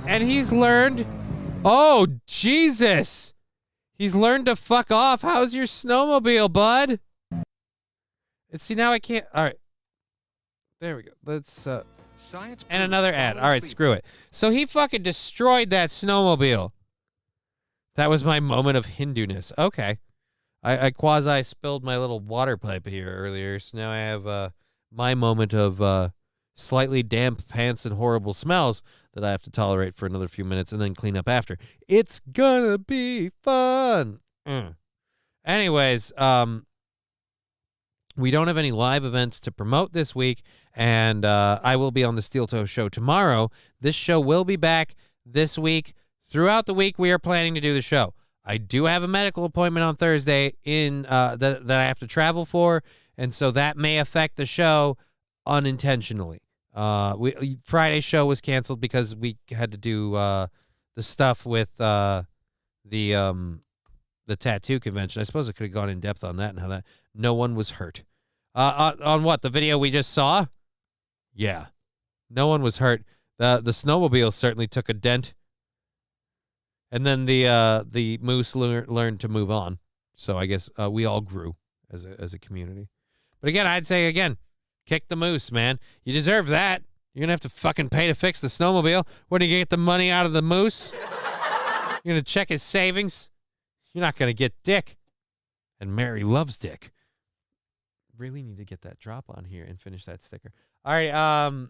And he's learned. Oh, Jesus. He's learned to fuck off. How's your snowmobile, bud? And see, now I can't. All right. There we go. Let's, Science and another ad. All right, screw it. So he fucking destroyed that snowmobile. That was my moment of Hinduness. Okay. I quasi spilled my little water pipe here earlier, so now I have my moment of slightly damp pants and horrible smells that I have to tolerate for another few minutes and then clean up after. It's gonna be fun. Anyways, we don't have any live events to promote this week, and I will be on the Steel Toe Show tomorrow. This show will be back this week. Throughout the week, we are planning to do the show. I do have a medical appointment on Thursday that I have to travel for, and so that may affect the show unintentionally. Friday's show was canceled because we had to do the stuff with the tattoo convention. I suppose I could have gone in depth on that and how that no one was hurt. On what, the video we just saw? Yeah, no one was hurt. The snowmobile certainly took a dent, and then the moose learned to move on. So I guess we all grew as a community. But again, I'd say kick the moose, man. You deserve that. You're gonna have to fucking pay to fix the snowmobile. When are you gonna get the money out of the moose? You're gonna check his savings. You're not gonna get Dick. And Mary loves Dick. Really need to get that drop on here and finish that sticker. All right,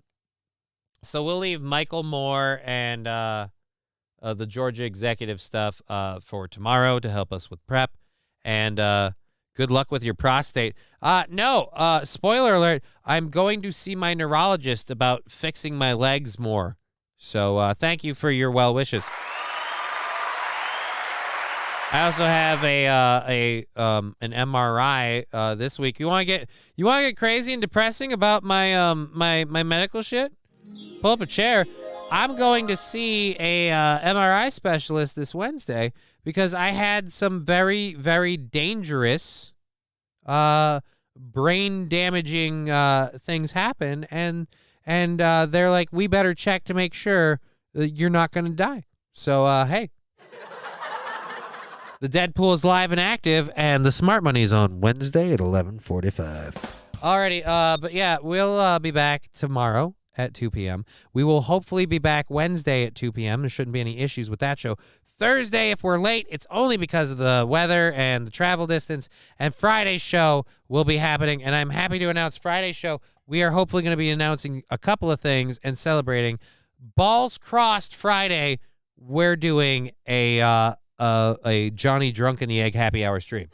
so we'll leave Michael Moore and the Georgia executive stuff for tomorrow to help us with prep. And good luck with your prostate. No, spoiler alert, I'm going to see my neurologist about fixing my legs more. So thank you for your well wishes. I also have an MRI this week. You want to get crazy and depressing about my my medical shit? Pull up a chair. I'm going to see a MRI specialist this Wednesday because I had some very, very dangerous brain damaging things happen, and they're like, we better check to make sure that you're not going to die. So hey. The Deadpool is live and active, and the Smart Money's on Wednesday at 11:45. Alrighty, but yeah, we'll be back tomorrow at 2 p.m. We will hopefully be back Wednesday at 2 p.m. There shouldn't be any issues with that show. Thursday, if we're late, it's only because of the weather and the travel distance. And Friday's show will be happening, and I'm happy to announce Friday's show. We are hopefully going to be announcing a couple of things and celebrating. Balls crossed Friday, we're doing a Johnny Drunk in the Egg happy hour stream.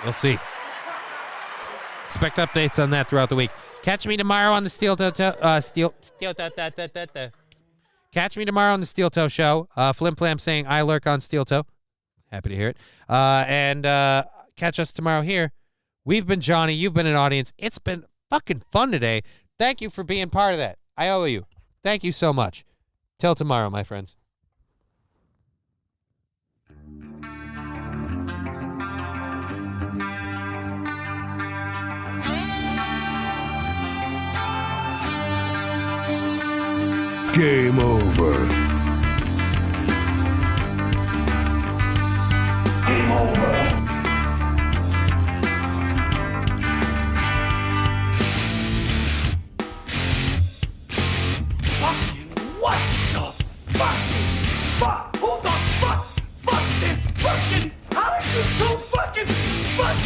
We'll see. Expect updates on that throughout the week. Catch me tomorrow on the Catch me tomorrow on the Steel Toe Show. Flim Flam saying I lurk on Steel Toe. Happy to hear it. And catch us tomorrow here. We've been Johnny. You've been an audience. It's been fucking fun today. Thank you for being part of that. I owe you. Thank you so much. Till tomorrow, my friends. Game over. Game over. What the fuck? Who the fuck? Fuck this fucking. How did you do fucking fuck?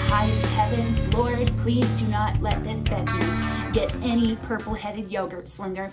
Highest heavens, Lord, please do not let this Becky get any purple-headed yogurt slinger.